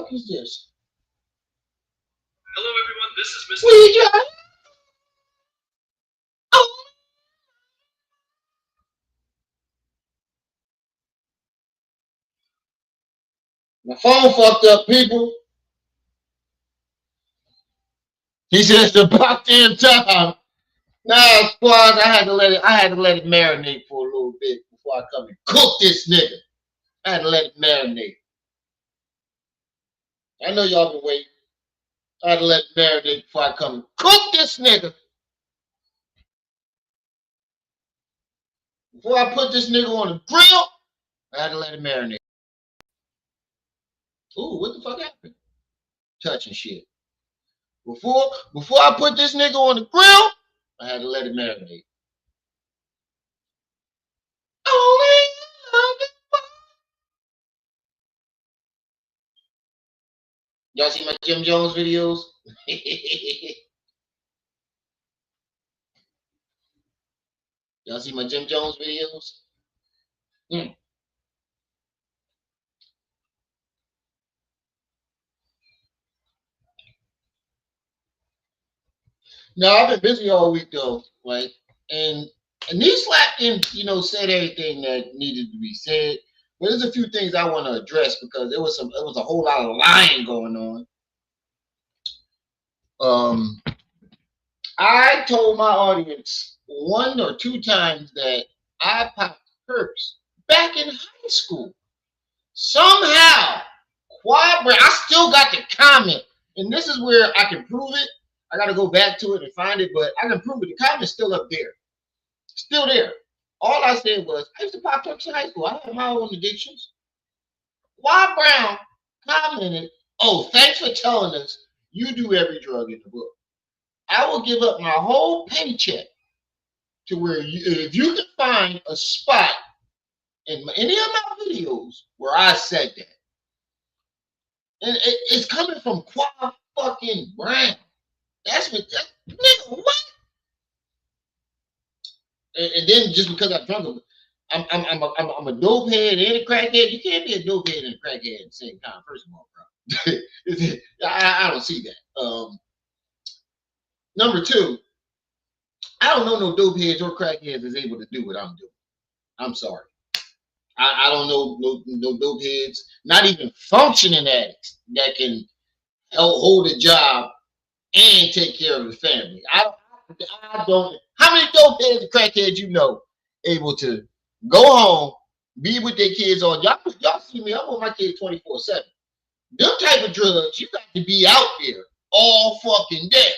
fuck is this? Hello, everyone. This is Mr. What are you doing? Oh. My phone fucked up, people. He said it's about damn time. Nah, squad, I had to let it marinate for a little bit before I come and cook this nigga. I had to let it marinate. I know y'all been waiting. I had to let it marinate before I come and cook this nigga. Before I put this nigga on the grill, I had to let it marinate. Ooh, what the fuck happened? Touching shit. Before I put this nigga on the grill, I had to let it marinate. Y'all see my Jim Jones videos? Y'all see my Jim Jones videos? No, I've been busy all week though, right? And these slap didn't, said everything that needed to be said. But there's a few things I want to address because it was a whole lot of lying going on. I told my audience 1 or 2 times that I popped perks back in high school. Somehow, I still got the comment, and this is where I can prove it. I got to go back to it and find it, but I can prove it. The comment's still up there. Still there. All I said was, I used to pop perks in high school. I had my own addictions. Why Brown commented, oh, thanks for telling us you do every drug in the book. I will give up my whole paycheck to where if you can find a spot in any of my videos where I said that. And it's coming from Qua fucking Brown. That's what nigga, what? And then just because I drunk, I'm a dope head and a crackhead. You can't be a dope head and a crackhead at the same time. First of all, bro, I don't see that. Number 2, I don't know no dope heads or crackheads is able to do what I'm doing. I'm sorry. I don't know no dope heads, not even functioning addicts that can hold a job and take care of the family. I don't. How many dope heads and crackheads you know able to go home, be with their kids on? Y'all see me? I'm on my kids 24/7. Them type of drugs, you got to be out there all fucking day.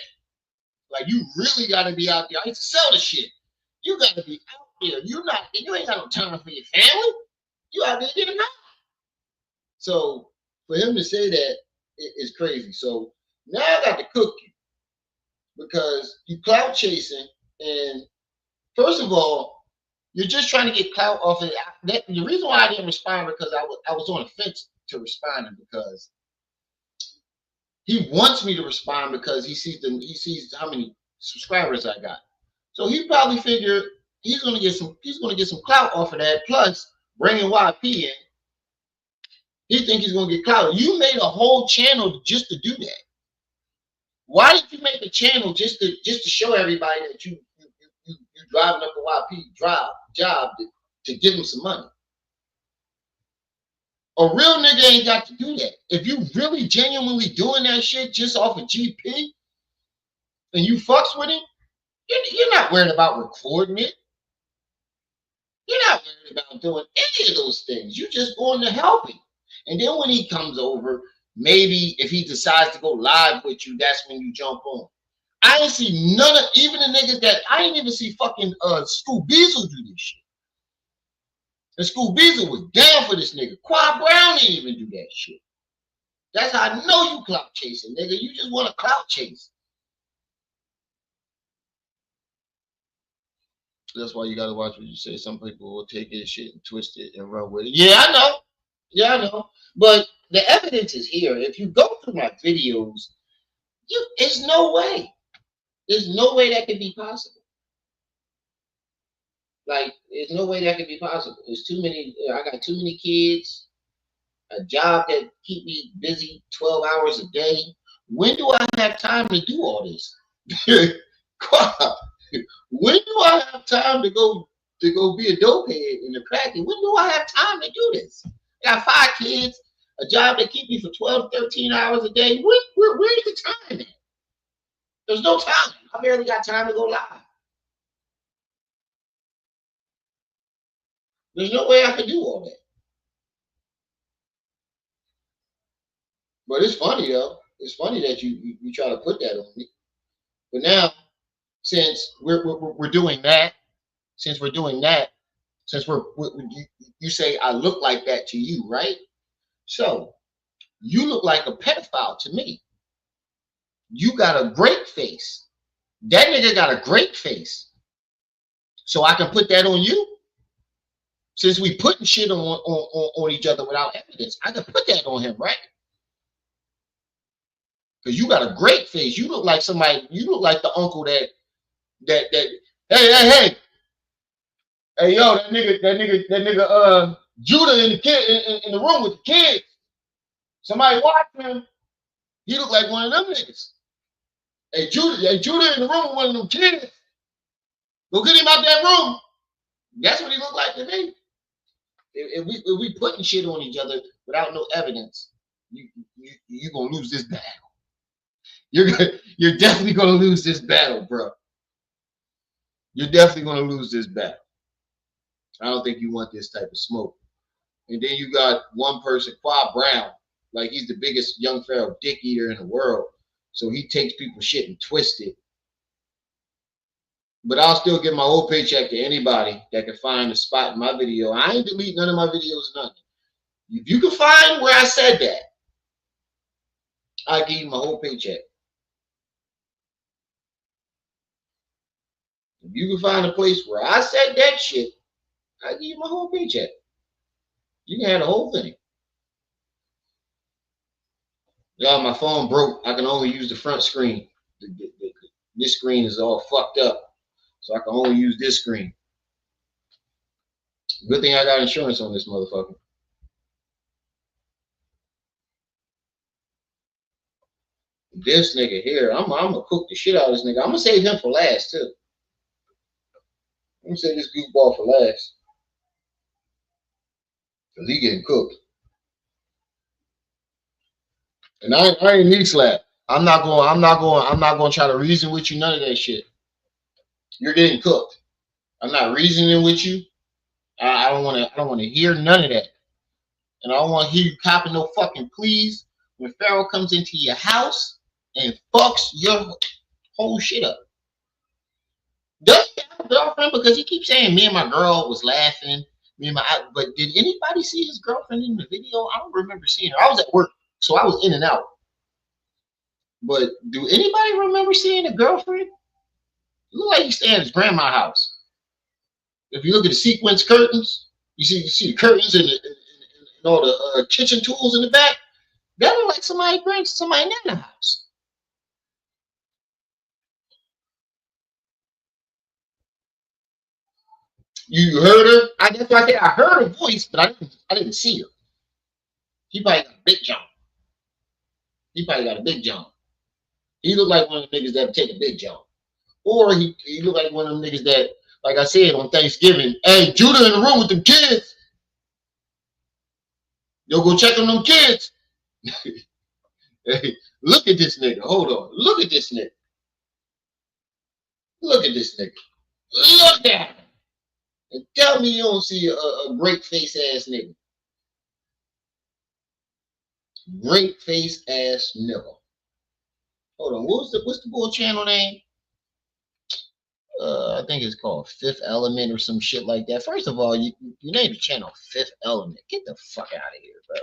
Like you really got to be out there. I used to sell the shit. You got to be out there. You ain't got no time for your family. You out there getting out. So for him to say that is crazy. So now I got to cook you because you clout chasing, and first of all, you're just trying to get clout off of it. The reason why I didn't respond because I was on the fence to responding because he wants me to respond because he sees how many subscribers I got. So he probably figured he's gonna get some clout off of that. Plus bringing YP in, he think he's gonna get clout. You made a whole channel just to do that. Why did you make a channel just to show everybody that you driving up a YP job to give him some money? A real nigga ain't got to do that. If you really genuinely doing that shit just off of GP and you fucks with him, you're not worried about recording it. You're not worried about doing any of those things. You're just going to help him. And then when he comes over, maybe if he decides to go live with you, that's when you jump on. I ain't see none of, even the niggas that, I ain't even see fucking School Beazle do this shit. And School Beazle was down for this nigga. Qua Brown didn't even do that shit. That's how I know you clout chasing, nigga. You just want to clout chase. That's why you gotta watch what you say. Some people will take this shit and twist it and run with it. Yeah, I know. Yeah, I know. But the evidence is here. If you go through my videos, there's no way. There's no way that could be possible. Like, there's no way that could be possible. There's too many. I got too many kids. a job that keep me busy 12 hours a day. When do I have time to do all this? When do I have time to go be a dopehead in the cracking? When do I have time to do this? I got 5 kids, a job that keep me for 12, 13 hours a day. Where's the time at? There's no time. I barely got time to go live. There's no way I can do all that. But it's funny though. It's funny that you try to put that on me. But now, since we're doing that, since we're doing that, since you say I look like that to you, right? So you look like a pedophile to me. You got a great face. That nigga got a great face. So I can put that on you. Since we putting shit on each other without evidence, I can put that on him, right? Because you got a great face. You look like somebody. You look like the uncle that. Hey, yo, that nigga, Judah in the kid in the room with the kids. Somebody watching him. He look like one of them niggas. Hey, Judah in the room with one of them kids. Go get him out that room. That's what he looked like to me. If we putting shit on each other without no evidence, you gonna lose this battle. You're definitely gonna lose this battle, bro. You're definitely gonna lose this battle. I don't think you want this type of smoke. And then you got one person, Quad Brown, like he's the biggest young Pharaoh dick eater in the world. So he takes people's shit and twists it. But I'll still give my whole paycheck to anybody that can find a spot in my video. I ain't delete none of my videos, nothing. If you can find where I said that, I'll give you my whole paycheck. If you can find a place where I said that shit, I'll give you my whole paycheck. You can have the whole thing. Y'all, my phone broke. I can only use the front screen. This screen is all fucked up. So I can only use this screen. Good thing I got insurance on this motherfucker. This nigga here, I'm gonna cook the shit out of this nigga. I'm gonna save him for last too. I'm gonna save this goofball for last. Cause he getting cooked. And I ain't knee slap. I'm not going to try to reason with you. None of that shit. You're getting cooked. I'm not reasoning with you. I don't want to hear none of that. And I don't want to hear you copping no fucking pleas when Pharaoh comes into your house and fucks your whole shit up. Does he have a girlfriend? Because he keeps saying me and my girl was laughing. But did anybody see his girlfriend in the video? I don't remember seeing her. I was at work, so I was in and out. But do anybody remember seeing a girlfriend? It look like he's staying at his grandma's house. If you look at the sequence curtains, you see the curtains and all the kitchen tools in the back. That look like somebody brings somebody in the house. You heard her? That's why I said I heard her voice, but I didn't see her. He probably got a big jump. He probably got a big jump. He looked like one of the niggas that take a big jump. Or he looked like one of them niggas that, like I said, on Thanksgiving, hey, Judah in the room with them kids. Yo, go check on them kids. Hey, look at this nigga. Hold on. Look at this nigga. Look at this nigga. Look at him. And tell me you don't see a great face ass nigga. Great face ass nigga. Hold on. What's the bull channel name? I think it's called Fifth Element or some shit like that. First of all, you named the channel Fifth Element. Get the fuck out of here, bro.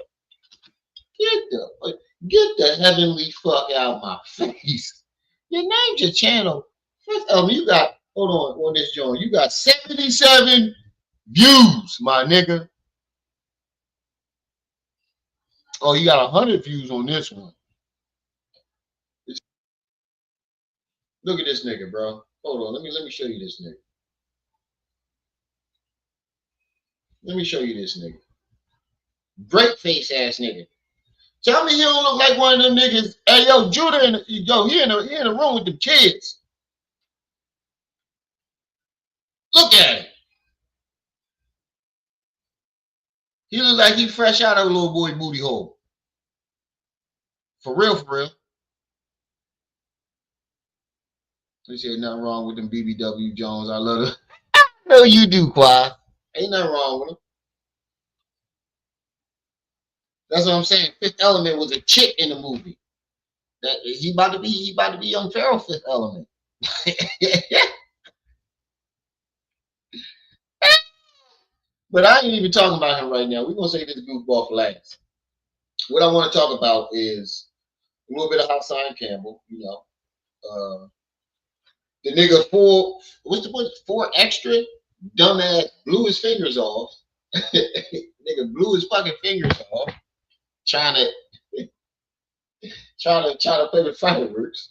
Get the heavenly fuck out of my face. You named your channel Fifth Element. You got, hold on this joint. You got 77 views, my nigga. Oh, you got 100 views on this one. Look at this nigga, bro. Hold on. Let me show you this nigga. Let me show you this nigga. Great face ass nigga. Tell me he don't look like one of them niggas. Hey yo, Judah, he in the room with them kids. Look at him. He look like he fresh out of a little boy booty hole. For real, for real. They said nothing wrong with them BBW Jones. I love them. No, you do, Quad. Ain't nothing wrong with him. That's what I'm saying. Fifth Element was a chick in the movie. That he about to be young Pharaoh Fifth Element. But I ain't even talking about him right now. We're gonna say this goofball for last. What I want to talk about is a little bit of Hassan Campbell, you know. The nigga four extra dumbass blew his fingers off. Nigga blew his fucking fingers off trying to play with fireworks.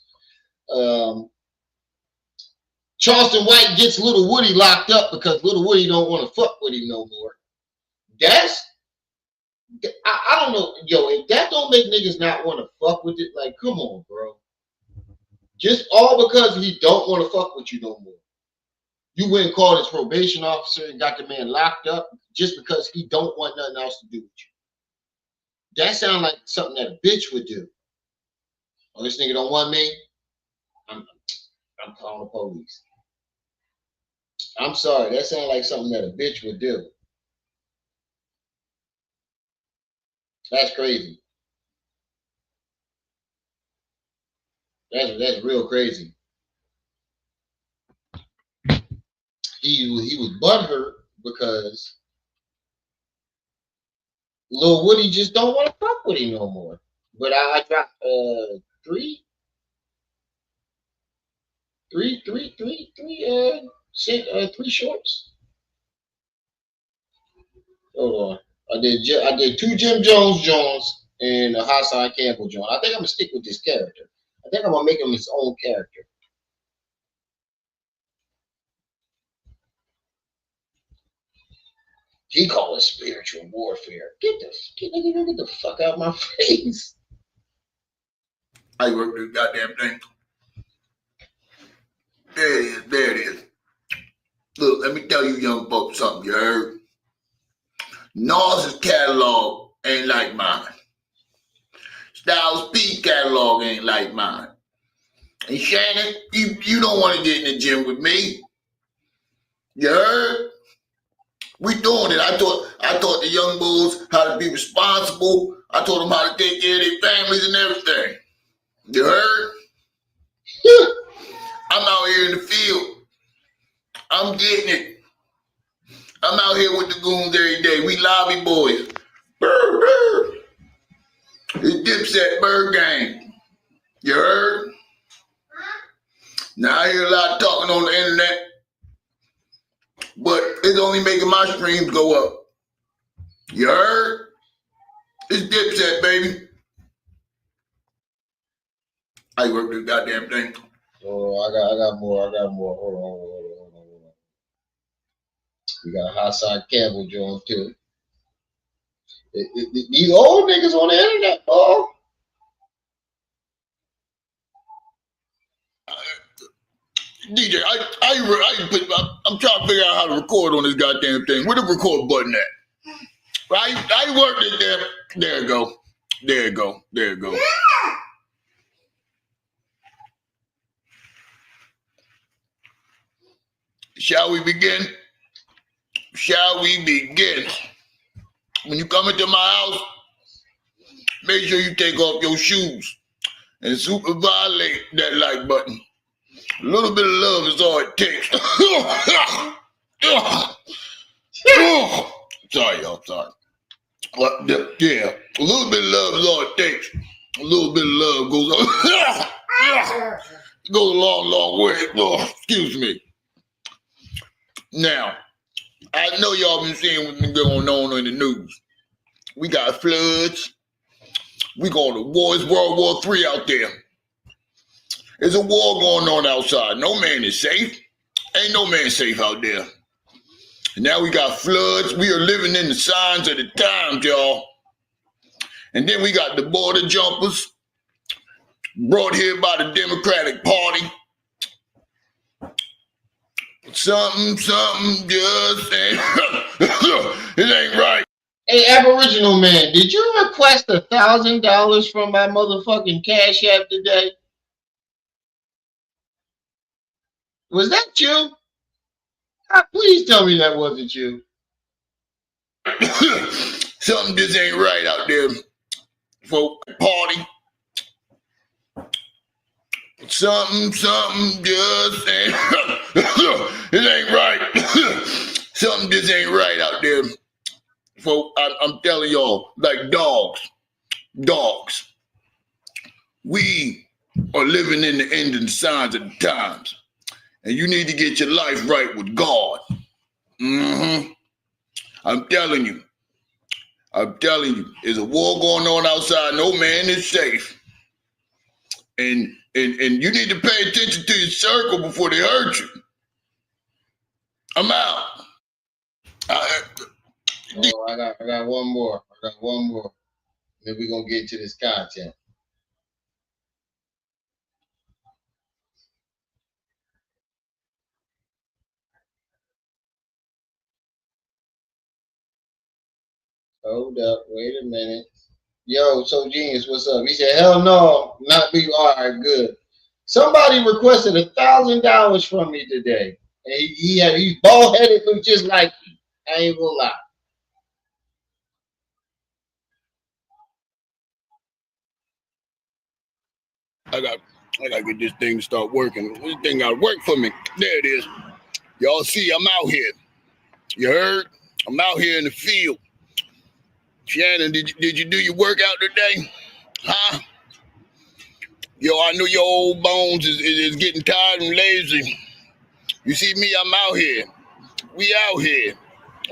Charleston White gets Little Woody locked up because Little Woody don't want to fuck with him no more. I don't know, yo, if that don't make niggas not want to fuck with it, like, come on, bro. Just all because he don't want to fuck with you no more. You went and called his probation officer and got the man locked up just because he don't want nothing else to do with you. That sounds like something that a bitch would do. Oh, this nigga don't want me? I'm calling the police. I'm sorry, that sounds like something that a bitch would do. That's crazy. That's real crazy. He was butthurt because Lil Woody just don't want to fuck with him no more. But I dropped three shorts. Hold on. I did two Jim Jones and a Hassan Campbell Jones. I think I'm gonna stick with this character. I think I'm gonna make him his own character. He call it spiritual warfare. Get the fuck out of my face. I work this goddamn thing. There it is. Look, let me tell you young folks something, you heard? Nas's catalog ain't like mine. Styles P catalog ain't like mine. And Shannon, you don't want to get in the gym with me. You heard? We doing it. I taught the young bulls how to be responsible. I taught them how to take care of their families and everything. You heard? I'm out here in the field. I'm getting it. I'm out here with the goons every day. We lobby boys. Brr, brr. It's Dipset Bird Gang. You heard? Now I hear a lot of talking on the internet, but it's only making my streams go up. You heard? It's Dipset, baby. I work this goddamn thing. Oh, I got more. Hold on. We got Hassan Campbell Jones too. These old niggas on the internet, oh. DJ, I'm trying to figure out how to record on this goddamn thing. Where the record button at? I worked it there. There it go. Shall we begin? When you come into my house, make sure you take off your shoes and super violate that like button. A little bit of love is all it takes. Sorry, y'all. Sorry. Yeah, a little bit of love is all it takes. A little bit of love goes a long way. Oh, excuse me. Now, I know y'all been seeing what's been going on in the news. We got floods. We going to war. It's World War III out there. There's a war going on outside. No man is safe. Ain't no man safe out there. And now we got floods. We are living in the signs of the times, y'all. And then we got the border jumpers brought here by the Democratic Party. Something just ain't, it ain't right. Hey, Aboriginal man, did you request $1,000 from my motherfucking Cash App today? Was that you? Please tell me that wasn't you. Something just ain't right out there, folk. Party. Something just ain't, it ain't right. Something just ain't right out there, folk. I'm telling y'all, like dogs. We are living in the ending signs of the times, and you need to get your life right with God. I'm telling you, there's a war going on outside. No man is safe. And you need to pay attention to your circle before they hurt you. I'm out. I got one more. Then we're gonna get to this content. Hold up, wait a minute. Yo, So Genius, what's up? He said, hell no, not me. All right, good. Somebody requested $1,000 from me today. And he's bald-headed, look just like me. I ain't gonna lie. I gotta get this thing to start working. This thing gotta work for me. There it is. Y'all see, I'm out here. You heard? I'm out here in the field. Shannon, did you do your workout today? Huh? Yo, I know your old bones is getting tired and lazy. You see me, I'm out here. We out here.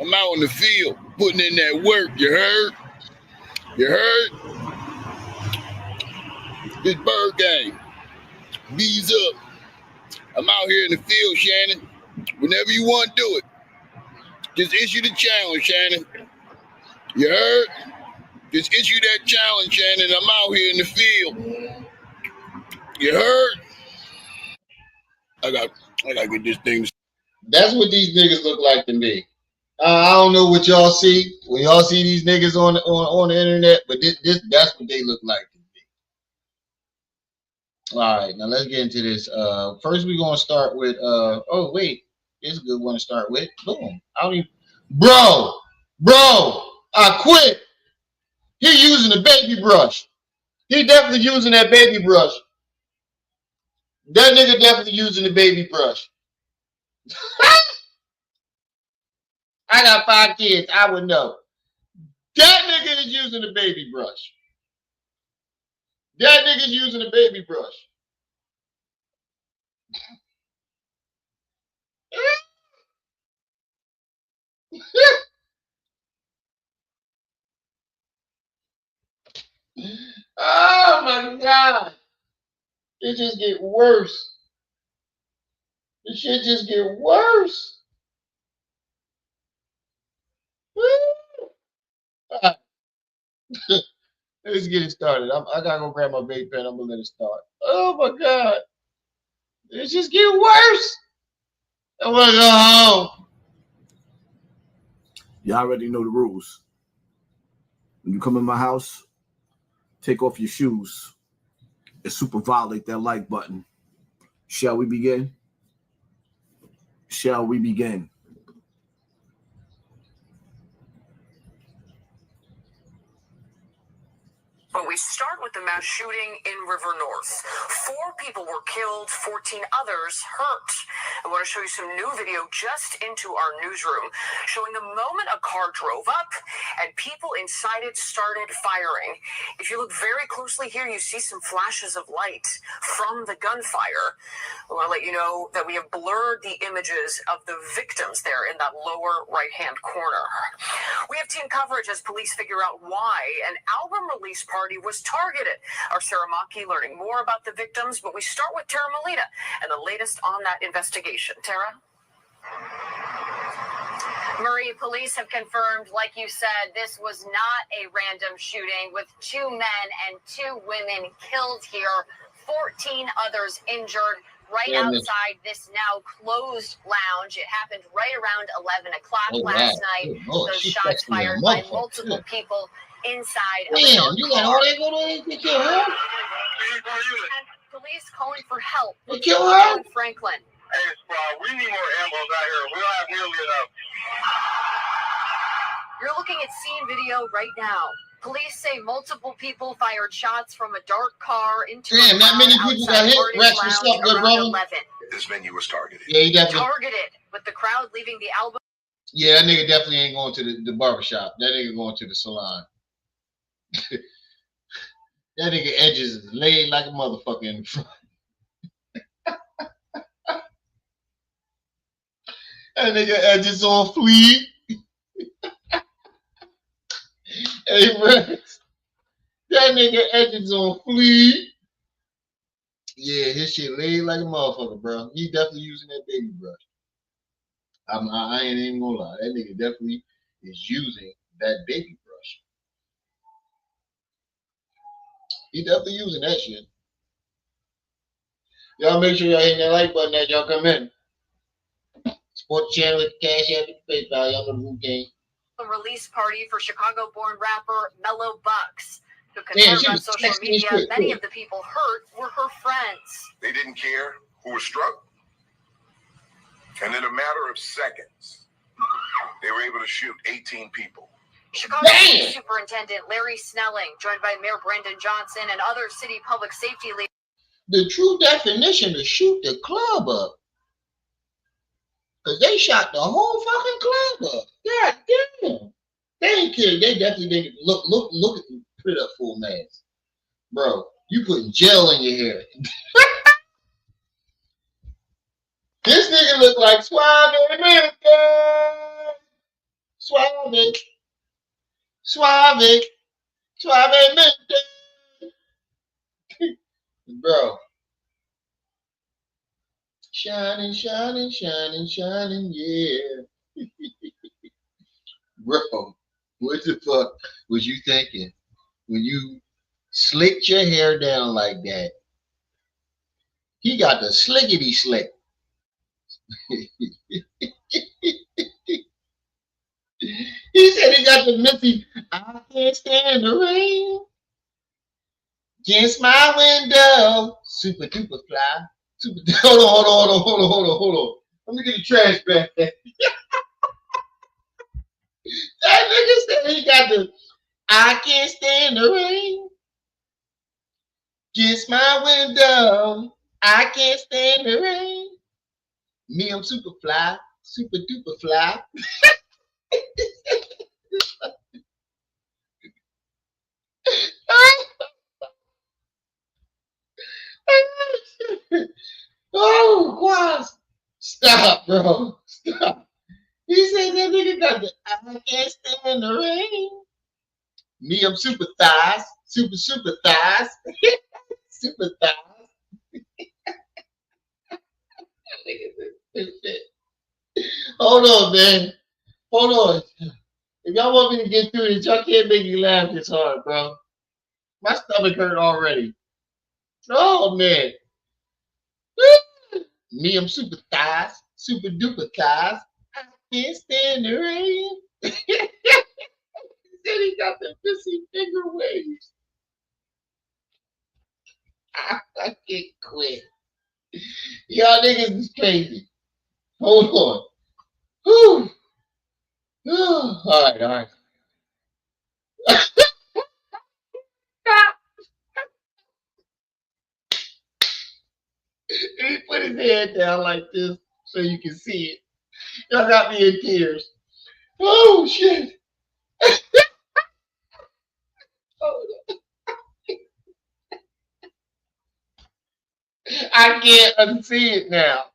I'm out in the field, putting in that work. You heard? You heard? This bird gang. Bees up. I'm out here in the field, Shannon. Whenever you want to do it, just issue the challenge, Shannon. You heard? Just issue that challenge, Shannon. I'm out here in the field. You heard? I gotta get this thing. That's what these niggas look like to me. I don't know what y'all see when y'all see these niggas on the internet, but that's what they look like to me. All right, now let's get into this. First we're gonna start with oh wait, it's a good one to start with. Boom. Bro, I quit. He using the baby brush. He definitely using that baby brush. That nigga definitely using the baby brush. I got 5 kids. I would know. That nigga is using the baby brush. That nigga's using the baby brush. Oh my God. It just get worse. This shit just get worse. Right. Let's get it started. I gotta go grab my vape pen. I'm gonna let it start. Oh my God. It just get worse. I wanna go home. Y'all already know the rules. When you come in my house, take off your shoes and super violate that like button. Shall we begin? Shall we begin? But we start with the mass shooting in River North. 4 people were killed, 14 others hurt. I want to show you some new video just into our newsroom, showing the moment a car drove up and people inside it started firing. If you look very closely here, you see some flashes of light from the gunfire. I want to let you know that we have blurred the images of the victims there in that lower right-hand corner. We have team coverage as police figure out why an album release party was targeted. Our Sarah Maki learning more about the victims, but we start with Tara Molina and the latest on that investigation. Tara? Murray police have confirmed, like you said, this was not a random shooting with 2 men and 2 women killed here, 14 others injured right outside this now closed lounge. It happened right around 11 o'clock last night. Those shots fired by multiple people inside of a dark you got all that going on to kill her? Police calling for help. They kill her? In Franklin. Hey, Squad, we need more ambos out here. We don't have nearly enough. You're looking at scene video right now. Police say multiple people fired shots from a dark car into Damn, that many people got hit. Rex, what's up, good brother? 11. This venue was targeted. Yeah, he definitely. Targeted, with the crowd leaving the album. Yeah, that nigga definitely ain't going to the barbershop. That nigga going to the salon. That nigga edges is laid like a motherfucker in the front. That nigga edges on fleek. Hey, Rex. That nigga edges on fleek. Yeah, his shit laid like a motherfucker, bro. He definitely using that baby brush. I ain't even gonna lie. That nigga definitely is using that baby brush. He definitely using that shit. Y'all make sure y'all hit that like button as y'all come in. Support the channel with the Cash App and PayPal. Y'all know the game. A release party for Chicago-born rapper Mellow Bucks, who confirmed on social media many of the people hurt were her friends. They didn't care who was struck. And in a matter of seconds, they were able to shoot 18 people. Chicago City Superintendent Larry Snelling, joined by Mayor Brandon Johnson and other city public safety leaders. The true definition to shoot the club up. Because they shot the whole fucking club up. God damn. They ain't kidding. They definitely didn't look at me. Put it up full mask. Bro, you putting gel in your hair. This nigga look like Suave. Suave. Suave. Suavemente. Bro. Shining, shining, shining, shining, yeah. Bro, what the fuck was you thinking when you slicked your hair down like that? He got the slickety slick. He said he got the Missy. I can't stand the rain. Against my window. Super duper fly. Super. Hold on. Let me get the trash back. That nigga said he got the I can't stand the rain. Against my window. I can't stand the rain. Me, I'm super fly. Super duper fly. Oh, God. Stop, bro. Stop. He said that nigga got the I can't stand the rain. Me, I'm super thighs. Super thighs. Super thighs. Hold on, man. Hold on. If y'all want me to get through this, y'all can't make me laugh this hard, bro. My stomach hurt already. Oh, man. Me, I'm super thighs. Super duper thighs. I can't stand the rain. He said he got the pissy finger waves. I can't quit. Y'all niggas is crazy. Hold on. Whew. All right. He put his head down like this so you can see it. Y'all got me in tears. Oh, shit. I can't unsee it now.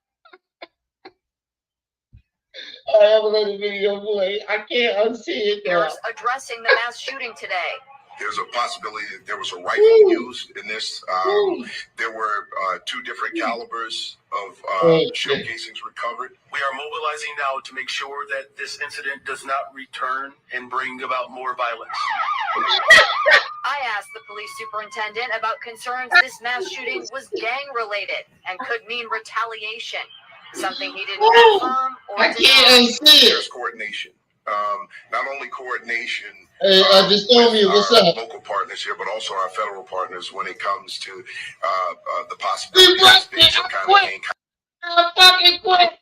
I have another video play. I can't unsee it now. Addressing the mass shooting today. There's a possibility that there was a rifle used in this. There were 2 different calibers of shell casings recovered. We are mobilizing now to make sure that this incident does not return and bring about more violence. I asked the police superintendent about concerns this mass shooting was gang-related and could mean retaliation, something he didn't confirm or deny. There's coordination. Not only coordination just tell me what's our up. local partners here, but also our federal partners when it comes to the possibility of being some kind of gang. I fucking quit.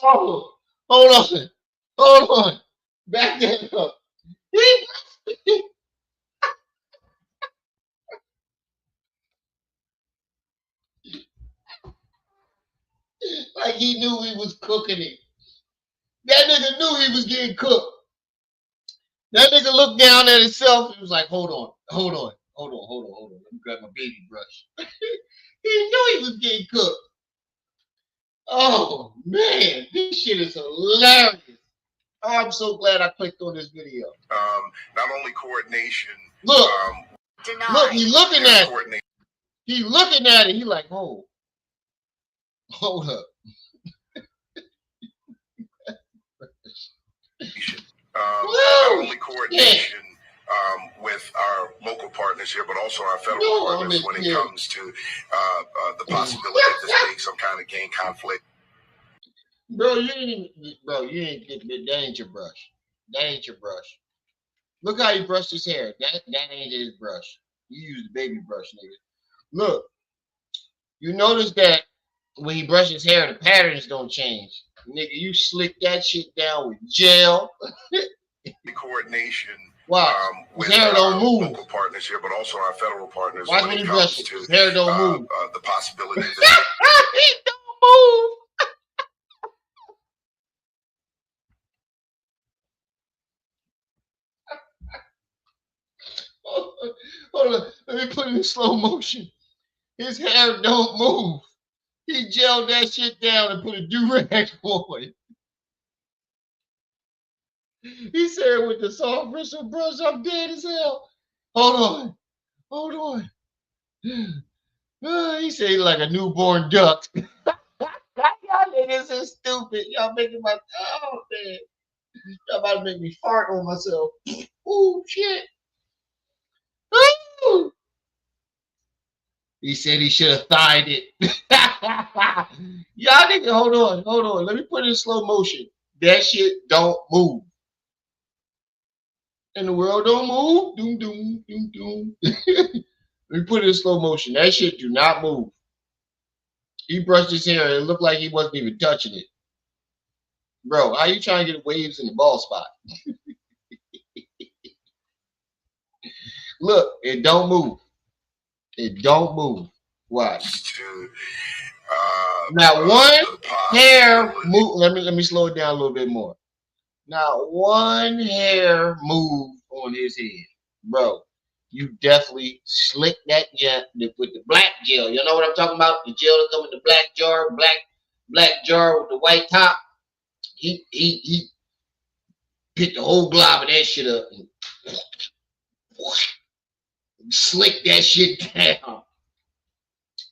Oh, hold on, back that up. Like he knew he was cooking it. That nigga knew he was getting cooked. That nigga looked down at himself and was like, hold on. Let me grab my baby brush. He knew he was getting cooked. Oh man, this shit is hilarious. Oh, I'm so glad I clicked on this video. Not only coordination. Look, Deny. he's looking at it. He's looking at it. He like, hold up. Not only coordination with our local partners here, but also our federal partners when it comes to the possibility of this being some kind of gang conflict. Bro, you ain't get that ain't your brush. That ain't your brush. Look how he brushed his hair. That ain't his brush. You use the baby brush, nigga. Look, you notice that when he brushes his hair, the patterns don't change. Nigga, you slick that shit down with gel. Coordination. Wow. With his hair our don't move. local partners here, but also our federal partners Watch when when it he comes brushes. to His hair don't move. the possibility of this. He don't move. Hold on. Let me put it in slow motion. His hair don't move. He gelled that shit down and put a do-rag on it. He said with the soft bristle brush, I'm dead as hell. Hold on. He said like a newborn duck. Y'all niggas is stupid. Y'all making my man. Y'all about to make me fart on myself. Ooh, shit. Ooh. He said he should have thied it. Y'all niggas, hold on. Let me put it in slow motion. That shit don't move. And the world don't move. Doom, doom, doom, doom. Let me put it in slow motion. That shit do not move. He brushed his hair and it looked like he wasn't even touching it. Bro, how you trying to get waves in the ball spot? Look, it don't move. It don't move. Watch. Now one hair move. Let me slow it down a little bit more. Now one hair move on his head, bro. You definitely slick that gel with the black gel. You know what I'm talking about? The gel that comes in the black jar, black jar with the white top. He picked the whole glob of that shit up and slick that shit down.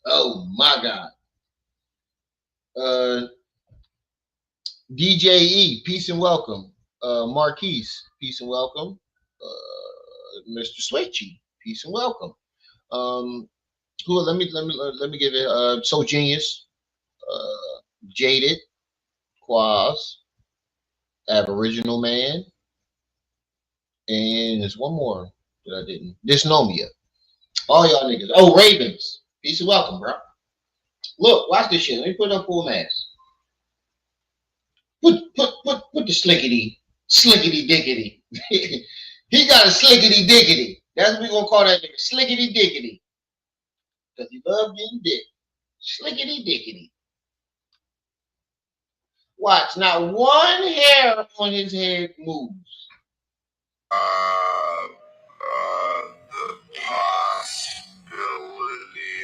Oh my God. DJE, peace and welcome. Marquise, peace and welcome. Mr. Swaychi, peace and welcome. Cool. Let me give it. So Genius, Jaded, Quaz, Aboriginal Man, and there's one more that I didn't. Dysnomia. All y'all niggas. Oh, Ravens, peace and welcome, bro. Look, watch this shit. Let me put up full mask. Put the slickety dickety. He got a slickety dickety. That's what we gonna call that nigga. Slickety dickety. Because he love getting dick. Slickety dickety. Watch. Now one hair on his head moves. The possibility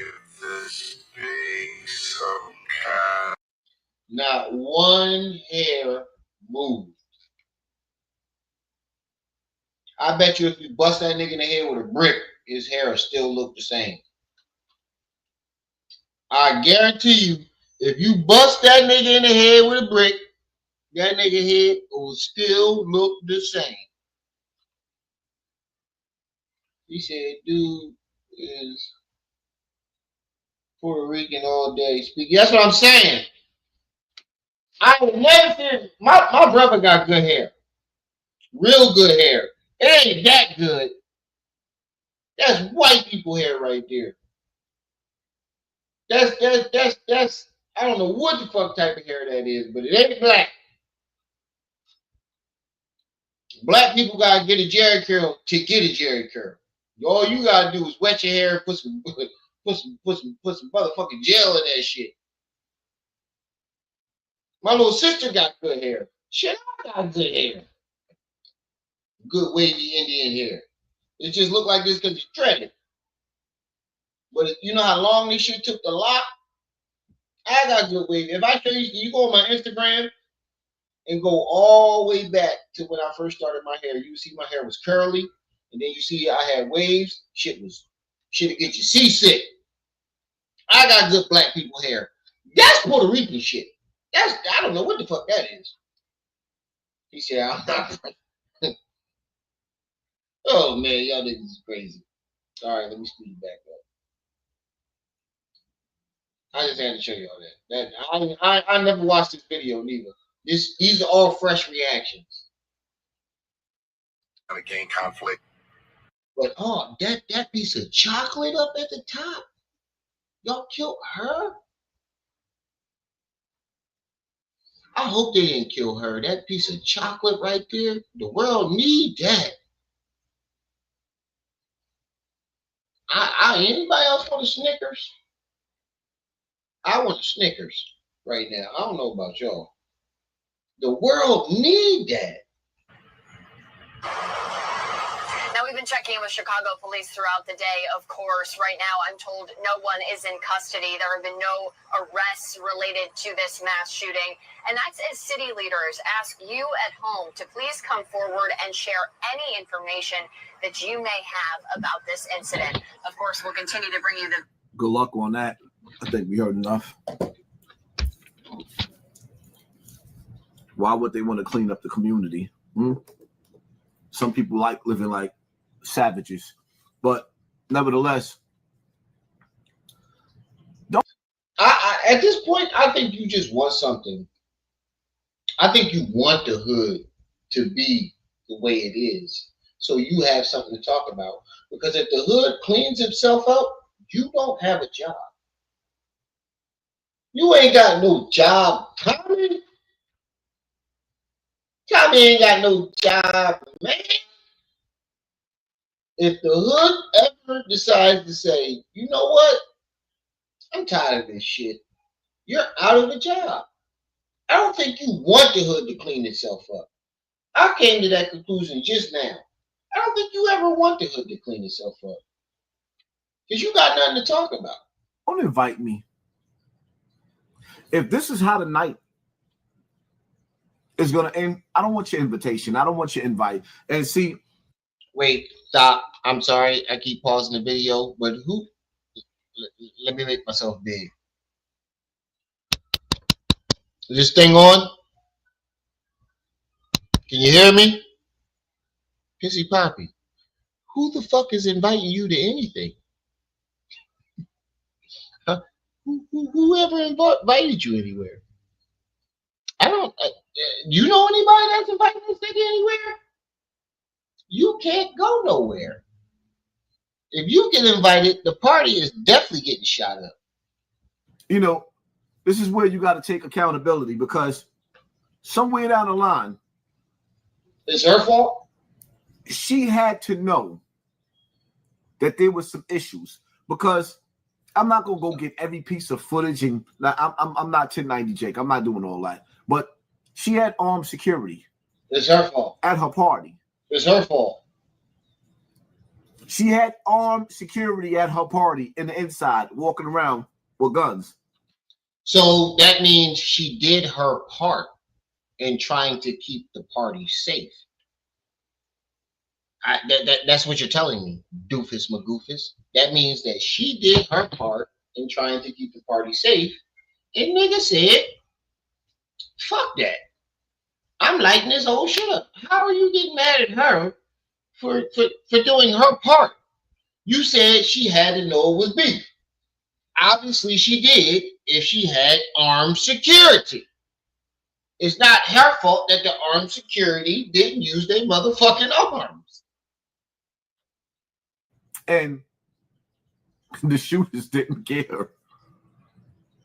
of this being some kind. Not one hair moved. I bet you if you bust that nigga in the head with a brick, his hair will still look the same. I guarantee you, if you bust that nigga in the head with a brick, that nigga head will still look the same. He said, dude is Puerto Rican all day speaking. That's what I'm saying. I would never say my brother got good hair. Real good hair. It ain't that good. That's white people hair right there. That's I don't know what the fuck type of hair that is, but it ain't black. Black people gotta get a Jerry curl to get a Jerry curl. All you gotta do is wet your hair and put some motherfucking gel in that shit. My little sister got good hair. Shit, I got good hair. Good wavy Indian hair. It just look like this because it's dreaded. But you know how long this shit took to lock? I got good wavy. If I show you, you go on my Instagram and go all the way back to when I first started my hair. You see my hair was curly, and then you see I had waves. Shit'll get you seasick. I got good black people hair. That's Puerto Rican shit. I don't know what the fuck that is. He said, I'm not. Oh man, y'all niggas is crazy. All right, let me speed back up. I just had to show y'all that. I never watched this video neither. These are all fresh reactions. Kind of gain conflict. But oh, that piece of chocolate up at the top. Y'all killed her? I hope they didn't kill her. That piece of chocolate right there. The world need that. Anybody else want a Snickers? I want a Snickers right now. I don't know about y'all. The world need that. Now, we've been checking in with Chicago police throughout the day, of course. Right now, I'm told no one is in custody. There have been no arrests related to this mass shooting. And that's as city leaders ask you at home to please come forward and share any information that you may have about this incident. Of course, we'll continue to bring you the... Good luck on that. I think we heard enough. Why would they want to clean up the community? Some people like living like savages, but nevertheless, at this point, I think you just want something. I think you want the hood to be the way it is, so you have something to talk about. Because if the hood cleans itself up, you don't have a job. You ain't got no job, Tommy. Tommy ain't got no job, man. If the hood ever decides to say, you know what? I'm tired of this shit. You're out of a job. I don't think you want the hood to clean itself up. I came to that conclusion just now. I don't think you ever want the hood to clean itself up. Because you got nothing to talk about. Don't invite me. If this is how the night is going to end, I don't want your invitation. I don't want your invite. And see. Wait, stop. I'm sorry. I keep pausing the video. But who? Let me make myself big. Is this thing on? Can you hear me? Pissy Poppy. Who the fuck is inviting you to anything? Huh? Whoever invited you anywhere? I don't. You know anybody that's invited this nigga anywhere? You can't go nowhere. If you get invited, the party is definitely getting shot up. You know, this is where you got to take accountability, because somewhere down the line, it's her fault. She had to know that there was some issues, because I'm not gonna go get every piece of footage, and like, I'm not 1090 Jake. I'm not doing all that. But she had armed security. It's her fault. At her party. It's her fault. She had armed security at her party in the inside, walking around with guns. So that means she did her part in trying to keep the party safe. That's what you're telling me, doofus magoofus. That means that she did her part in trying to keep the party safe. And nigga said, fuck that. I'm lighting this whole shit up. How are you getting mad at her for doing her part? You said she had to know it was beef. Obviously she did if she had armed security. It's not her fault that the armed security didn't use their motherfucking arms. And the shooters didn't care.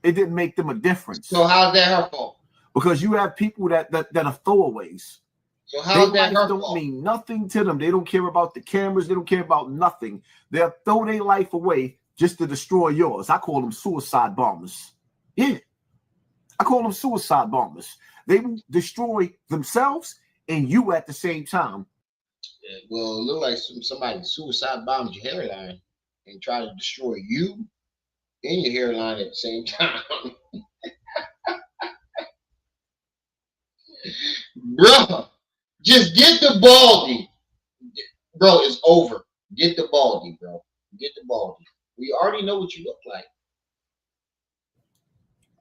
It didn't make them a difference. So how's that her fault? Because you have people that are throwaways. So how's that her don't fault? Mean nothing to them. They don't care about the cameras. They don't care about nothing. They'll throw their life away just to destroy yours. I call them suicide bombers. Yeah. I call them suicide bombers. They will destroy themselves and you at the same time. Yeah, well, it looked like somebody suicide bombed your hairline and tried to destroy you and your hairline at the same time. Bro, just get the baldy. Bro, it's over. Get the baldy, bro. Get the baldy. We already know what you look like.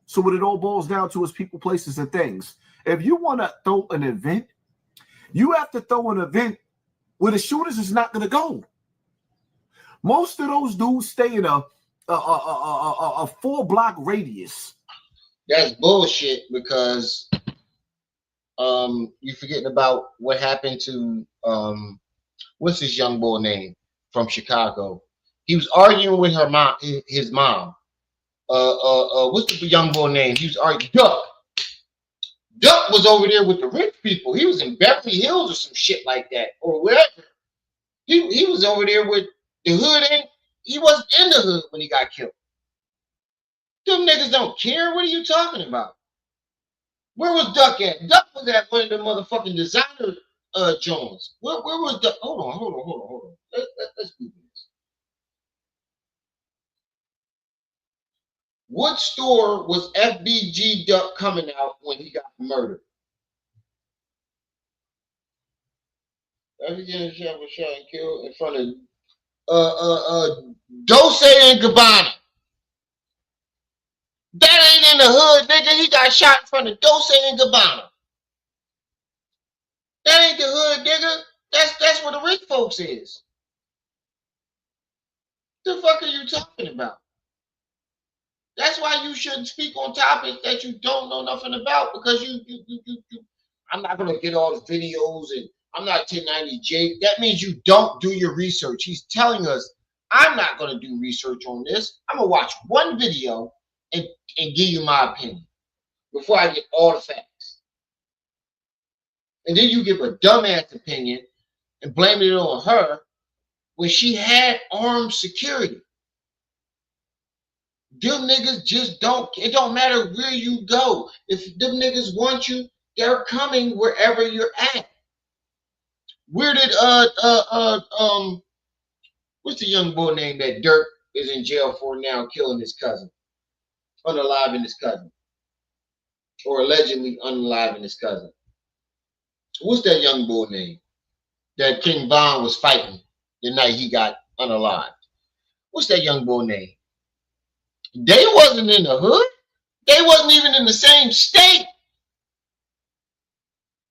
So what it all boils down to is people, places, and things. If you want to throw an event, you have to throw an event where the shooters is not going to go. Most of those dudes stay in a 4-block radius. That's bullshit because you're forgetting about what happened to what's this young boy name from Chicago? He was arguing with her mom, his mom. What's the young boy name? He was arguing. Duck. Duck was over there with the rich people. He was in Beverly Hills or some shit like that, or wherever. He was over there with the hood. He wasn't in the hood when he got killed. Them niggas don't care. What are you talking about? Where was Duck at? Duck was at one of the motherfucking designer Jones. Where was Duck? Hold on. Let's do this. What store was FBG Duck coming out when he got murdered? Everything was shot and killed in front of Dose and Gabbana. That ain't in the hood, nigga. He got shot in front of Dose and Gabbana. That ain't the hood, nigga. That's where the rich folks is. The fuck are you talking about? That's why you shouldn't speak on topics that you don't know nothing about, because you I'm not gonna get all the videos and I'm not 1090 Jake. That means you don't do your research. He's telling us I'm not gonna do research on this. I'm gonna watch one video and give you my opinion before I get all the facts. And then you give a dumbass opinion and blame it on her when she had armed security. Them niggas just don't, it don't matter where you go. If them niggas want you, they're coming wherever you're at. Where did what's the young boy name that Dirk is in jail for now, killing his cousin? Unaliving his cousin. Or allegedly unaliving his cousin. What's that young boy name that King Von was fighting the night he got unalived? What's that young boy name? They wasn't in the hood. They wasn't even in the same state.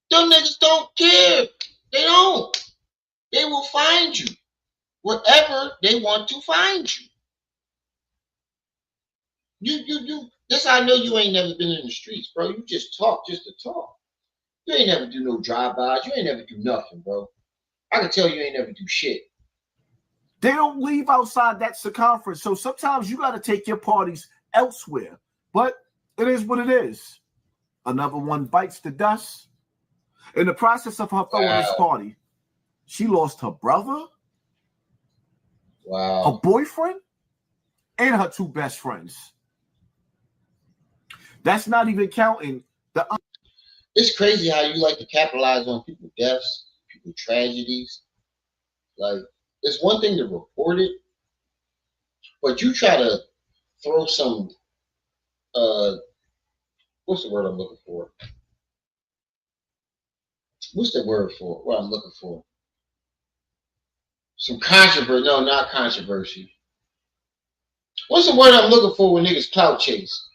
Them niggas don't care. They don't. They will find you wherever they want to find you. You. That's how I know you ain't never been in the streets, bro. You just talk just to talk. You ain't never do no drive-bys. You ain't never do nothing, bro. I can tell you ain't never do shit. They don't leave outside that circumference. So sometimes you got to take your parties elsewhere. But it is what it is. Another one bites the dust. In the process of her throwing this party, she lost her brother, her boyfriend, and her 2 best friends. That's not even counting the... It's crazy how you like to capitalize on people's deaths, people's tragedies. Like, it's one thing to report it, but you try to throw some what's the word I'm looking for? What's the word for what I'm looking for? Some controversy. No, not controversy. What's the word I'm looking for when niggas clout chase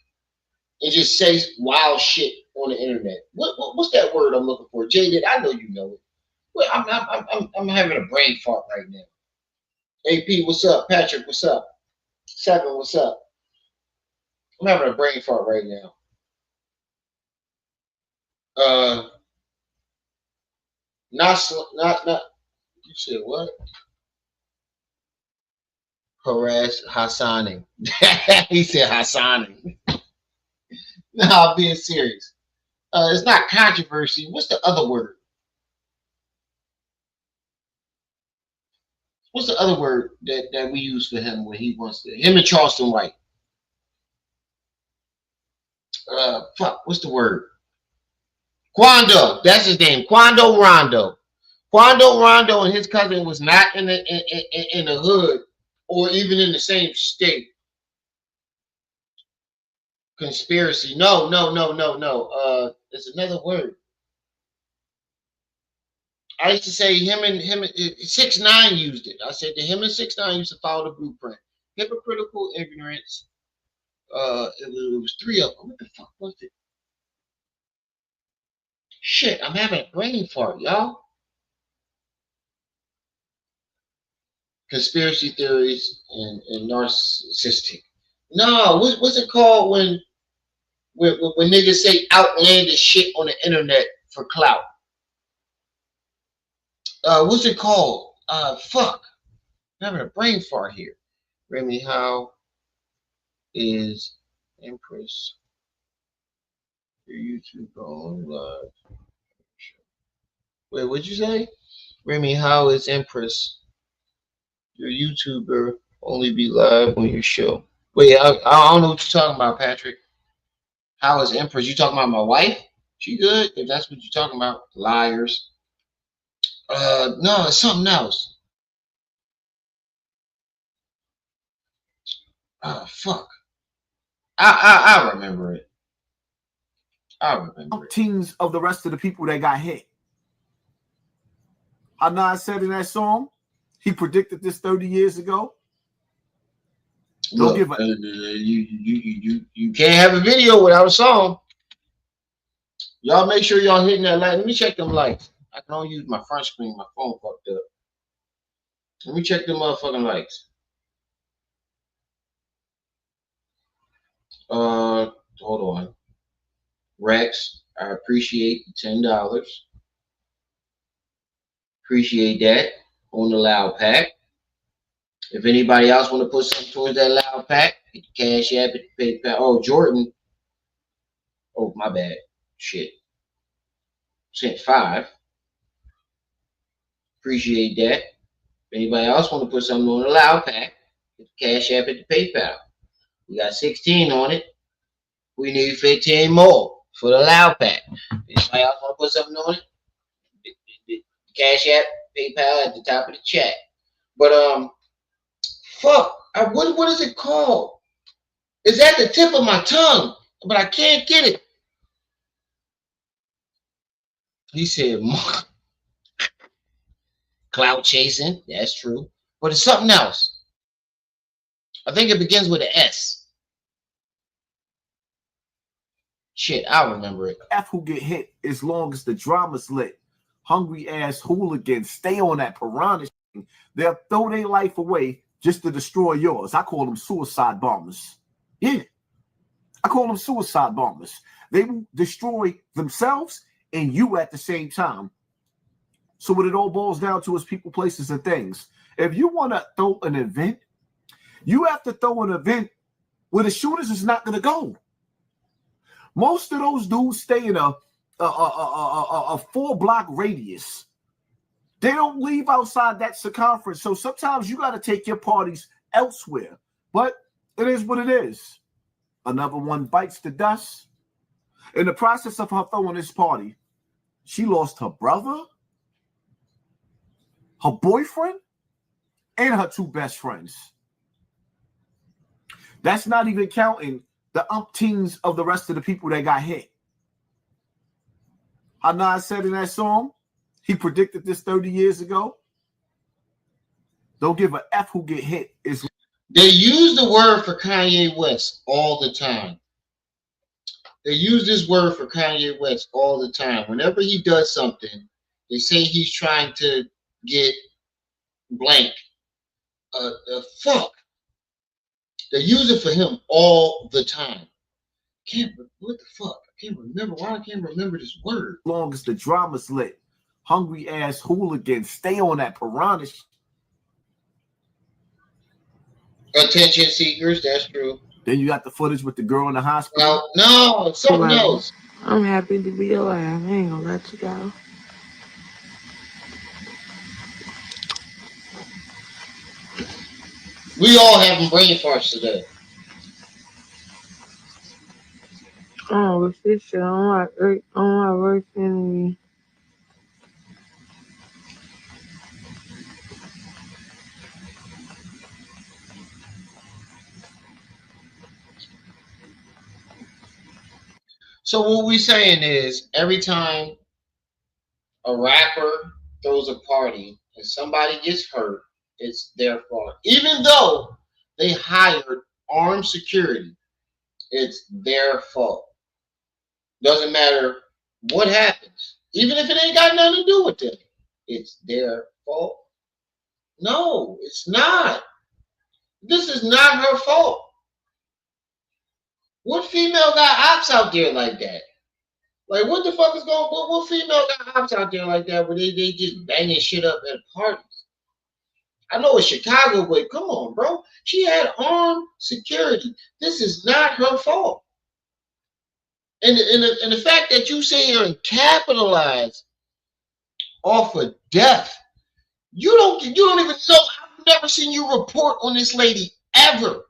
and just say wild shit on the internet? What's that word I'm looking for? Jaded, I know you know it. Well, I'm having a brain fart right now. AP, what's up? Patrick, what's up? Seven, what's up? I'm having a brain fart right now. Not. You said what? Harass Hassaning. He said Hassaning. No, I'm being serious. It's not controversy. What's the other word? What's the other word that we use for him when he wants to? Him and Charleston White. Fuck. What's the word? Quando. That's his name. Quando Rondo. Quando Rondo and his cousin was not in the hood or even in the same state. Conspiracy. No. There's another word. I used to say him and 6ix9ine used it. I said that him and 6ix9ine used to follow the blueprint. Hypocritical ignorance. It was 3 of them. What the fuck was it? Shit, I'm having a brain fart, y'all. Conspiracy theories and narcissistic. No, what's it called when niggas say outlandish shit on the internet for clout? What's it called? Fuck. I'm having a brain fart here. Remi, how is Empress your YouTube going live? Wait, what'd you say? Remi, how is Empress your YouTuber only be live on your show? Wait, I don't know what you're talking about, Patrick. How is Empress? You talking about my wife? She good? If that's what you're talking about, liars. No, it's something else. Fuck. I remember it. I remember it. Teams of the rest of the people that got hit. Hassan said in that song, he predicted this 30 years ago. Look, you can't have a video without a song. Y'all make sure y'all hitting that like. Let me check them likes. I can only use my front screen. My phone fucked up. Let me check them motherfucking likes. Hold on. Rex, I appreciate the $10. Appreciate that on the loud pack. If anybody else want to put something towards that loud pack, get the Cash App, get the PayPal. Oh, Jordan. Oh, my bad. Shit. Sent 5. Appreciate that. If anybody else want to put something on the loud pack, get the Cash App at the PayPal. We got 16 on it. We need 15 more for the loud pack. If anybody else want to put something on it, the Cash App, PayPal at the top of the chat. But fuck. What is it called? It's at the tip of my tongue, but I can't get it. He said, clout chasing. That's true. But it's something else. I think it begins with an S. Shit, I remember it. F who get hit as long as the drama's lit. Hungry ass hooligans stay on that piranha shit. They'll throw their life away just to destroy yours. I call them suicide bombers. Yeah. I call them suicide bombers. They will destroy themselves and you at the same time. So what it all boils down to is people, places, and things. If you want to throw an event, you have to throw an event where the shooters is not going to go. Most of those dudes stay in a 4-block radius. They don't leave outside that circumference. So sometimes you got to take your parties elsewhere. But it is what it is. Another one bites the dust. In the process of her throwing this party, she lost her brother, her boyfriend, and her two best friends. That's not even counting the umpteens of the rest of the people that got hit. How Nas said in that song, he predicted this 30 years ago. Don't give a F who get hit. They use the word for Kanye West all the time. They use this word for Kanye West all the time. Whenever he does something, they say he's trying to get blank. Fuck. They use it for him all the time. What the fuck? I can't remember. Why I can't remember this word? As long as the drama's lit. Hungry ass hooligans. Stay on that piranha. Attention seekers, that's true. Then you got the footage with the girl in the hospital. No, something else. I'm happy to be alive. I ain't gonna let you go. We all having brain farts today. Oh, this shit on my worst enemy. So what we saying is, every time a rapper throws a party and somebody gets hurt, it's their fault. Even though they hired armed security, it's their fault. Doesn't matter what happens. Even if it ain't got nothing to do with them, it's their fault. No, it's not. This is not her fault. What female got ops out there like that? Like, what the fuck is going on? What female got ops out there like that where they just banging shit up at parties? I know it's Chicago, but come on, bro. She had armed security. This is not her fault. And the fact that you sit here and capitalize off of death, you don't even know. I've never seen you report on this lady ever.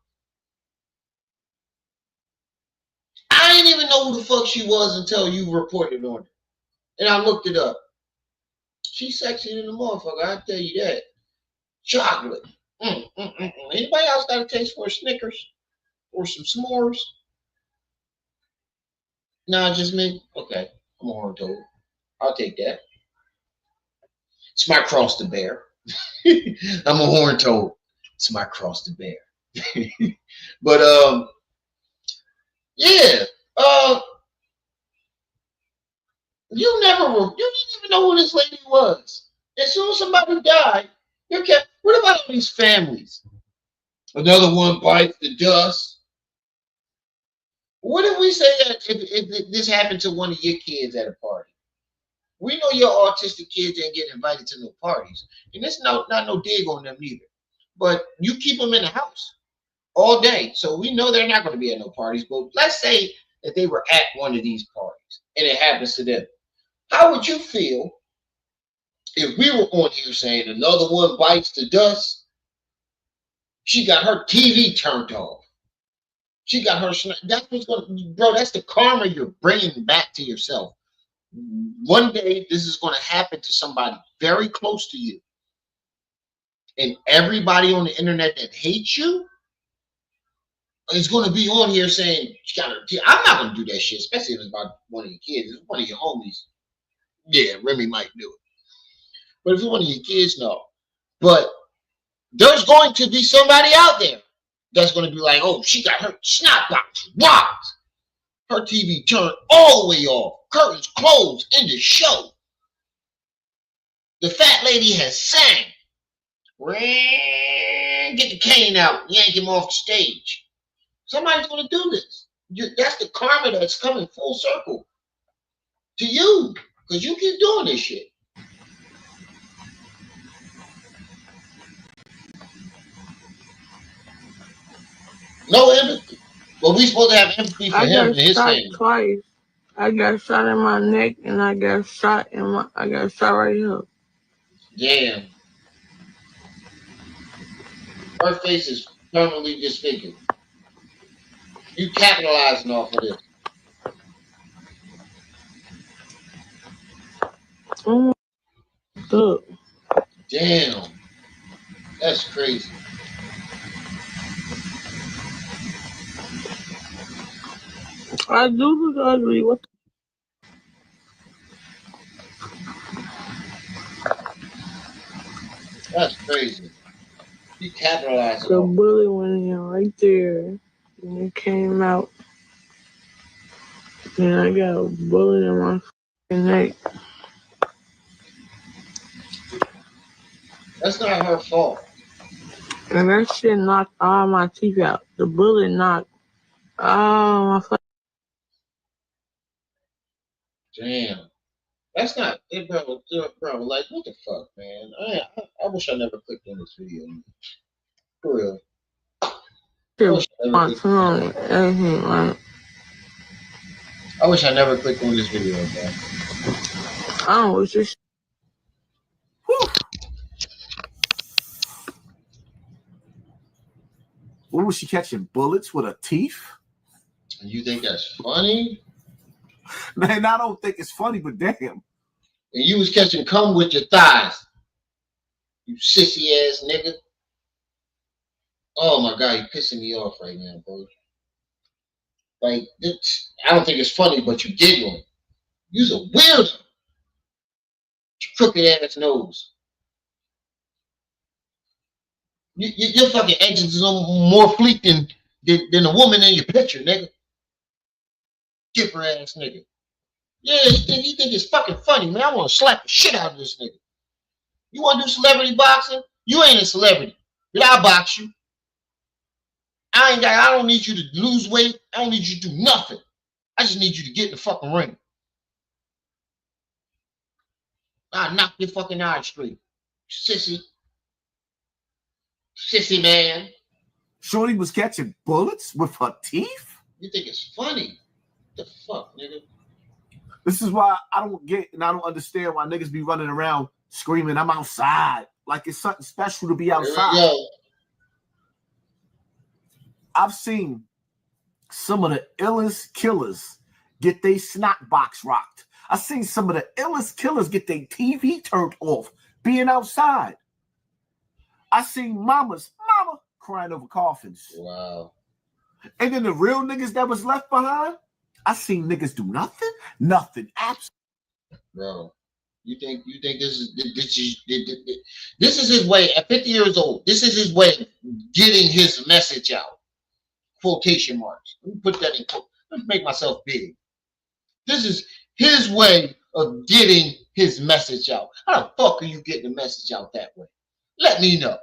I didn't even know who the fuck she was until you reported on her. And I looked it up. She's sexy than the motherfucker, I tell you that. Chocolate. Anybody else got a taste for a Snickers? Or some s'mores? Nah, just me? Okay. I'm a horn toad. I'll take that. It's my cross to bear. I'm a horn toad. It's my cross to bear. But yeah. You didn't even know who this lady was. As soon as somebody died, what about all these families? Another one bites the dust. What if we say that if this happened to one of your kids at a party? We know your autistic kids ain't getting invited to no parties. And it's not no dig on them either. But you keep them in the house all day. So we know they're not going to be at no parties. But let's say that they were at one of these parties and it happens to them. How would you feel if we were on here saying another one bites the dust? She got her TV turned off. She got her. That's what's going to, bro. That's the karma you're bringing back to yourself. One day, this is going to happen to somebody very close to you, and everybody on the internet that hates you is going to be on here saying, "I'm not going to do that shit," especially if it's about one of your kids. If it's one of your homies, yeah, Remi might do it. But if it's one of your kids, no. But there's going to be somebody out there that's going to be like, "Oh, she got her snot box rocked. Her TV turned all the way off. Curtains closed in the show. The fat lady has sang. Get the cane out, yank him off the stage." Somebody's going to do this. That's the karma that's coming full circle to you because you keep doing this shit. No empathy. But we supposed to have empathy for him and his family. Twice. I got shot in my neck and I got shot right here. Damn. Her face is permanently disfigured. You capitalizing off of this. Oh my God. Damn. That's crazy. I do look ugly. What That's crazy. You capitalizing the on. bullet went in right there. And it came out. And I got a bullet in my fucking neck. That's not her fault. And that shit knocked all my teeth out. The bullet knocked all my fucking. Damn. That's not, bro. Like, what the fuck, man? I wish I never clicked on this video. For real. Everything, like, I wish I never clicked on this video, bro. I don't wish this. What was she catching bullets with her teeth? You think that's funny? Man, I don't think it's funny, but damn. And you was catching cum with your thighs. You sissy ass nigga. Oh my God, you're pissing me off right now, bro. Like, I don't think it's funny, but you giggling. You's a weirdo. Crooked ass nose. Your fucking engines is on more fleet than a woman in your picture, nigga. Gipper ass nigga. Yeah, you think it's fucking funny, man. I want to slap the shit out of this nigga. You want to do celebrity boxing? You ain't a celebrity, but I'll box you. I don't need you to lose weight. I don't need you to do nothing. I just need you to get in the fucking ring. I'll knock your fucking eye straight. Sissy. Sissy man. Shorty was catching bullets with her teeth? You think it's funny? The fuck, nigga? This is why I don't get and I don't understand why niggas be running around screaming, I'm outside. Like it's something special to be outside. I've seen some of the illest killers get their snot box rocked. I've seen some of the illest killers get their TV turned off being outside. I seen mama crying over coffins. Wow. And then the real niggas that was left behind, I seen niggas do nothing. Absolutely. Bro, you think this is his way at 50 years old? This is his way of getting his message out. Quotation marks. Let me put that in quote. Let me make myself big. This is his way of getting his message out. How the fuck are you getting the message out that way? Let me know.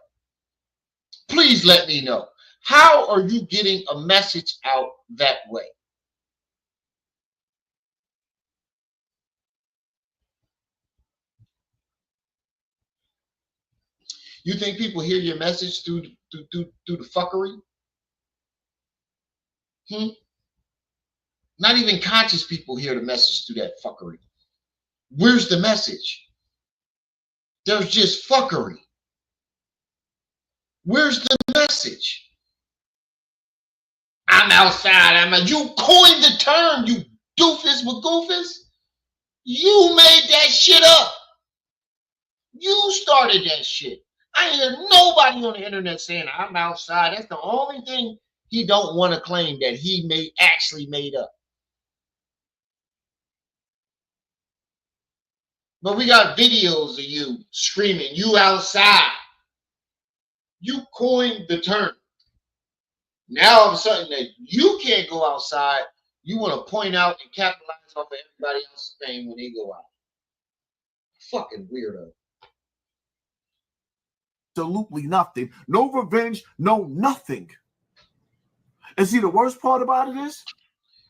Please let me know. How are you getting a message out that way? You think people hear your message through the fuckery? Not even conscious people hear the message through that fuckery. Where's the message? There's just fuckery. Where's the message? I'm outside. You coined the term, you doofus with goofus. You made that shit up. You started that shit. I ain't heard nobody on the internet saying I'm outside. That's the only thing he don't want to claim that he actually made up. But we got videos of you screaming, you outside. You coined the term. Now all of a sudden that you can't go outside, you want to point out and capitalize off of everybody else's pain when they go out. Fucking weirdo. Absolutely nothing. No revenge, no nothing. And see, the worst part about it is?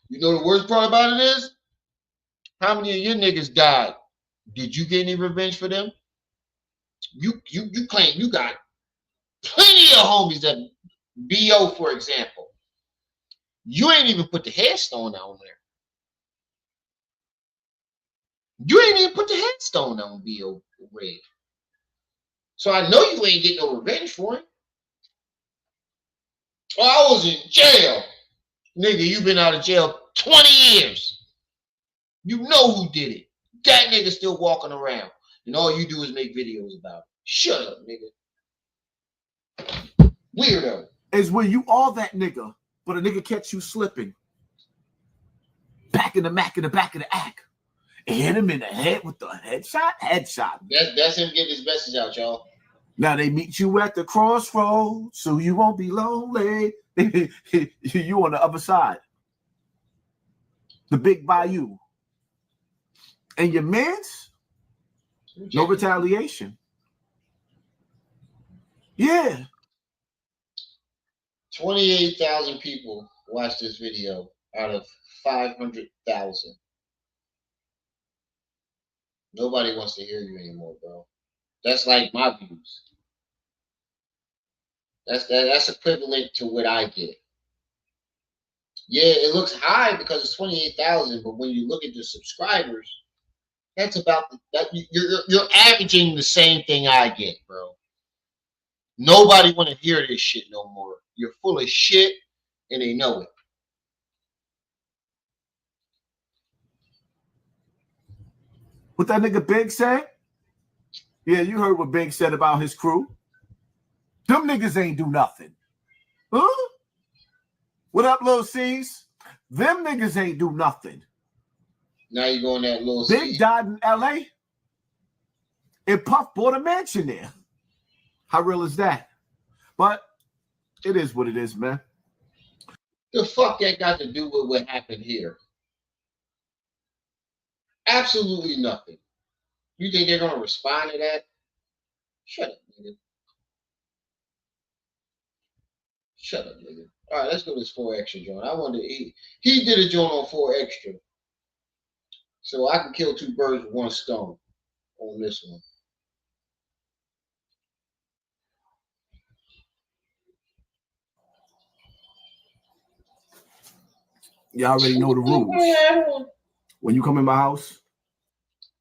You know the worst part about it is? How many of your niggas died? Did you get any revenge for them? You claim you got plenty of homies that BO, for example. You ain't even put the headstone on there. You ain't even put the headstone on BO Red. So I know you ain't getting no revenge for it. Oh, I was in jail. Nigga, you been out of jail 20 years. You know who did it. That nigga still walking around. And all you do is make videos about it. Shut up, nigga. Weirdo. Is when you are that nigga, but a nigga catch you slipping. Back in the back of the act. Hit him in the head with the headshot. That's him getting his message out, y'all. Now they meet you at the crossroads, so you won't be lonely. You on the other side. The big bayou. And your mans, no retaliation. Yeah. 28,000 people watched this video out of 500,000. Nobody wants to hear you anymore, bro. That's like my views. That's equivalent to what I get. Yeah, it looks high because it's 28,000, but when you look at the subscribers, that's about that. You're averaging the same thing I get, bro. Nobody want to hear this shit no more. You're full of shit, and they know it. What that nigga Big said? Yeah, you heard what Big said about his crew. Them niggas ain't do nothing. Huh? What up, Lil C's? Them niggas ain't do nothing. Now you going that Lil Big C. died in L.A. and Puff bought a mansion there. How real is that? But it is what it is, man. The fuck that got to do with what happened here? Absolutely nothing. You think they're gonna respond to that? Shut up, nigga. Shut up, nigga. All right, let's go to this 4 extra joint. I wonder he did a joint on 4 extra, so I can kill 2 birds with 1 stone on this one. You already know the rules. When you come in my house,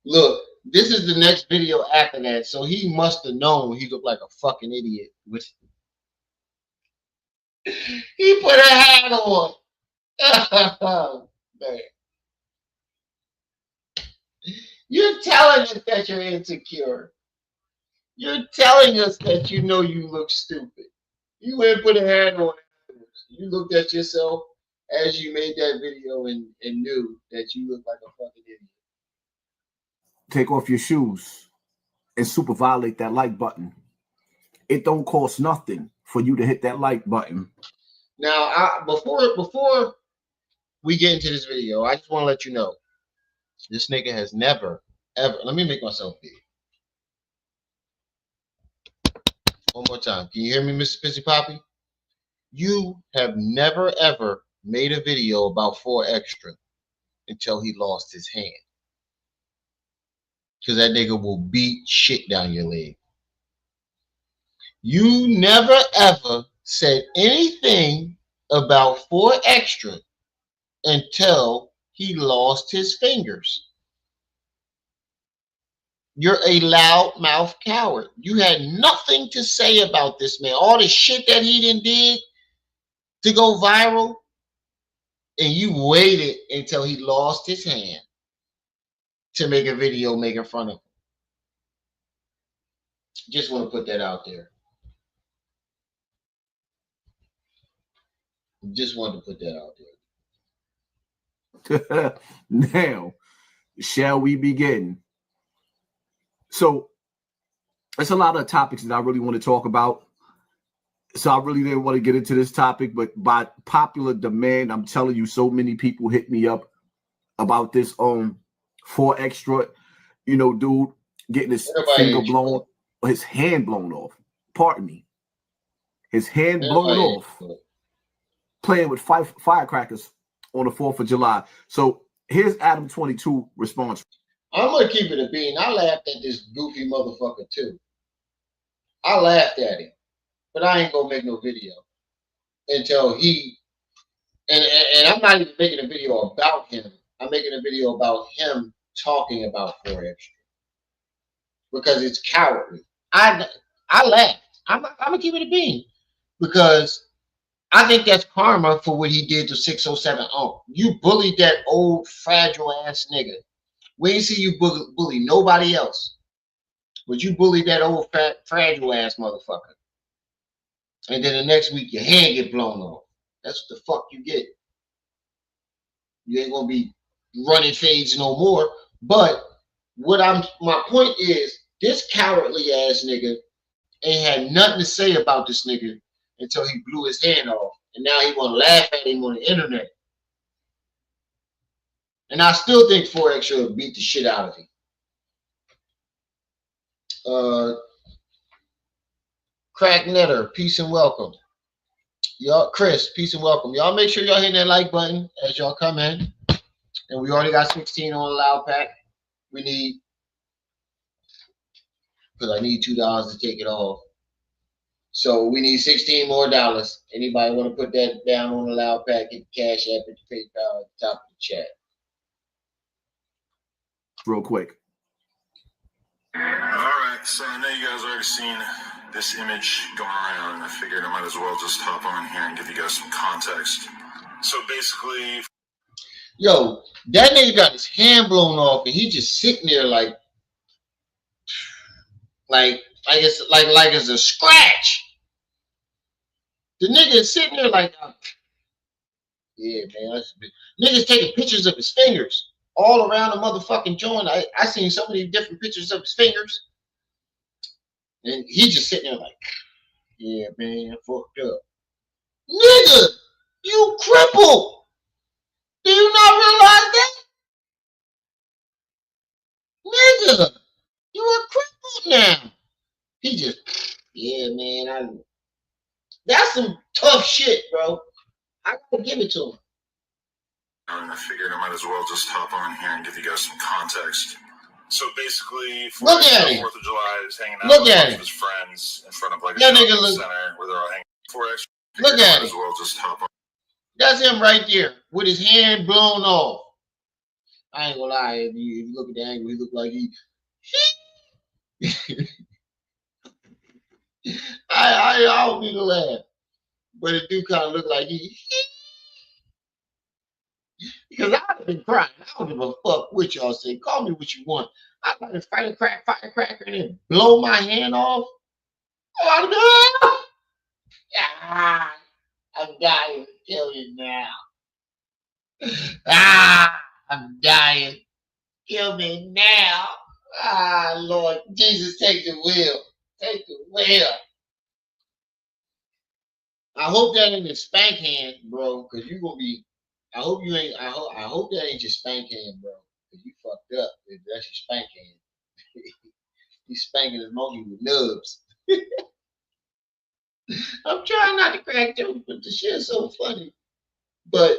look, this is the next video after that, so he must have known he looked like a fucking idiot. He put a hat on. Man. You're telling us that you're insecure. You're telling us that you know you look stupid. You went and put a hat on. You looked at yourself as you made that video and knew that you looked like a fucking idiot. take off your shoes and super violate that like button. It don't cost nothing for you to hit that like button. Now, before we get into this video, I just want to let you know, this nigga has never, ever, let me make myself big. One more time. Can you hear me, Mr. Pissy Poppy? You have never, ever made a video about 4 extra until he lost his hand. Because that nigga will beat shit down your leg. You never, ever said anything about 4 extra until he lost his fingers. You're a loudmouth coward. You had nothing to say about this man. All the shit that he did to go viral, and you waited until he lost his hand to make a video making fun of him. Just want to put that out there. Just wanted to put that out there. Now, shall we begin? So, there's a lot of topics that I really want to talk about. So I really didn't want to get into this topic, but by popular demand, I'm telling you, so many people hit me up about this 4 extra, dude getting his finger blown, his hand blown off. Pardon me. His hand blown off. Playing with firecrackers on the 4th of July. So here's Adam 22 response. I'm gonna keep it a bean. I laughed at this goofy motherfucker too. I laughed at him, but I ain't gonna make no video until he. And I'm not even making a video about him. I'm making a video about him talking about 4 extra because it's cowardly. I laughed. I'm gonna keep it a bean because I think that's karma for what he did to 607 Unc. You bullied that old fragile ass nigga. We ain't see you bully nobody else, but you bullied that old fragile ass motherfucker. And then the next week your hand get blown off. That's what the fuck you get. You ain't gonna be running fades no more. But my point is, this cowardly ass nigga ain't had nothing to say about this nigga until he blew his hand off. And now he wanna laugh at him on the internet. And I still think 4X should beat the shit out of him. Crack Netter, peace and welcome. Y'all, Chris, peace and welcome. Y'all make sure y'all hit that like button as y'all come in. And we already got 16 on the loud pack. We need, because I need $2 to take it off. So we need 16 more dollars. Anybody want to put that down on the loud pack? Hit the Cash App at the PayPal at the top of the chat. Real quick. All right, so I know you guys already seen this image going around, and I figured I might as well just hop on here and give you guys some context. So basically, yo, that nigga got his hand blown off, and he just sitting there like it's a scratch. The nigga is sitting there like, yeah, man. Niggas taking pictures of his fingers all around the motherfucking joint. I seen so many different pictures of his fingers. And he just sitting there like, yeah, man, fucked up. Nigga, you crippled. Do you not realize that? Nigga, you are crippled now. He just, yeah, man, that's some tough shit, bro. I gotta give it to him. and I figured I might as well just hop on here and give you guys some context. So basically, look at him. 4th of July, he was hanging out look with at a bunch him. of his friends in front of like a that shopping nigga center where they're all hanging. 4X. Look at him. As well, just hop on. That's him right there with his hand blown off. I ain't gonna lie, if you look at the angle, he look like he I don't need to laugh, but it do kind of look like he because I'd have been crying. I don't give a fuck what y'all say. Call me what you want. I'd like to firecracker and then blow my hand off. Oh no! Ah, I'm dying. Kill you now. Ah, I'm dying. Kill me now. Ah, Lord Jesus, take the wheel. Take the wheel. I hope that ain't a spank hand, bro, because you gonna be. I hope you ain't. I hope that ain't your spank hand, bro, because you fucked up. If that's your spank hand, he's spanking his monkey with nubs. I'm trying not to crack jokes, but the shit's so funny. But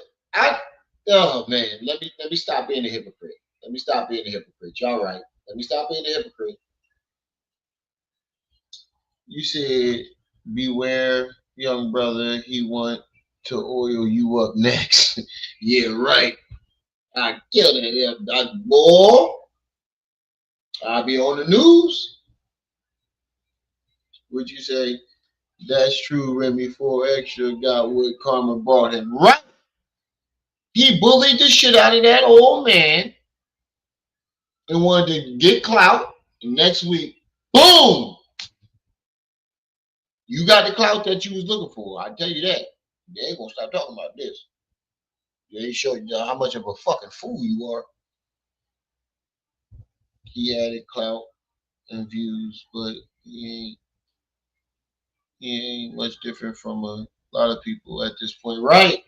oh man, let me stop being a hypocrite. Let me stop being a hypocrite. Y'all right. Let me stop being a hypocrite. You said, beware, young brother, he want to oil you up next. Yeah, right. I killed it. Boy, I'll be on the news. Would you say, that's true, Remi, 4X got what karma brought him. Right. He bullied the shit out of that old man and wanted to get clout. And next week, boom! You got the clout that you was looking for. I tell you that. They ain't gonna stop talking about this. They ain't showing you how much of a fucking fool you are. He added clout and views, but he ain't much different from a lot of people at this point. Right.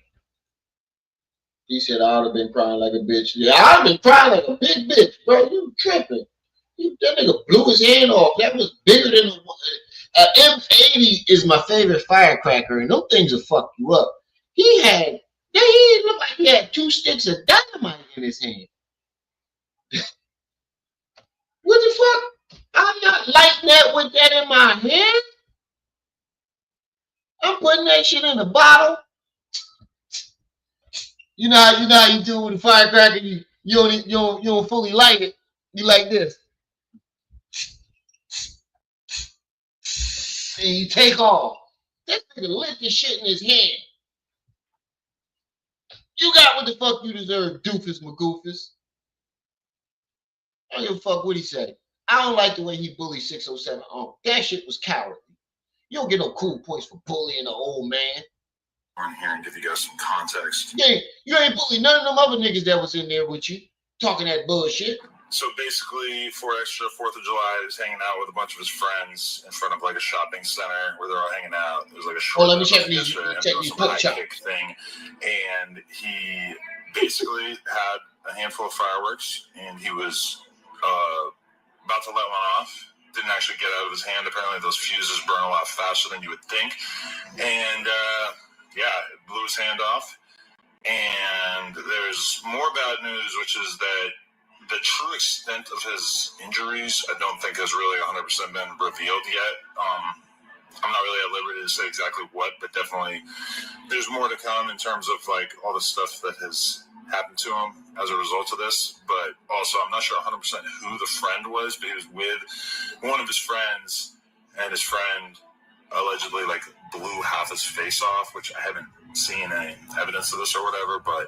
He said, I would have been crying like a bitch. Yeah, I would have been crying like a big bitch, bro. You tripping. That nigga blew his hand off. That was bigger than M80 is my favorite firecracker, and those things will fuck you up. He looked like he had 2 sticks of dynamite in his hand. What the fuck? I'm not lighting that with that in my hand. I'm putting that shit in a bottle. You know how you do with a firecracker. You don't fully light it. You like this, and you take off. This nigga lit this shit in his hand. You got what the fuck you deserve, doofus magoofus. I don't give a fuck what he said. I don't like the way he bullied 607. That shit was cowardly. You don't get no cool points for bullying an old man. On here and give you guys some context. Yeah, you ain't bullying none of them other niggas that was in there with you talking that bullshit. So basically, for extra 4th of July, he was hanging out with a bunch of his friends in front of like a shopping center where they're all hanging out. It was like a short. Oh, let me check these pork chop thing, and he basically had a handful of fireworks, and he was about to let one off. Didn't actually get out of his hand. Apparently, those fuses burn a lot faster than you would think, and it blew his hand off. And there's more bad news, which is that the true extent of his injuries, I don't think has really 100% been revealed yet. I'm not really at liberty to say exactly what, but definitely there's more to come in terms of like all the stuff that has happened to him as a result of this. But also, I'm not sure 100% who the friend was, but he was with one of his friends, and his friend allegedly like blew half his face off, which I haven't seen any evidence of this or whatever, but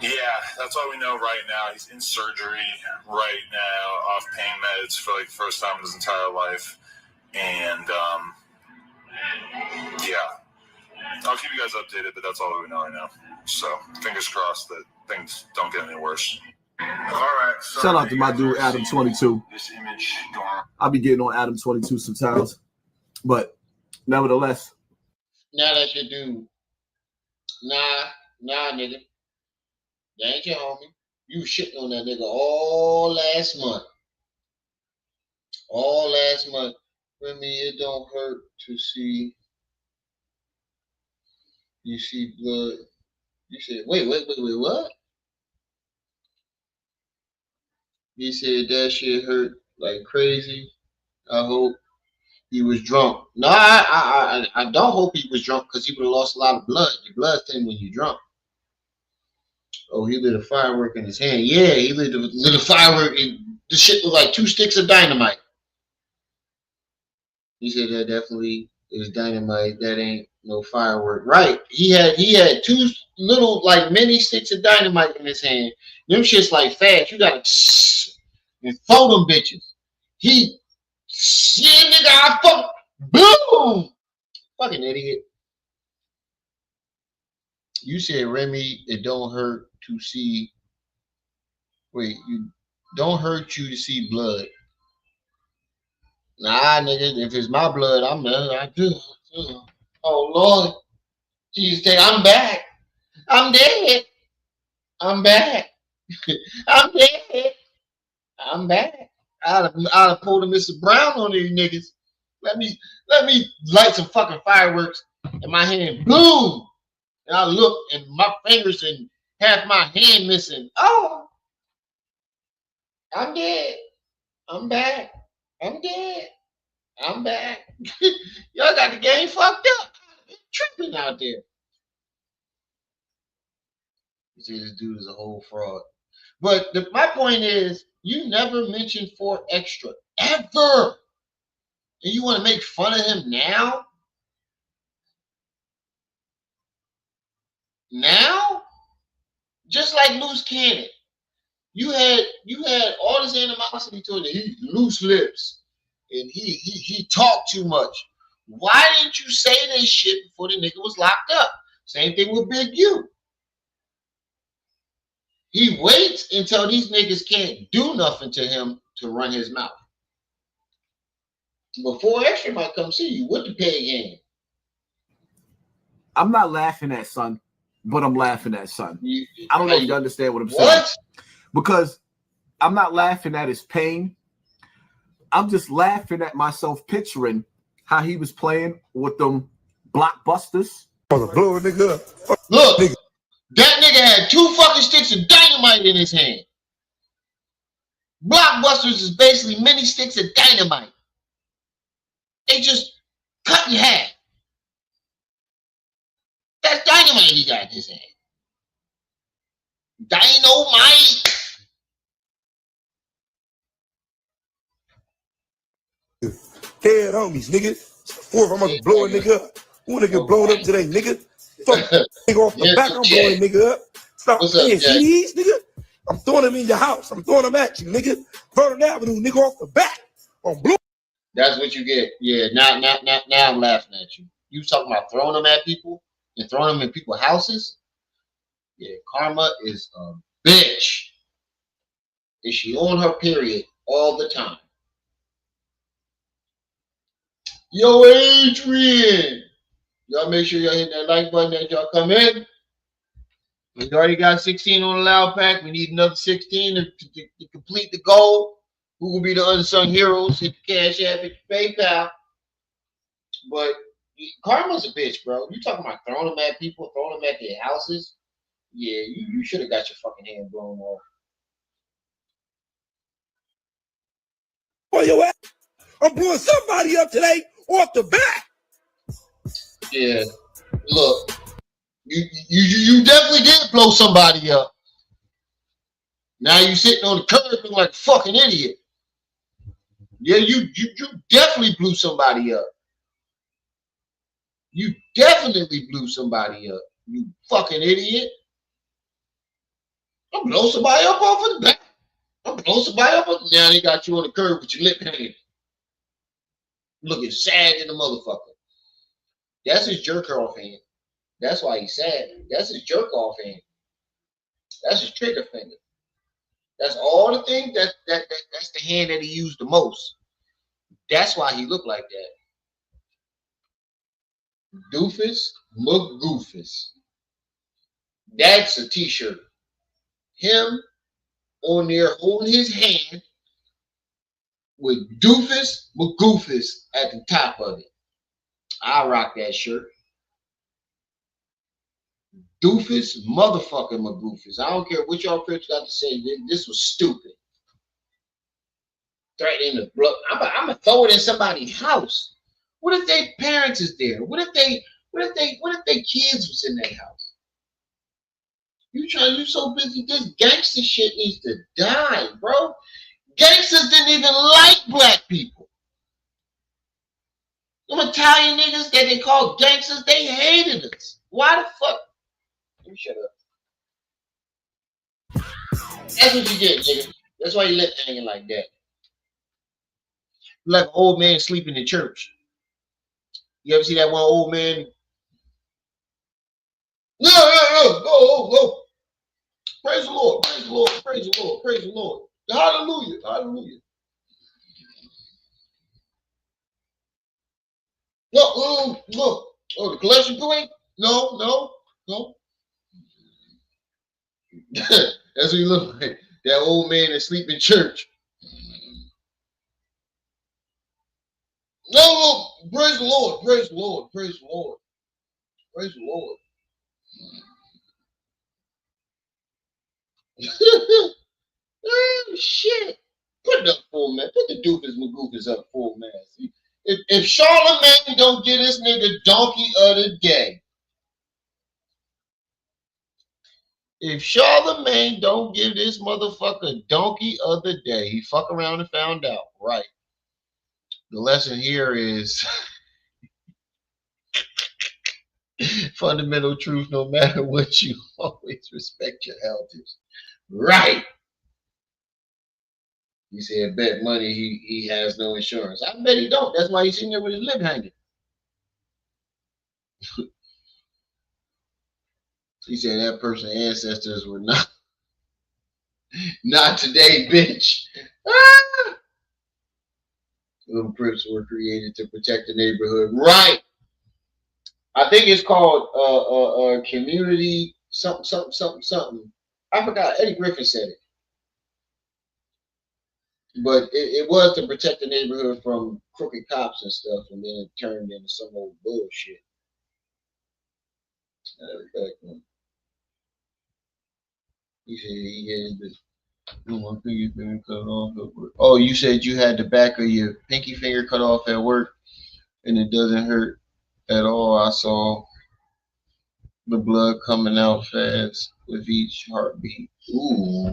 yeah, that's all we know right now. He's in surgery right now, off pain meds for like the first time in his entire life. And I'll keep you guys updated, but that's all we know right now. So fingers crossed that things don't get any worse. All right. So shout out to my dude Adam22. This image I'll be getting on Adam22 sometimes, but nevertheless. Now that's your dude. Nah, nigga. That ain't your homie. You was shitting on that nigga all last month. Remi, it don't hurt to see you see blood. You said, wait, what? He said that shit hurt like crazy. I hope he was drunk. No, I don't hope he was drunk because he would have lost a lot of blood. Your blood thin when you're drunk. Oh, he lit a firework in his hand. Yeah, he lit a firework, and the shit looked like 2 sticks of dynamite. He said that definitely is dynamite. That ain't no firework. Right. He had 2 little like mini sticks of dynamite in his hand. Them shit's like fast. You gotta and throw them bitches. Nigga, I fuck boom. Fucking idiot. You said, Remi, it don't hurt to see. Wait, you don't hurt you to see blood. Nah, nigga, if it's my blood, I'm done. I do. Oh Lord, Jesus, I'm back. I'm dead. I'm back. I'm dead. I'm back. I'd have pulled a Mr. Brown on these niggas. Let me light some fucking fireworks in my hand. Boom. And I look, and my fingers and half my hand missing. Oh, I'm dead. I'm back. I'm dead. I'm back. Y'all got the game fucked up. Tripping out there. You see, this dude is a whole fraud. But my point is, you never mentioned 4 Extra ever. And you want to make fun of him now? Now? Just like Loose Cannon. You had all this animosity to him. He loose lips. And he talked too much. Why didn't you say this shit before the nigga was locked up? Same thing with Big U. He waits until these niggas can't do nothing to him to run his mouth. Before Extra might come see you with the pay game. I'm not laughing at son, but I'm laughing at son. I don't know if you understand what I'm saying. What? Because I'm not laughing at his pain. I'm just laughing at myself picturing how he was playing with them blockbusters. Blow a nigga up. Look, that nigga had 2 fucking sticks of dynamite in his hand. Blockbusters is basically mini sticks of dynamite. They just cut in half. That's dynamite he got in his hand. Dynamite. Dead homies, nigga. 4th, I'm gonna blow a nigga up. Who nigga blown up today, nigga? Fuck nigga off the back, I'm blowing nigga up. Stop playing CDs, nigga. I'm throwing them in your house. I'm throwing them at you, nigga. Vernon Avenue, nigga, off the back. I'm blowing. That's what you get. Yeah, now I'm laughing at you. You talking about throwing them at people and throwing them in people's houses? Yeah, Karma is a bitch. Is she on her period all the time? Yo, Adrian. Y'all make sure y'all hit that like button as y'all come in. We already got 16 on the loud pack. We need another 16 to complete the goal. Who will be the unsung heroes? Hit the Cash App, hit the PayPal. But Karma's a bitch, bro. You talking about throwing them at people, throwing them at their houses? Yeah, you should have got your fucking hand blown off. Oh, yo, I'm blowing somebody up today off the bat. Yeah, look, you definitely did blow somebody up. Now you sitting on the curb looking like a fucking idiot. Yeah, you definitely blew somebody up. You definitely blew somebody up. You fucking idiot. I'm blow somebody up off of the back. I'm blow somebody up. Now they got you on the curb with your lip hanging. Looking sad in the motherfucker. That's his jerk off hand. That's why he's sad. That's his jerk off hand. That's his trigger finger. That's all the things that's the hand that he used the most. That's why he looked like that. Doofus McGoofus. That's a t-shirt. Him on there holding his hand with Doofus McGoofus at the top of it. I rock that shirt. Doofus motherfucking McGoofus. I don't care what y'all Crips got to say. This was stupid. Threatening to blow. I'm gonna throw it in somebody's house. What if their parents is there? What if they kids was in their house? You so busy. This gangster shit needs to die, bro. Gangsters didn't even like black people. Them Italian niggas that they call gangsters, they hated us. Why the fuck? Let me shut up. That's what you get, nigga. That's why you left hanging like that. Like an old man sleeping in church. You ever see that one old man? No. Oh. Praise the Lord, praise the Lord, praise the Lord, praise the Lord. Hallelujah, hallelujah. No. Oh, the collection plate? No. That's what he look like. That old man that sleep in church. No. Praise the Lord, praise the Lord, praise the Lord. Praise the Lord. Oh, shit. Put it up full man. Put the Doofus McGoofus up full man. If Charlemagne don't get this nigga donkey of the day. If Charlemagne don't give this motherfucker donkey of the day, he fuck around and found out. Right. The lesson here is fundamental truth, no matter what, you always respect your elders. Right. He said, bet money he has no insurance. I bet he don't. That's why he's sitting there with his lip hanging. He said that person's ancestors were not today, bitch. Ah! Little Crips were created to protect the neighborhood. Right. I think it's called community something. I forgot. Eddie Griffin said it. But it was to protect the neighborhood from crooked cops and stuff, and then it turned into some old bullshit. He said he had one finger cut off at work. Oh, you said you had the back of your pinky finger cut off at work, and it doesn't hurt at all. I saw the blood coming out fast with each heartbeat. Ooh.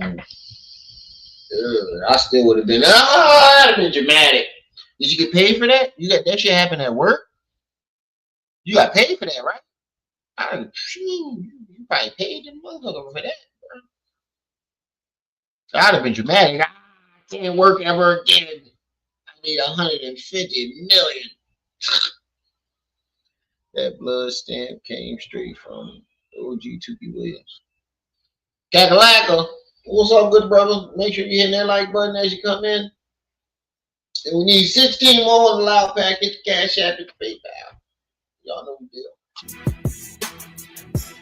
I still would have been, that'd have been dramatic. Did you get paid for that? You got that shit happen at work? You got paid for that, right? You probably paid the motherfucker for that. That'd have been dramatic. I can't work ever again. I need 150 million. That blood stamp came straight from OG Tukey Williams. Kakalaka, what's up, good brother? Make sure you hit that like button as you come in. And we need 16 more on the loud package, Cash App, and PayPal. Y'all know the deal.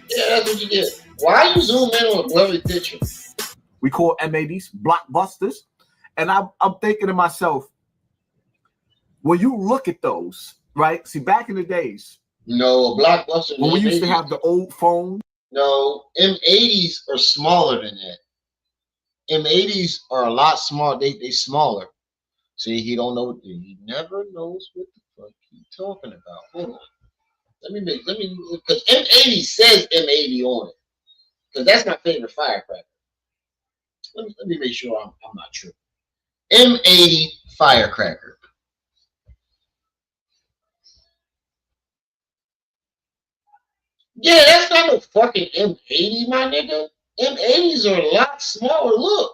Yeah, that's what you get. Why you zoom in on a blurry picture? We call M80s blockbusters. And I'm thinking to myself, when you look at those, right? See, back in the days, no, a blockbuster. When we used to have the old phone. No, M80s are smaller than that. M80s are a lot smaller. They smaller. See, he don't know. He never knows what the fuck he's talking about. Hold on. Let me because M80 says M80 on it. Because that's my favorite firecracker. Let me make sure I'm not true. M80 firecracker. Yeah, that's not a fucking M80, my nigga. M80s are a lot smaller. Look.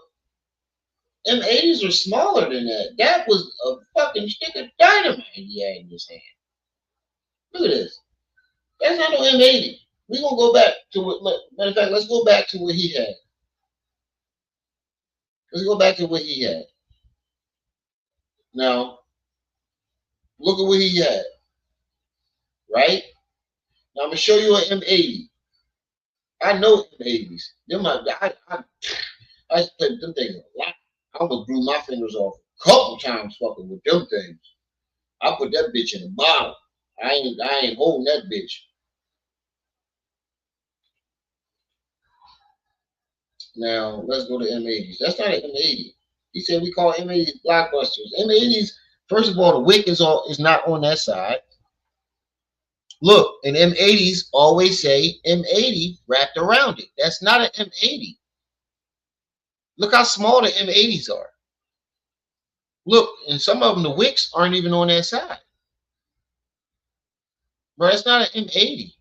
M80s are smaller than that. That was a fucking stick of dynamite he had in his hand. Look at this. That's not no M80. We're going to go back to what, matter of fact, let's go back to what he had. Let's go back to what he had. Now, look at what he had. Right? Now, I'm going to show you an M80. I know M80s. I played them things a lot. I almost blew my fingers off a couple times fucking with them things. I put that bitch in a bottle. I ain't holding that bitch. Now, let's go to M80s. That's not an M80. He said we call M80s blockbusters. M80s, first of all, the wick is not on that side. Look, and M80s always say M80 wrapped around it. That's not an M80. Look how small the M80s are. Look, and some of them, the wicks aren't even on that side. Bro, it's not an M80.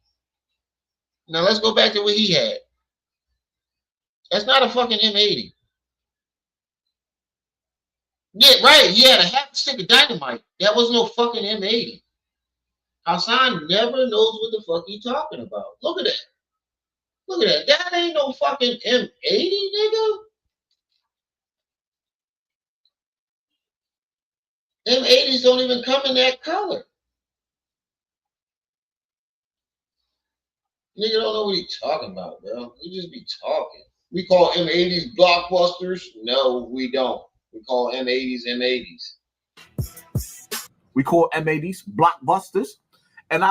Now, let's go back to what he had. That's not a fucking M80. Yeah, right. He had a half stick of dynamite. That was no fucking M80. Hassan never knows what the fuck he talking about. Look at that. Look at that. That ain't no fucking M80, nigga. M80s don't even come in that color. Nigga don't know what he talking about, bro. He just be talking. We call M80s blockbusters. No, we don't. We call M80s M80s. We call M80s blockbusters. And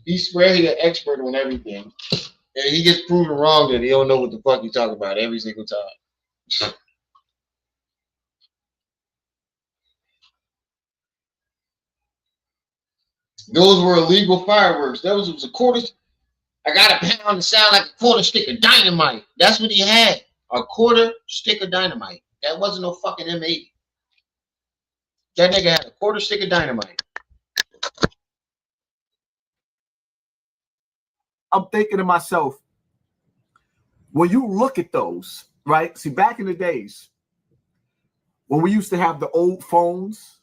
he swear he an expert on everything. And he gets proven wrong that he don't know what the fuck he talking about every single time. Those were illegal fireworks. That was a quarter. I got a pound to sound like a quarter stick of dynamite. That's what he had. A quarter stick of dynamite. That wasn't no fucking M80. That nigga had a quarter stick of dynamite. I'm thinking to myself, when you look at those, right? See, back in the days, when we used to have the old phones,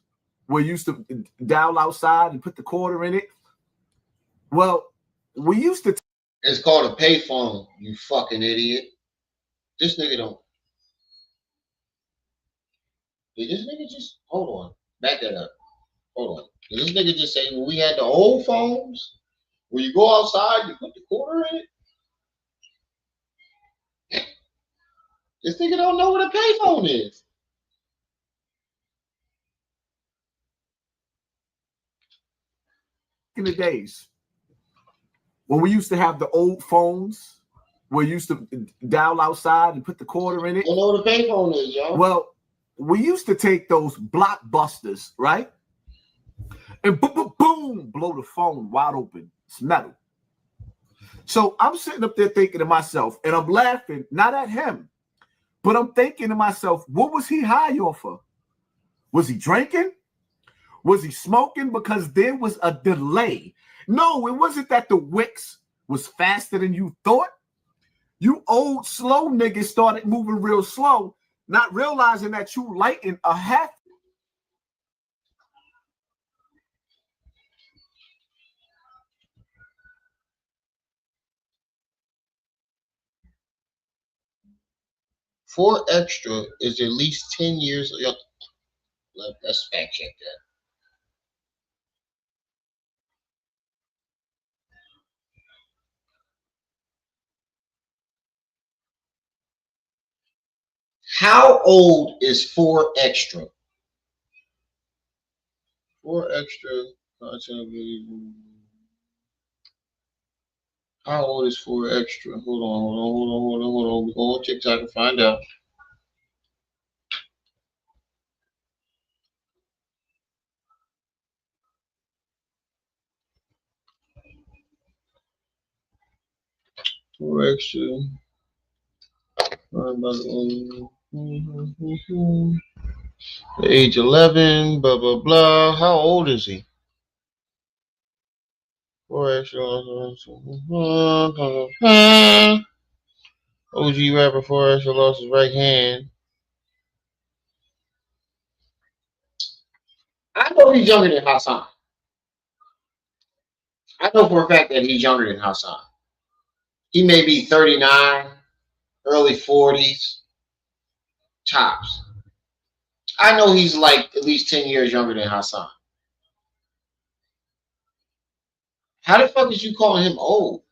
we used to dial outside and put the quarter in it. Well, we used to. It's called a payphone, you fucking idiot. This nigga don't. Did this nigga just hold on? Back that up. Hold on. Did this nigga just say when we had the old phones, where you go outside, you put the quarter in it? This nigga don't know what a payphone is. In the days, when we used to have the old phones, we used to dial outside and put the quarter in it. You know what a payphone is, y'all? Well, we used to take those blockbusters, right? And boom, boom, boom, blow the phone wide open. It's metal. So I'm sitting up there thinking to myself, and I'm laughing, not at him, but I'm thinking to myself, what was he high off of? Was he drinking? Was he smoking? Because there was a delay. No, it wasn't that the wicks was faster than you thought. You old slow niggas started moving real slow, not realizing that you lighting a half. 4 extra is at least 10 years. Let's fact check that. How old is 4 extra? 4 extra content. How old is 4 extra? Hold on. We go on TikTok and find out. Four extra. Age 11. Blah blah blah. How old is he? 4 extra. OG rapper 4 extra lost his right hand. I know he's younger than Hassan. I know for a fact that he's younger than Hassan. He may be 39, early 40s, tops. I know he's like at least 10 years younger than Hassan. How the fuck is you calling him old?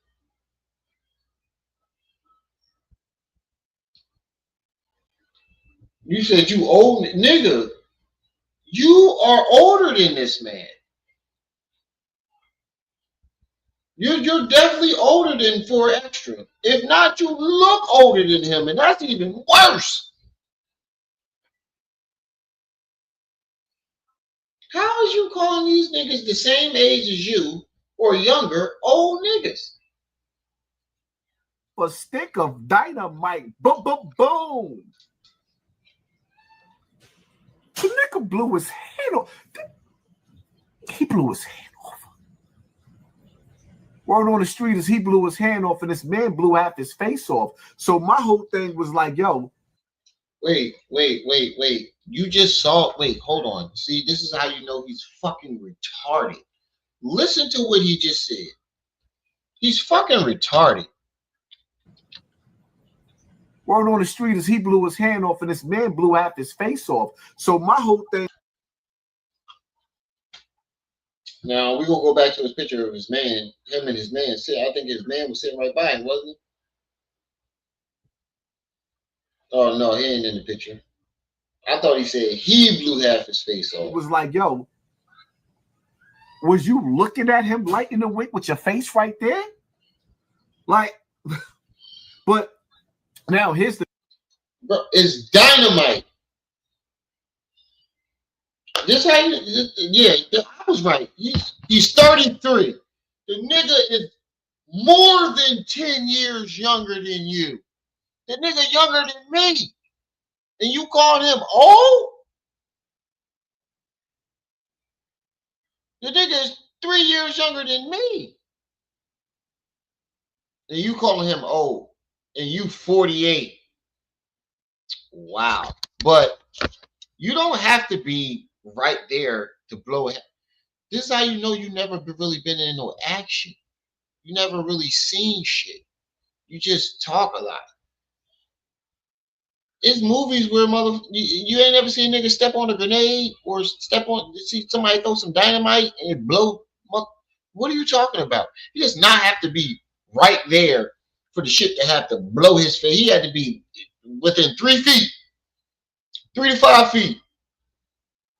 You said you old, nigga. You are older than this man. You're definitely older than 4 extra. If not, you look older than him, and that's even worse. How is you calling these niggas the same age as you or younger old niggas? A stick of dynamite. Boom, boom, boom. The nigga blew his head off. He blew his hand off. Word on the street is he blew his hand off, and this man blew half his face off. So my whole thing was like, yo. Wait. You just saw. Wait, hold on. See, this is how you know he's fucking retarded. Listen to what he just said. He's fucking retarded. Word on the street is he blew his hand off, and this man blew half his face off. So my whole thing. Now we're gonna go back to his picture of his man, him and his man. See, I think his man was sitting right by him, wasn't he? Oh no, he ain't in the picture. I thought he said he blew half his face off. It was like, yo, was you looking at him lighting the wick with your face right there? Like, but now here's the. Bro, it's dynamite. This how you, yeah, I was right. He's 33. The nigga is more than 10 years younger than you. The nigga younger than me. And you call him old? The nigga is 3 years younger than me. And you calling him old. And you 48. Wow. But you don't have to be right there to blow it. This is how you know you never really been in no action. You never really seen shit. You just talk a lot. It's movies where you ain't ever seen a nigga step on a grenade or see somebody throw some dynamite and it blow. What are you talking about? He does not have to be right there for the shit to have to blow his face. He had to be within 3 feet, 3 to 5 feet.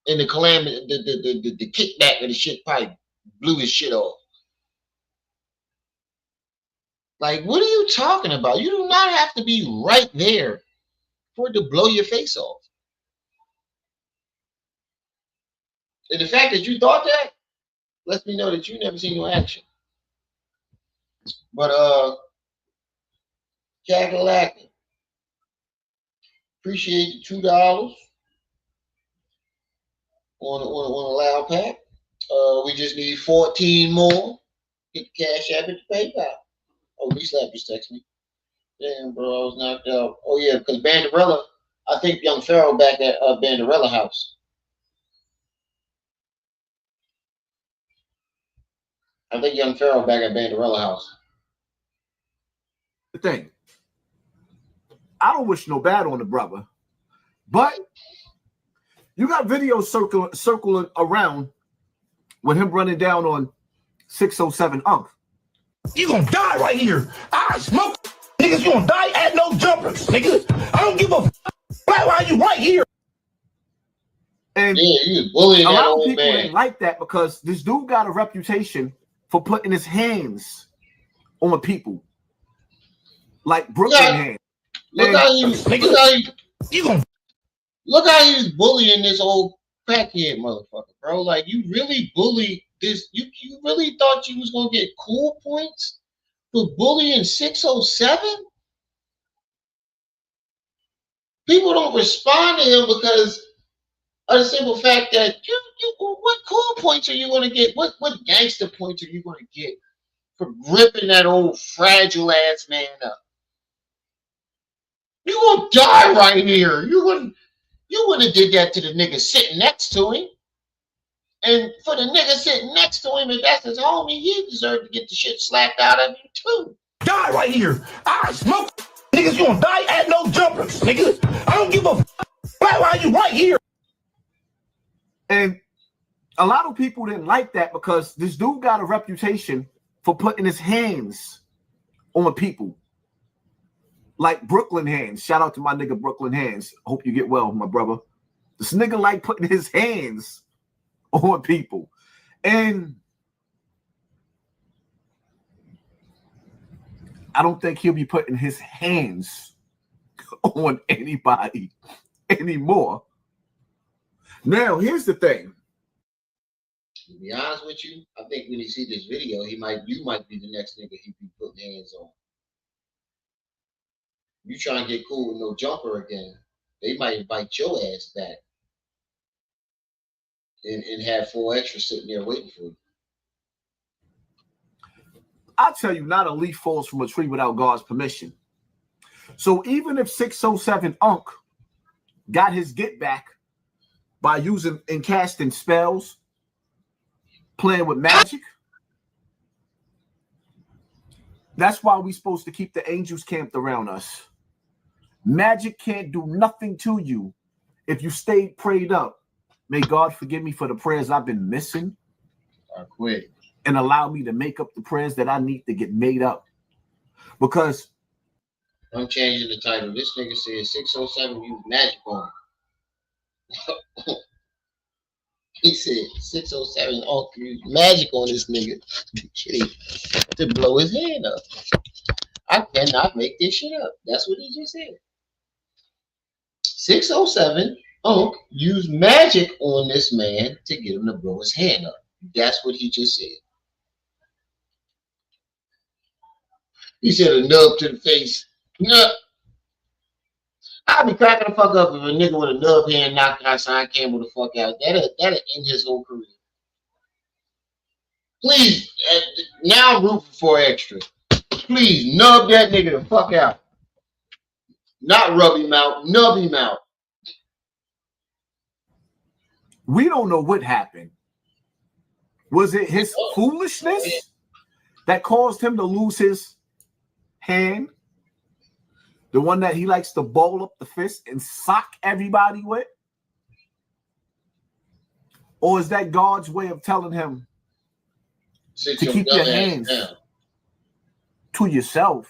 And the calamity, the kickback of the shit probably blew his shit off. Like, what are you talking about? You do not have to be right there for it to blow your face off. And the fact that you thought that lets me know that you never seen no action. But Cadillac, appreciate the $2 on a loud pack. We just need 14 more. Get the cash app at the PayPal. Oh, Reslap just text me. Damn, bro, I was knocked out. Oh yeah, because Banderella, I think young Pharaoh back at Banderella house. I think young Pharaoh back at Banderella house. The thing. I don't wish no bad on the brother, but you got videos circling around with him running down on 607 Unc. You gonna die right here. I smoke niggas, you gonna die at no jumpers, nigga. I don't give a why you right here. And you bullying a that lot of old people man. didn't like that because this dude got a reputation for putting his hands on people. Like Brooklyn hands. Look how he's bullying this old crackhead motherfucker, bro. Like, you really bullied this. You really thought you was gonna get cool points for bullying 607? People don't respond to him because of the simple fact that what cool points are you gonna get? What gangster points are you gonna get for ripping that old fragile ass man up? You gonna die right here. You wouldn't have did that to the nigga sitting next to him. And for the nigga sitting next to him, if that's his homie, he deserved to get the shit slapped out of him too. Die right here. I smoke niggas, you gonna die at no jumpers, nigga. I don't give a why you right here. And a lot of people didn't like that because this dude got a reputation for putting his hands on people. Like Brooklyn hands. Shout out to my nigga Brooklyn hands. Hope you get well, my brother. This nigga like putting his hands on people. And I don't think he'll be putting his hands on anybody anymore. Now, here's the thing. To be honest with you, I think when you see this video, you might be the next nigga he be putting hands on. You try and get cool with no jumper again, they might invite your ass back and have 4 extras sitting there waiting for you. I tell you, not a leaf falls from a tree without God's permission. So even if 607 Unc got his get back by using and casting spells, playing with magic, that's why we're supposed to keep the angels camped around us. Magic can't do nothing to you if you stayed prayed up. May God forgive me for the prayers I've been missing. I quit. And allow me to make up the prayers that I need to get made up. Because I'm changing the title. This nigga said 607 used magic on him. He said 607 used magic on this nigga to blow his hand up. I cannot make this shit up. That's what he just said. 607 used magic on this man to get him to blow his hand up. That's what he just said. He said a nub to the face. Nub. I'd be cracking the fuck up if a nigga with a nub hand knocked Hassan Campbell the fuck out. That'll end his whole career. Please, now I'm rooting for extra. Please nub that nigga the fuck out. Not rub him out, nub him out. we don't know what happened. Was it his foolishness that caused him to lose his hand? The one that he likes to ball up the fist and sock everybody with? Or is that God's way of telling him to keep your hands to yourself?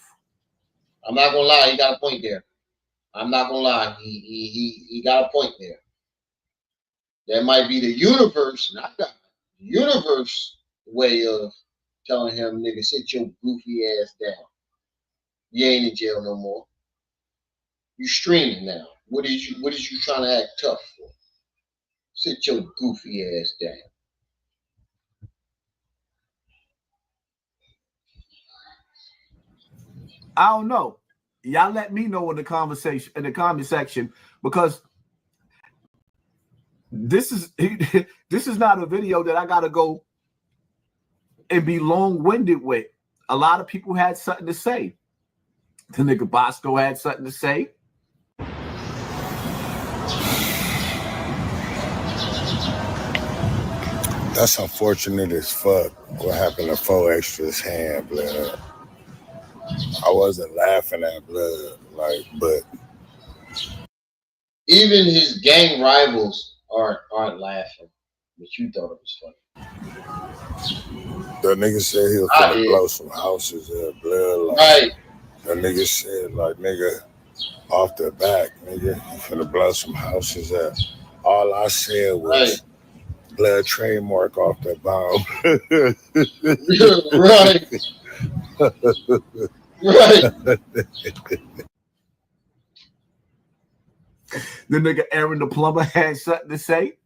I'm not gonna lie, he got a point there. I'm not gonna lie, he got a point there. That might be the universe, not God, the universe way of telling him, nigga, sit your goofy ass down. You ain't in jail no more. You streaming now. What is you trying to act tough for? Sit your goofy ass down. I don't know. Y'all let me know in the conversation, in the comment section, because this is not a video that I gotta go and be long-winded with. A lot of people had something to say. The nigga Bosco had something to say. That's unfortunate as fuck. What happened to 4 Extra's hand, blood? I wasn't laughing at blood, like, but Even his gang rivals aren't laughing, but you thought it was funny. The nigga said he was finna blow some houses and blood. Right. The nigga said, like, nigga, off the back, nigga, he finna blow some houses up. All I said was blood trademark off the bomb. Right. Right. The nigga Aaron the plumber had something to say.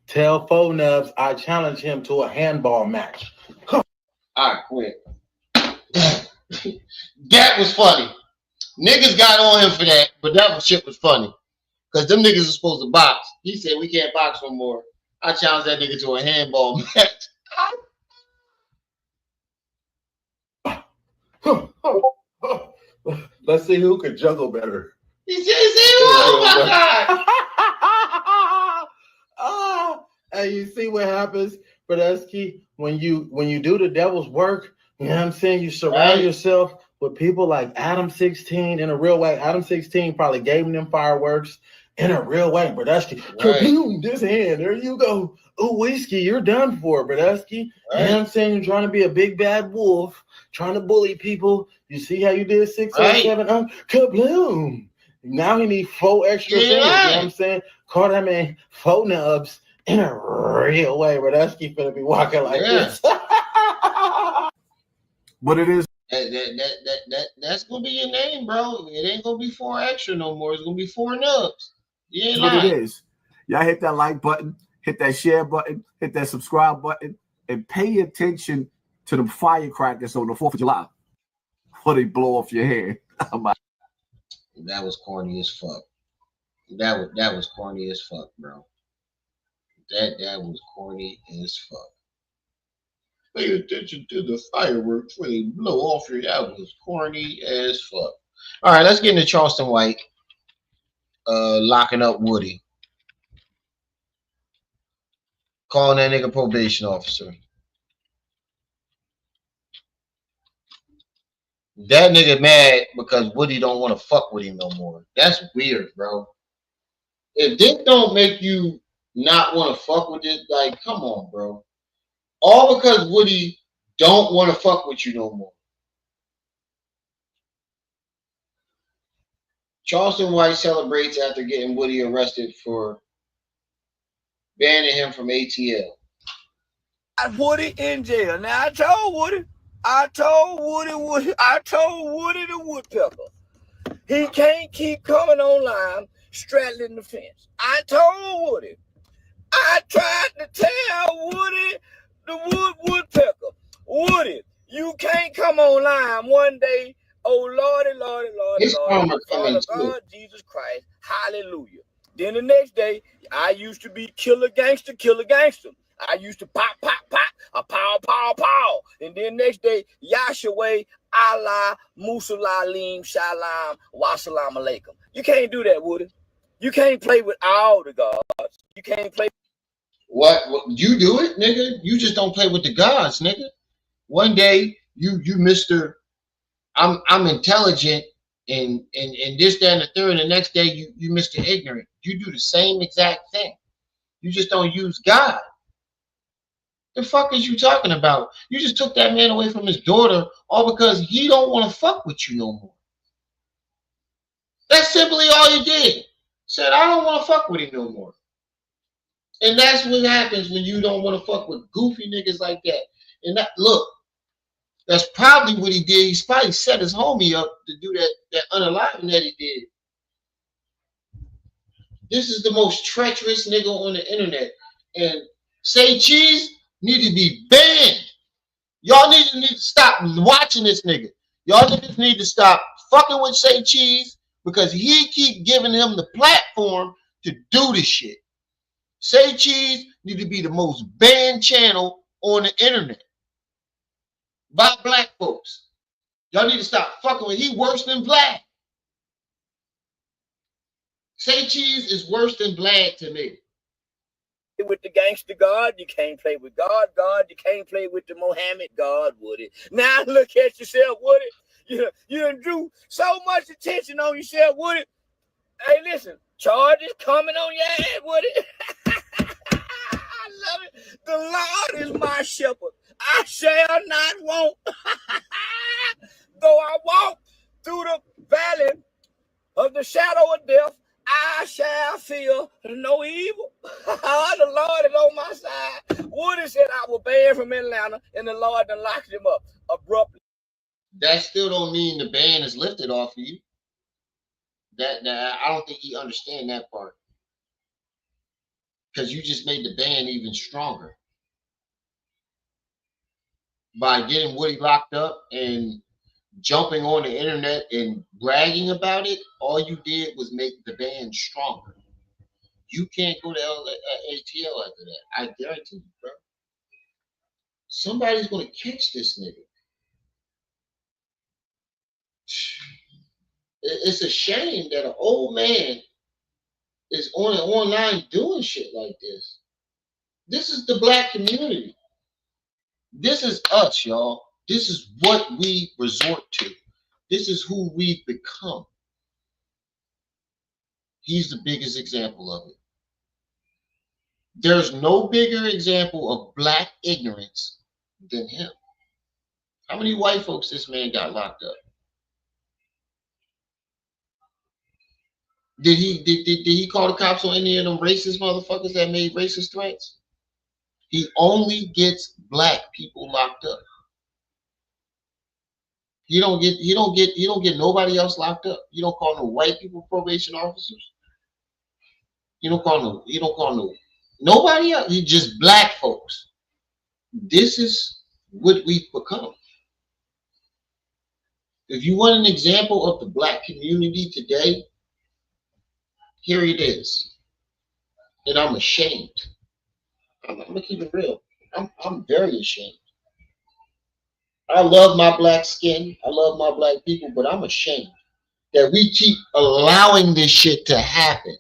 Tell Fo Nubs I challenge him to a handball match. All right, quick. That was funny. Niggas got on him for that, but that shit was funny. Because them niggas are supposed to box. He said, we can't box no more. I challenge that nigga to a handball match. Let's see who can juggle better. He said, oh my God. Hey, you see what happens, Brodusky, when you do the devil's work, you know what I'm saying? You surround yourself with people like Adam 16 in a real way. Adam 16 probably gave them fireworks in a real way, Brodusky. Boom, this hand, there you go. Oh, whiskey, you're done for, Brodusky. You know what I'm saying? You're trying to be a big bad wolf, trying to bully people. You see how you did 607? Kabloom. Now he need 4 extra things. You know what I'm saying? Call that man 4 nubs in a real way. Brodusky finna be walking like this. But it is. That's gonna be your name, bro. It ain't gonna be 4 extra no more. It's gonna be 4 nubs. You ain't what lying. it is. Y'all hit that like button, hit that share button, hit that subscribe button, and pay attention to the firecrackers on the 4th of July before they blow off your head. That was corny as fuck. That was corny as fuck, bro. That was corny as fuck. Pay attention to the fireworks when they blow off your. That was corny as fuck. All right, let's get into Charleston White locking up Woody. Calling that nigga probation officer. That nigga mad because Woody don't want to fuck with him no more. That's weird, bro. If this don't make you not want to fuck with it, like, come on, bro. All because Woody don't want to fuck with you no more. Charleston White celebrates after getting Woody arrested for banning him from ATL. Woody in jail. Now I told Woody the woodpecker, he can't keep coming online straddling the fence. I told Woody. I tried to tell Woody, the woodpecker, Woody, you can't come online one day. Oh Lordy, Father God, Jesus Christ, hallelujah. Then the next day, I used to be killer gangster. I used to pop, a pow. And then next day, Yahshua, Allah, Musalalim, Shalom, Wassalam Alaikum. You can't do that, Woody. You can't play with all the gods. You can't play. What you do it, nigga? You just don't play with the gods, nigga. One day you Mr. I'm intelligent and this, that, and the third, and the next day you Mr. Ignorant. You do the same exact thing. You just don't use God. The fuck is you talking about? You just took that man away from his daughter all because he don't want to fuck with you no more. That's simply all you did. Said, I don't want to fuck with him no more. And that's what happens when you don't want to fuck with goofy niggas like that. And that, look, that's probably what he did. He's probably set his homie up to do that unaliving that he did. This is the most treacherous nigga on the internet. And Say Cheese need to be banned. Y'all need to stop watching this nigga. Y'all niggas need to stop fucking with Say Cheese because he keep giving him the platform to do this shit. Say Cheese need to be the most banned channel on the internet by black folks. Y'all need to stop fucking with. He worse than Vlad. Say Cheese is worse than Vlad to me. With the gangster God, you can't play with God. You can't play with the Mohammed God, Woody. Now look at yourself, Woody. You done drew so much attention on yourself, Woody. Hey, listen, charges coming on your head, Woody. I love it. The Lord is my shepherd. I shall not want. Though I walk through the valley of the shadow of death, I shall fear no evil. The Lord is on my side. Woody said I was banned from Atlanta, and the Lord done locked him up abruptly. That still don't mean the ban is lifted off of you. That I don't think he understand that part. Because you just made the ban even stronger. By getting Woody locked up and jumping on the internet and bragging about it, all you did was make the ban stronger. You can't go to ATL after that. I guarantee you, bro. Somebody's going to catch this nigga. It's a shame that an old man is online doing shit like this. This is the black community. This is us, y'all. This is what we resort to. This is who we've become. He's the biggest example of it. There's no bigger example of black ignorance than him. How many white folks this man got locked up? Did he call the cops on any of them racist motherfuckers that made racist threats? He only gets black people locked up. You don't get nobody else locked up. You don't call no white people probation officers. You don't call no nobody else. You just black folks. This is what we've become. If you want an example of the black community today, here it is. And I'm ashamed. I'm gonna keep it real. I'm very ashamed. I love my black skin. I love my black people, but I'm ashamed that we keep allowing this shit to happen.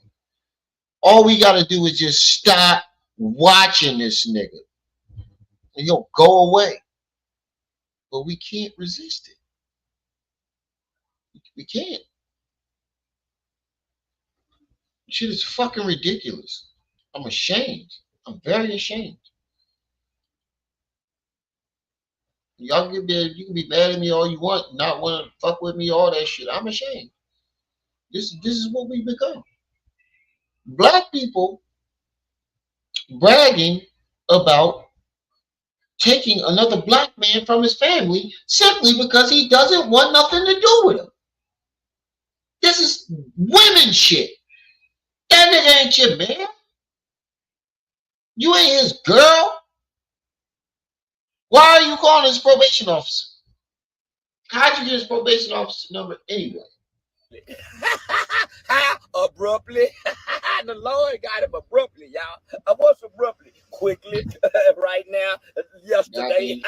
All we got to do is just stop watching this nigga. And he'll go away. But we can't resist it. We can't. Shit is fucking ridiculous. I'm ashamed. I'm very ashamed. Y'all can be mad at me all you want, not want to fuck with me, all that shit. I'm ashamed. This is what we become. Black people bragging about taking another black man from his family simply because he doesn't want nothing to do with him. This is women shit. That nigga ain't your man. You ain't his girl. Why are you calling his probation officer? How'd you get his probation officer number anyway? Abruptly. The Lord got him abruptly, y'all. What's abruptly? Quickly, right now, yesterday.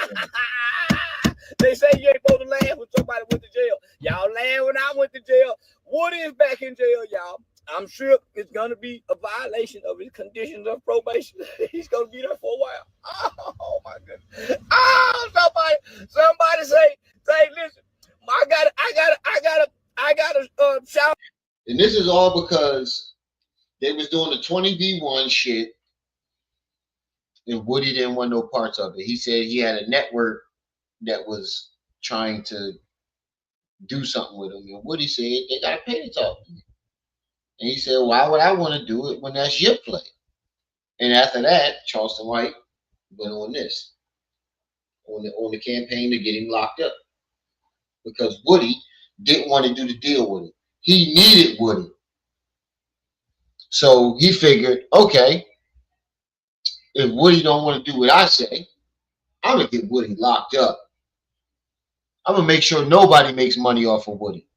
They say you ain't supposed to laugh when somebody went to jail. Y'all laugh when I went to jail. Woody is back in jail, y'all. I'm sure it's going to be a violation of his conditions of probation. He's going to be there for a while. Oh my goodness. Oh, somebody say, listen, I got to shout. And this is all because they was doing the 20v1 shit, and Woody didn't want no parts of it. He said he had a network that was trying to do something with him, and Woody said they got to pay to talk to me. And he said, why would I want to do it when that's your play? And after that, Charleston White went on this, on the campaign to get him locked up, because Woody didn't want to do the deal with him. He needed Woody. So he figured, okay, if Woody don't want to do what I say, I'm going to get Woody locked up. I'm going to make sure nobody makes money off of Woody.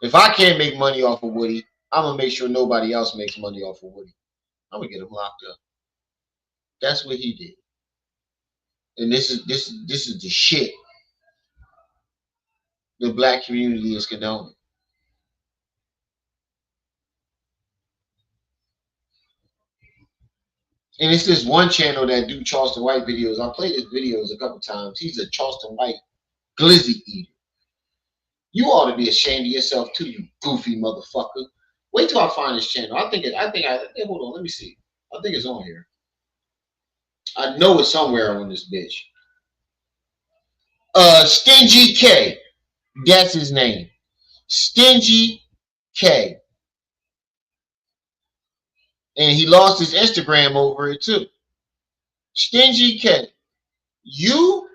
If I can't make money off of Woody, I'm going to make sure nobody else makes money off of Woody. I'm going to get him locked up. That's what he did. And this is the shit the black community is condoning. And it's this one channel that do Charleston White videos. I played his videos a couple times. He's a Charleston White glizzy eater. You ought to be ashamed of yourself too, you goofy motherfucker. Wait till I find this channel. I think hold on, let me see. I think it's on here. I know it's somewhere on this bitch. Stingy K. That's his name. Stingy K. And he lost his Instagram over it too. Stingy K. You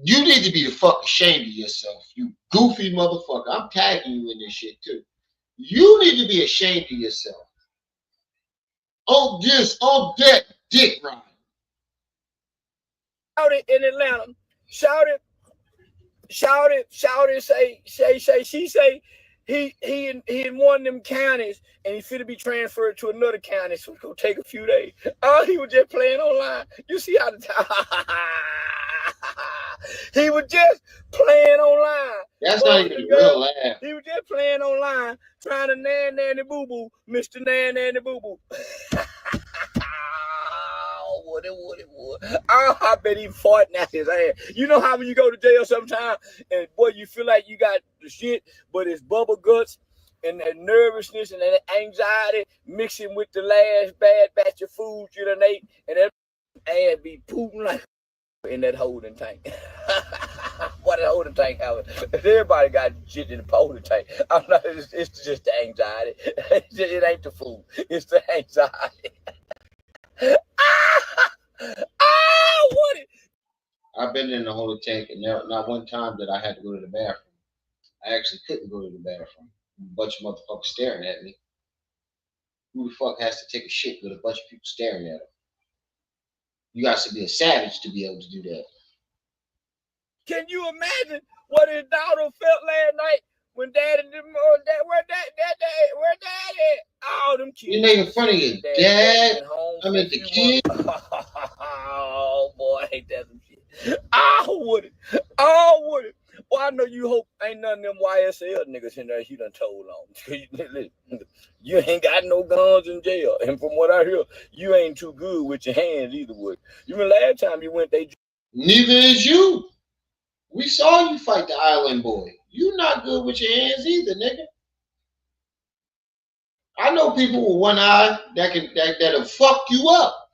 need to be the fuck ashamed of yourself, you goofy motherfucker. I'm tagging you in this shit too. You need to be ashamed of yourself. Oh, this, oh, that, dick ride. Shout it in Atlanta. Shout it, say, she say, he in one of them counties and he finna be transferred to another county, so it's gonna take a few days. Oh, he was just playing online. You see how the he was just playing online. That's not even a real laugh. He was just playing online, trying to nanny boo boo, Mr. Nanny boo boo. What it was. Oh, I bet he fought out his ass. You know how when you go to jail sometimes and boy, you feel like you got the shit, but it's bubble guts and that nervousness and that anxiety mixing with the last bad batch of food you done ate, and that ass be pooping like in that holding tank. What a holding tank having. Everybody got shit in the holding tank. I'm not. It's just the anxiety. It ain't the food. It's the anxiety. What it? I've been in the holding tank, and not one time that I had to go to the bathroom. I actually couldn't go to the bathroom. A bunch of motherfuckers staring at me. Who the fuck has to take a shit with a bunch of people staring at them? You got to be a savage to be able to do that. Can you imagine what his daughter felt last night when daddy where daddy? All them kids. You making fun of your dad? I mean the kid. Oh boy, ain't that some shit. Oh would it. Well, I know you hope ain't none of them YSL niggas in there you done told on. You ain't got no guns in jail. And from what I hear, you ain't too good with your hands either, would you? Remember last time you went, Neither is you. We saw you fight the island boy. You not good with your hands either, nigga. I know people with one eye that'll fuck you up.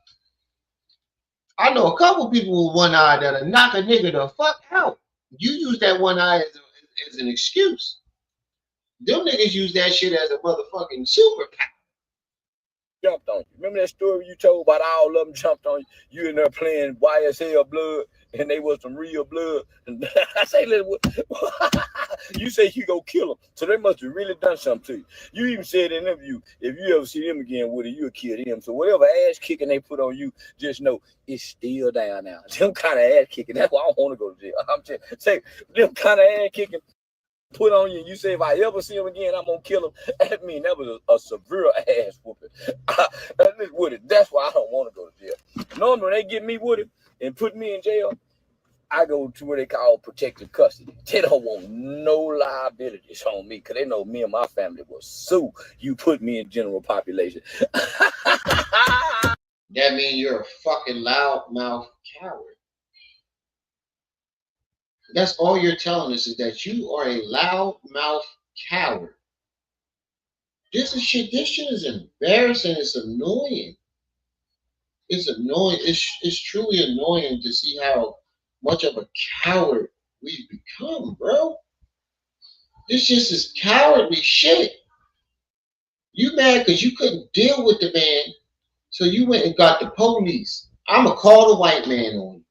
I know a couple people with one eye that'll knock a nigga the fuck out. You use that one eye as an excuse. Them niggas use that shit as a motherfucking superpower. Jumped on you. Remember that story you told about all of them jumped on you? You in there playing YSL blood, and they was some real blood. I say, you say you go kill them, so they must have really done something to you. You even said in an interview, if you ever see them again, Woody, you'll kill them. So whatever ass kicking they put on you, just know it's still down now. Them kind of ass kicking, that's why I don't want to go to jail. I'm just saying, them kind of ass kicking put on you, and you say, if I ever see him again, I'm gonna kill him. I mean, that was a severe ass whooping. Woody, that's why I don't want to go to jail. Normally, when they get me, Woody, and put me in jail, I go to what they call protective custody. They don't want no liabilities on me because they know me and my family will sue you put me in general population. That means you're a fucking loudmouth coward. That's all you're telling us, is that you are a loudmouth coward. This shit is embarrassing. It's annoying. It's annoying. It's truly annoying to see how much of a coward we've become, bro. This just is cowardly shit. You mad because you couldn't deal with the man, so you went and got the police. I'ma call the white man on you.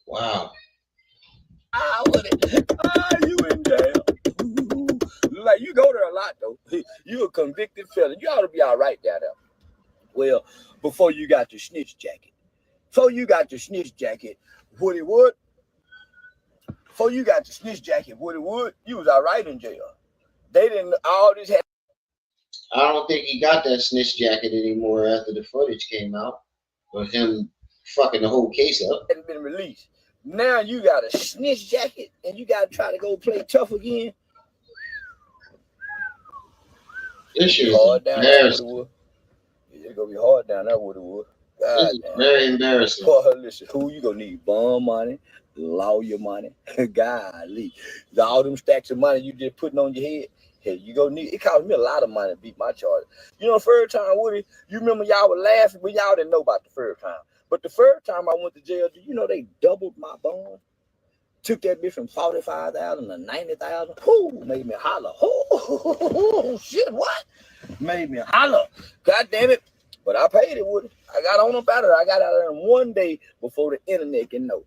Wow. You in jail. Like, you go there a lot, though. You a convicted felon. You ought to be all right down there. Well, before you got your snitch jacket. Woody Wood. Before you got your snitch jacket, Woody Wood, you was all right in jail. They didn't all this. I don't think he got that snitch jacket anymore after the footage came out of him fucking the whole case up. Hadn't been released. Now you got a snitch jacket and you got to try to go play tough again. This shit is embarrassing. It's gonna be hard down there, Woody Wood. This is very embarrassing. Boy, listen, who you gonna need? Bond money, lawyer money, golly. All them stacks of money you just putting on your head. Hey, you gonna need it. Cost me a lot of money to beat my charge. You know, first time, Woody, you remember y'all were laughing, but y'all didn't know about the first time. But the first time I went to jail, do you know they doubled my bond? Took that bitch from 45,000 to 90,000. Whoo, made me holler. Oh, shit, what? Made me holler. God damn it. But I paid it, Woody. I got on about it. I got out of there in one day before the internet can know.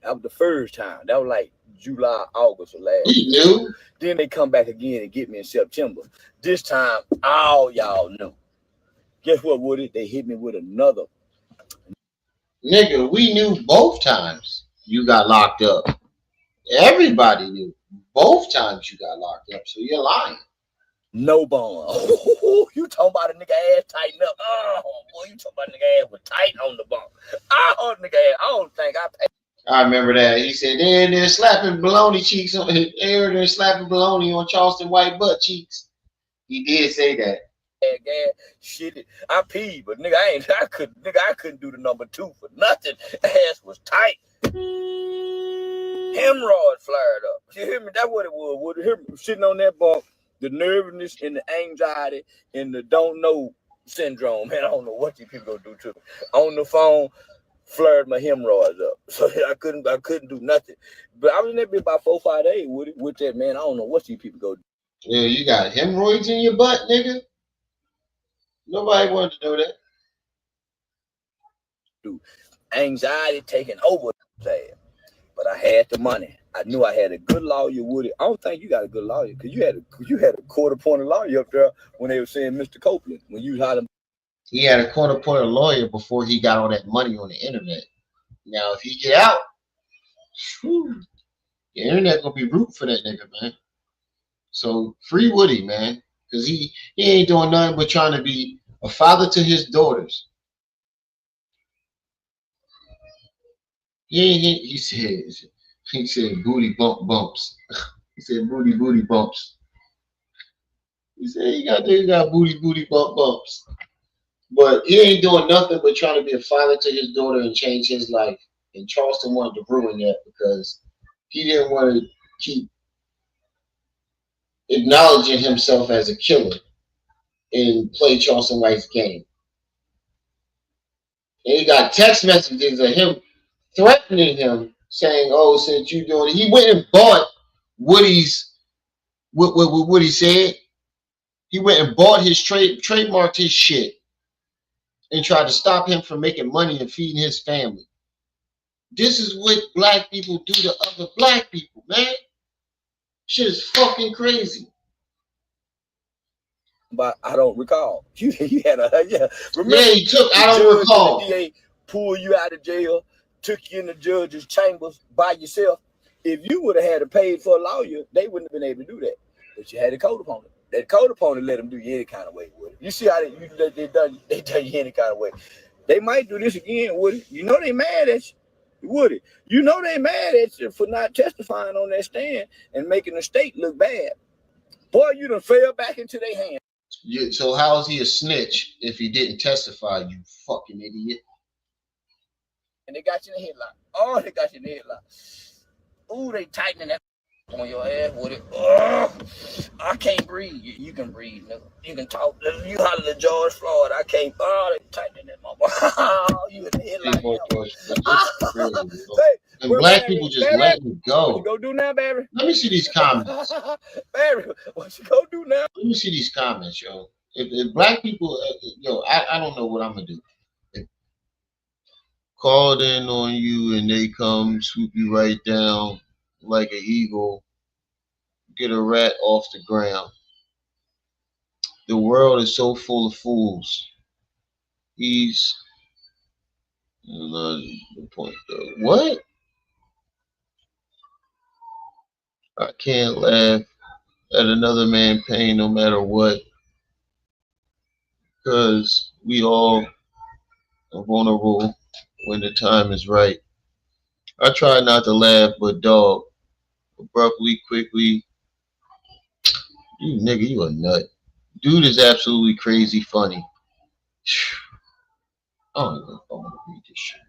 That was the first time. That was like July, August of last year. Then they come back again and get me in September. This time, all y'all knew. Guess what, Woody? They hit me with another. Nigga, we knew both times you got locked up. Everybody knew both times you got locked up, so you're lying. No bond. Oh, you talking about a nigga ass tighten up. Oh, boy, you talking about a nigga ass was tight on the bond. Oh, nigga ass, I don't think I paid. I remember that. He said, they're slapping baloney cheeks on they're slapping baloney on Charleston white butt cheeks. He did say that. Gas, shit, I peed, but nigga, I couldn't do the number 2 for nothing. Ass was tight. Hemorrhoid flared up. You hear me? That's what it was. Would hear me sitting on that bunk, the nervousness and the anxiety and the don't know syndrome. Man, I don't know what these people gonna do to me. On the phone, flared my hemorrhoids up. So I couldn't do nothing. But I was in that bitch about 4 or 5 days with that, man. I don't know what these people go do. Yeah, you got hemorrhoids in your butt, nigga? Nobody wanted to know that. Dude, anxiety taking over, but I had the money. I knew I had a good lawyer, Woody. I don't think you got a good lawyer because you had a court-appointed lawyer up there when they were saying Mr. Copeland when you had him. He had a court-appointed lawyer before he got all that money on the internet. Now, if he get out, whew, the internet gonna be rooting for that nigga, man. So free Woody, man, because he ain't doing nothing but trying to be a father to his daughters. He said booty bumps. He said booty bumps. He said he got booty bumps. But he ain't doing nothing but trying to be a father to his daughter and change his life. And Charleston wanted to ruin that because he didn't want to keep acknowledging himself as a killer and play Charleston White's game. And he got text messages of him threatening him, saying, "Oh, since you doing it," he went and bought Woody's. What he said, he went and bought his trademarked his shit, and tried to stop him from making money and feeding his family. This is what black people do to other black people, man. Shit is fucking crazy. But I don't recall. You had a Remember, he took. I don't recall. The DA pulled you out of jail, took you in the judge's chambers by yourself. If you would have had to pay for a lawyer, they wouldn't have been able to do that. But you had a code opponent. That code opponent let them do you any kind of way with it. You see how they done you any kind of way. They might do this again, Woody. You know they mad at you, Woody. You know they mad at you for not testifying on that stand and making the state look bad. Boy, you done fell back into their hands. So how is he a snitch if he didn't testify, you fucking idiot? And they got you in the headlock. Oh, they got you in the headlock. Ooh, they tightening that on your ass with it. Oh, I can't breathe. You can breathe, nigga. You can talk. You holler to George Floyd. I can't. Oh, they tightening that motherfucker. You in the headlock. And black people just let me go. What you go do now, Barry? Let me see these comments. Barry, what you go do now? Let me see these comments, yo. If black people, I don't know what I'm gonna do. If called in on you and they come swoop you right down like an eagle, get a rat off the ground. The world is so full of fools. He's the point though. What? I can't laugh at another man's pain no matter what, because we all are vulnerable when the time is right. I try not to laugh, but dog, abruptly, quickly, you nigga, you a nut. Dude is absolutely crazy funny. I don't even know if I want to read this shit.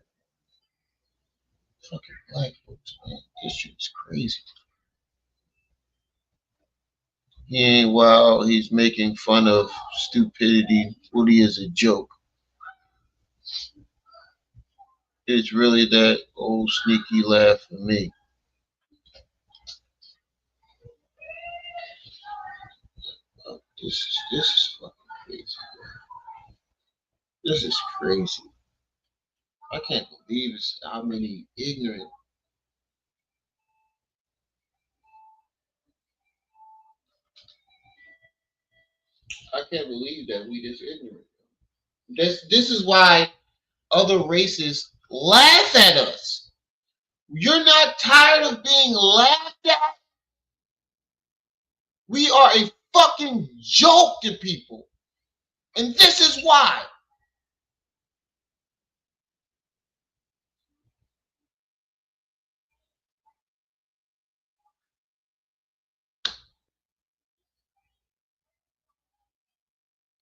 Fucking black folks, man. This shit is crazy. He ain't wild. He's making fun of stupidity. Woody is a joke. It's really that old sneaky laugh for me. This is fucking crazy. This is crazy. I can't believe it's how many ignorant. I can't believe that we this ignorant. This is why other races laugh at us. You're not tired of being laughed at? We are a fucking joke to people. And this is why.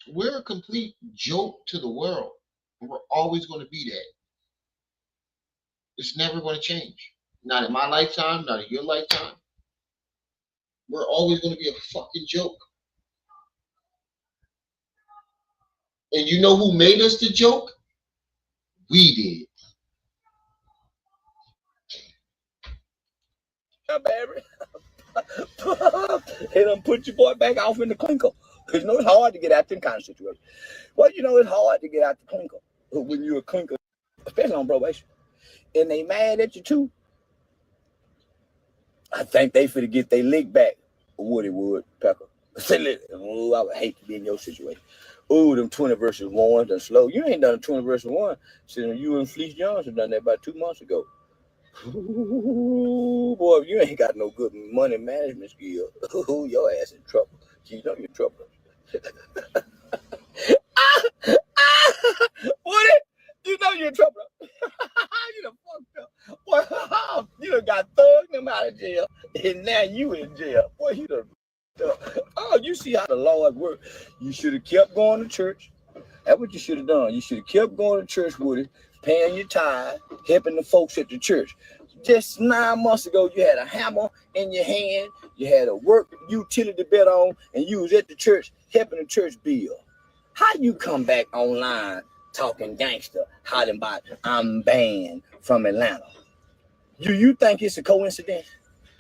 We're a complete joke to the world. And we're always going to be that. It's never going to change. Not in my lifetime, not in your lifetime. We're always going to be a fucking joke. And you know who made us the joke? We did. They done put your boy back off in the clinker. Because you know it's hard to get out them kind of situations. Well, you know it's hard to get out the clinker when you're a clinker, especially on probation. And they mad at you too. I think they finna get their lick back. Woody would, Pepper. Oh, I would hate to be in your situation. Oh, them 20 versus 1 done slow. You ain't done a 20 versus 1 since you and Fleece Johnson done that about 2 months ago. Ooh, boy, if you ain't got no good money management skill, your ass in trouble. You know you're in trouble. Woody, you know you're in trouble. You done fucked up. Boy, you done got thugged them out of jail, and now you in jail. Boy, you done. Oh, you see how the Lord works. You should have kept going to church. That's what you should have done. You should have kept going to church, Woody, paying your tithe, helping the folks at the church. Just 9 months ago, you had a hammer in your hand, you had a work utility belt on, and you was at the church helping the church build. How you come back online talking gangster, hiding about I'm banned from Atlanta? Do you think it's a coincidence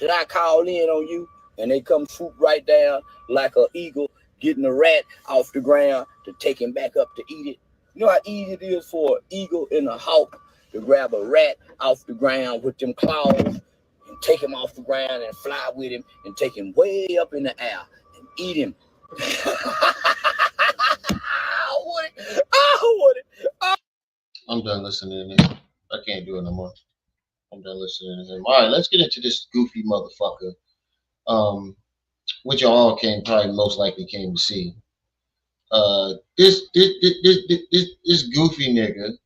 that I call in on you and they come swoop right down like an eagle getting a rat off the ground to take him back up to eat it? You know how easy it is for an eagle and a hawk to grab a rat off the ground with them claws and take him off the ground and fly with him and take him way up in the air and eat him. I'm done listening to him. I can't do it no more. I'm done listening to him. All right, let's get into this goofy motherfucker, which y'all probably most likely came to see. This goofy nigga,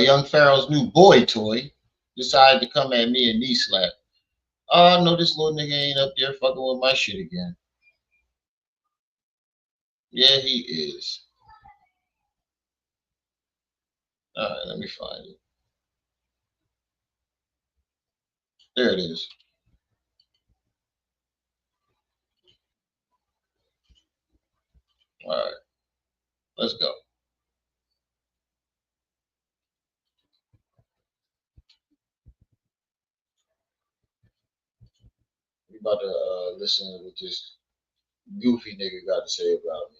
young Pharaoh's new boy toy, decided to come at me and knee slap. Oh, no, this little nigga ain't up there fucking with my shit again. Yeah, he is. All right, let me find it. There it is. All right, let's go. We about to listen to what this goofy nigga got to say about me.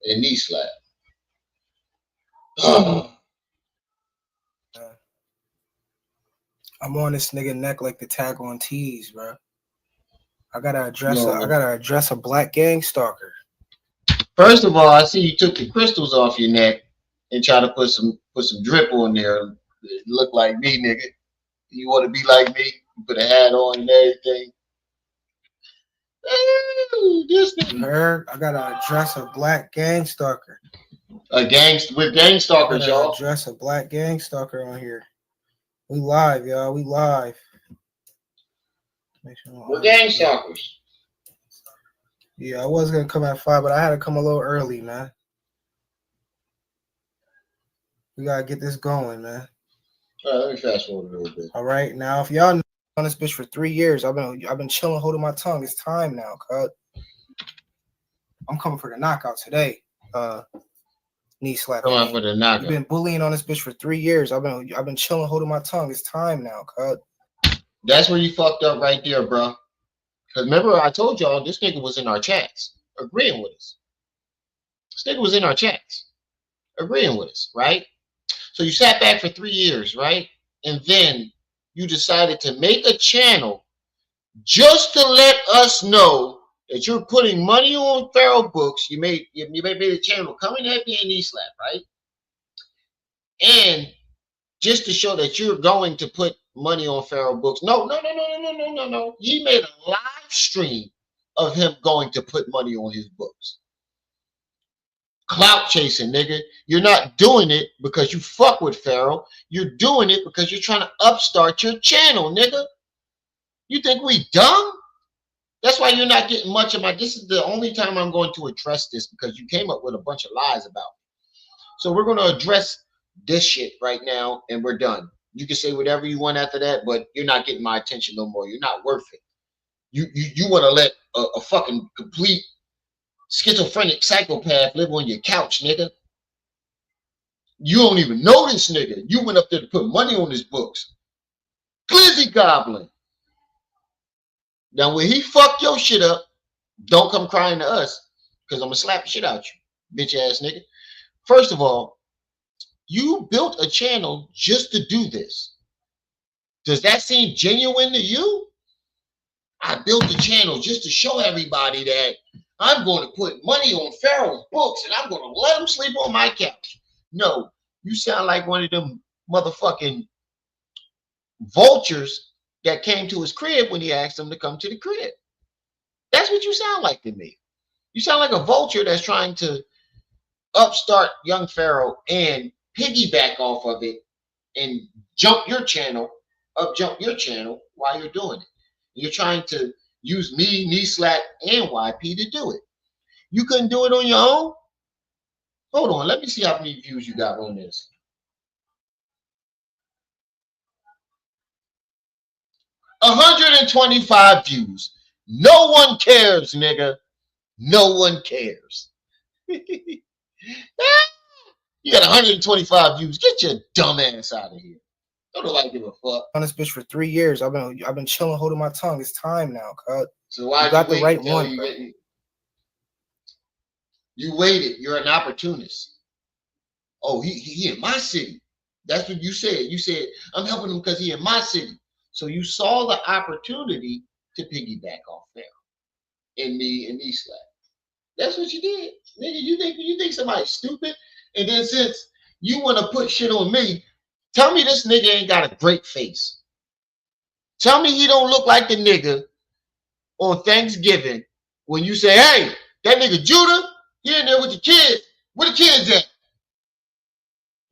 And knee slap. I'm on this nigga neck like the tag on tees, bro. I gotta address a black gang stalker. First of all, I see you took the crystals off your neck and try to put some drip on there. It look like me, nigga. You want to be like me? You put a hat on and everything. You heard? I gotta address a black gang stalker. We're gang stalkers, y'all. Address a black gang stalker on here. We live, y'all. We live. We're gang stalkers. Yeah, I was gonna come at 5, but I had to come a little early, man. We gotta get this going, man. All right, let me fast forward a little bit. All right, now if y'all know on this bitch for 3 years, I've been chilling, holding my tongue. It's time now, cut. I'm coming for the knockout today. Knee slap. Come on for the knockout. You've been bullying on this bitch for 3 years. I've been chilling, holding my tongue. It's time now, cut. That's where you fucked up right there, bro. Because remember, I told y'all this nigga was in our chats agreeing with us. This nigga was in our chats agreeing with us, right? So you sat back for 3 years, right? And then you decided to make a channel just to let us know that you're putting money on Pharaoh books. You made a channel coming at me and knee slap, right? And just to show that you're going to put money on Pharaoh books. No. He made a live stream of him going to put money on his books. Clout chasing, nigga. You're not doing it because you fuck with Pharaoh. You're doing it because you're trying to upstart your channel, nigga. You think we dumb? That's why you're not getting much of my. This is the only time I'm going to address this because you came up with a bunch of lies about me. So we're going to address this shit right now and we're done. You can say whatever you want after that, but you're not getting my attention no more. You're not worth it. You want to let a fucking complete schizophrenic psychopath live on your couch, nigga. You don't even know this nigga. You went up there to put money on his books. Glizzy Goblin. Now, when he fucked your shit up, don't come crying to us because I'm going to slap the shit out you, bitch ass nigga. First of all, you built a channel just to do this. Does that seem genuine to you? I built a channel just to show everybody that I'm going to put money on Pharaoh's books and I'm going to let him sleep on my couch. No, you sound like one of them motherfucking vultures that came to his crib when he asked him to come to the crib. That's what you sound like to me. You sound like a vulture that's trying to upstart young Pharaoh and piggyback off of it and jump your channel while you're doing it. You're trying to use me, knee slap, and YP to do it. You couldn't do it on your own? Hold on, let me see how many views you got on this. 125 views. No one cares, nigga. No one cares. You got 125 views. Get your dumb ass out of here. Don't nobody give a fuck. On this bitch for 3 years. I've been chilling, holding my tongue. It's time now, cut. So why you got the right one, bro. You waited. You're an opportunist. Oh, he in my city. That's what you said. You said, I'm helping him because he in my city. So you saw the opportunity to piggyback off Pharaoh and me and knee slap. That's what you did. Nigga, you think somebody's stupid? And then since you want to put shit on me, tell me this nigga ain't got a great face. Tell me he don't look like the nigga on Thanksgiving when you say, hey, that nigga Judah, he in there with the kids. Where the kids at?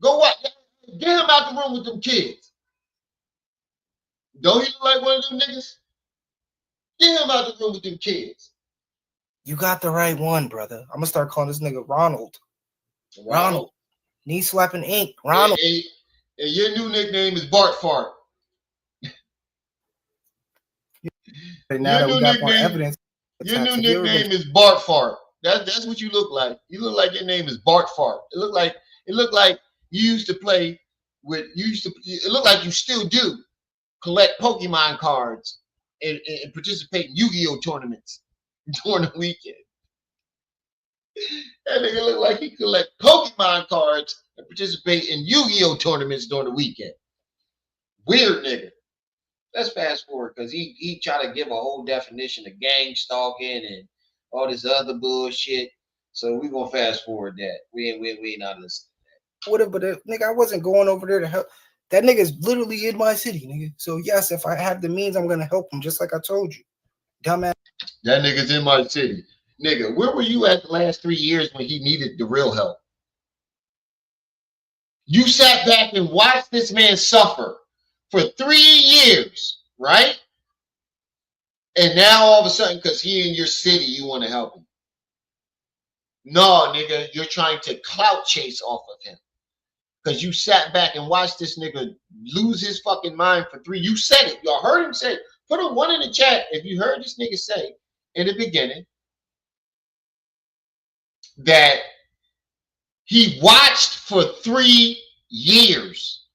Go what? Get him out the room with them kids. Don't he look like one of them niggas? Get him out the room with them kids. You got the right one, brother. I'm gonna start calling this nigga Ronald. Ronald. Knee slapping ink. Ronald. And your new nickname is Bart Fart. Now that we got more evidence. Your new nickname is Bart Fart. That's what you look like. You look like your name is Bart Fart. It looked like you used to play with. It looked like you still do collect Pokemon cards and participate in Yu-Gi-Oh tournaments during the weekend. That nigga look like he collect Pokemon cards and participate in Yu-Gi-Oh tournaments during the weekend. Weird nigga. Let's fast forward because he tried to give a whole definition of gang stalking and all this other bullshit. So we're gonna fast forward that. We ain't not listening to that. Whatever, but nigga, I wasn't going over there to help. That nigga's literally in my city, nigga. So yes, if I have the means, I'm gonna help him, just like I told you. Dumbass. That nigga's in my city. Nigga, where were you at the last 3 years when he needed the real help? You sat back and watched this man suffer for 3 years, right? And now all of a sudden, because he in your city, you want to help him. No, nigga, you're trying to clout chase off of him. because you sat back and watched this nigga lose his fucking mind for 3. You said it. Y'all heard him say it. Put a 1 in the chat if you heard this nigga say in the beginning that he watched for 3 years.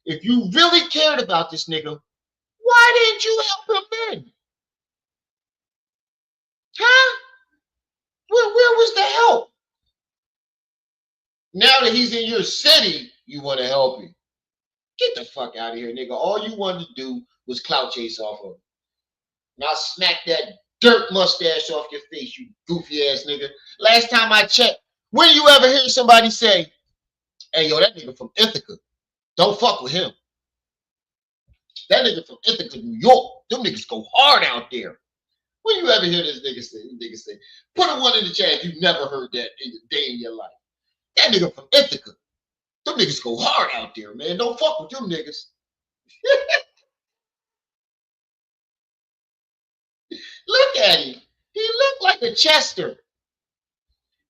If you really cared about this nigga, why didn't you help him then? Huh? Where was the help? Now that he's in your city, you want to help him. Get the fuck out of here, nigga. All you wanted to do was clout chase off of him. Now smack that dirt mustache off your face, you goofy ass nigga. Last time I checked, when you ever hear somebody say, hey, yo, that nigga from Ithaca, don't fuck with him. That nigga from Ithaca, New York, them niggas go hard out there. When you ever hear this nigga say, put a 1 in the chat if you've never heard that in a day in your life. That nigga from Ithaca, them niggas go hard out there, man. Don't fuck with them niggas. Look at him. He looked like a Chester.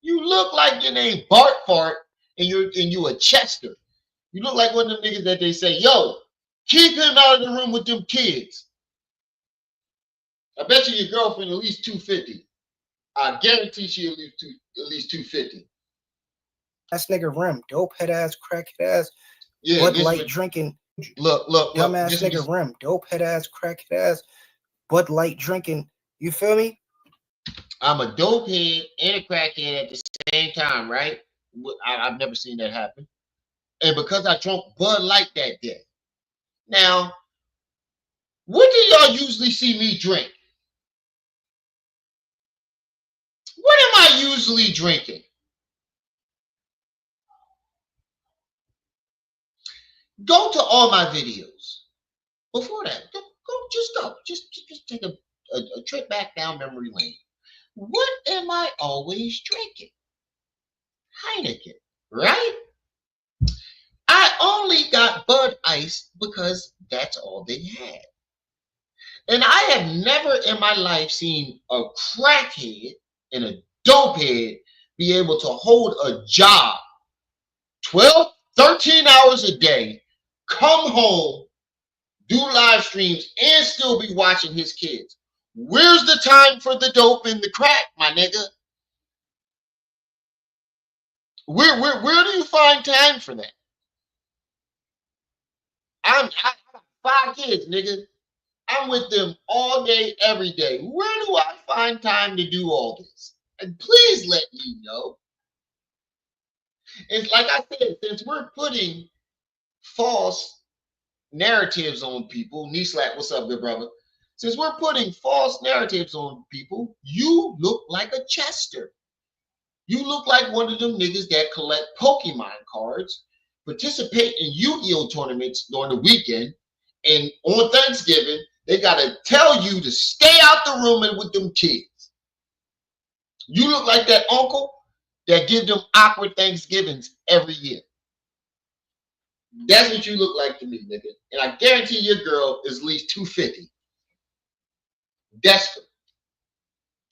You look like your name Bart Fart and you a Chester. You look like one of them niggas that they say, yo, keep him out of the room with them kids. I bet you your girlfriend at least 250. I guarantee she at least 250. That's nigga Rem, dope head ass, crack head ass, yeah, Bud Light drinking. Look, dumbass nigga Rem, dope head ass, crack head ass, Bud Light drinking. You feel me? I'm a dope head and a crackhead at the same time, right? I've never seen that happen. And because I drank Bud Light that day. Now, what do y'all usually see me drink? What am I usually drinking? Go to all my videos. Before that, just take a trip back down memory lane. What am I always drinking? Heineken, right? I only got Bud Ice because that's all they had. And I have never in my life seen a crackhead and a dopehead be able to hold a job 12, 13 hours a day, come home, do live streams, and still be watching his kids. Where's the time for the dope and the crack, my nigga? Where do you find time for that? I got 5 kids, nigga. I'm with them all day, every day. Where do I find time to do all this? And please let me know. It's like I said, since we're putting false narratives on people, knee slap, what's up, good brother? Since we're putting false narratives on people, you look like a Chester. You look like one of them niggas that collect Pokemon cards, participate in Yu-Gi-Oh tournaments during the weekend, and on Thanksgiving, they gotta tell you to stay out the room and with them kids. You look like that uncle that give them awkward Thanksgivings every year. That's what you look like to me, nigga. And I guarantee your girl is at least 250. Desperate.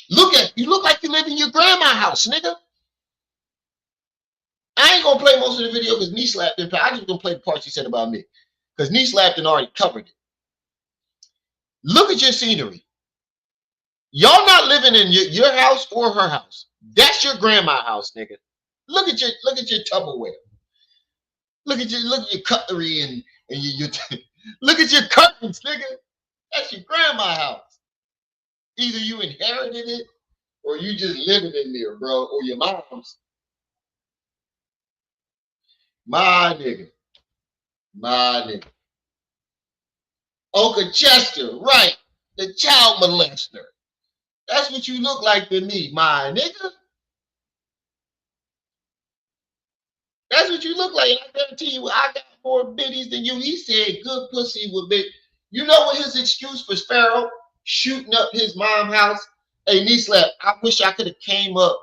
You look like you live in your grandma's house, nigga. I ain't gonna play most of the video because knee slapped him. I just gonna play the part she said about me. Because knee slapped and already covered it. Look at your scenery. Y'all not living in your house or her house. That's your grandma's house, nigga. Look at your Tupperware. Look at your cutlery and your look at your curtains, nigga. That's your grandma's house. Either you inherited it or you just living in there, bro, or your mom's. My nigga. Uncle Chester, right? The child molester. That's what you look like to me, my nigga. That's what you look like. And I guarantee you, I got more biddies than you. He said good pussy would be. You know what his excuse for Pharaoh shooting up his mom's house? Hey, knee slap, I wish I could have came up.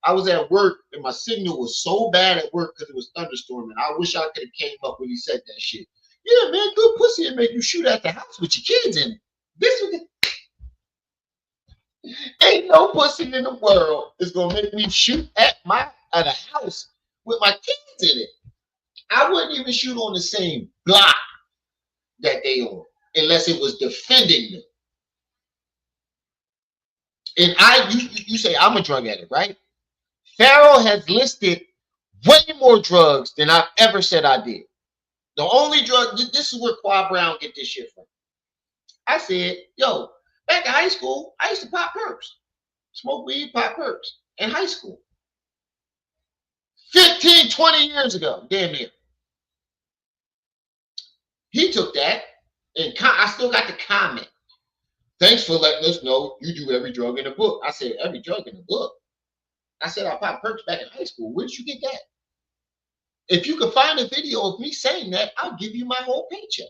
I was at work and my signal was so bad at work because it was thunderstorming. I wish I could have came up when he said that shit. Yeah, man, good pussy and make you shoot at the house with your kids in it. This was ain't no pussy in the world is gonna make me shoot at a house with my kids in it. I wouldn't even shoot on the same block that they on unless it was defending them. And you say I'm a drug addict, right? Pharaoh has listed way more drugs than I've ever said I did. The only drug, this is where Quad Brown get this shit from. I said, yo, back in high school, I used to pop perps. Smoke weed, pop perps in high school. 15, 20 years ago, damn near. He took that, and I still got the comment. Thanks for letting us know you do every drug in the book. I said, every drug in the book? I said, I popped perks back in high school. Where did you get that? If you can find a video of me saying that, I'll give you my whole paycheck.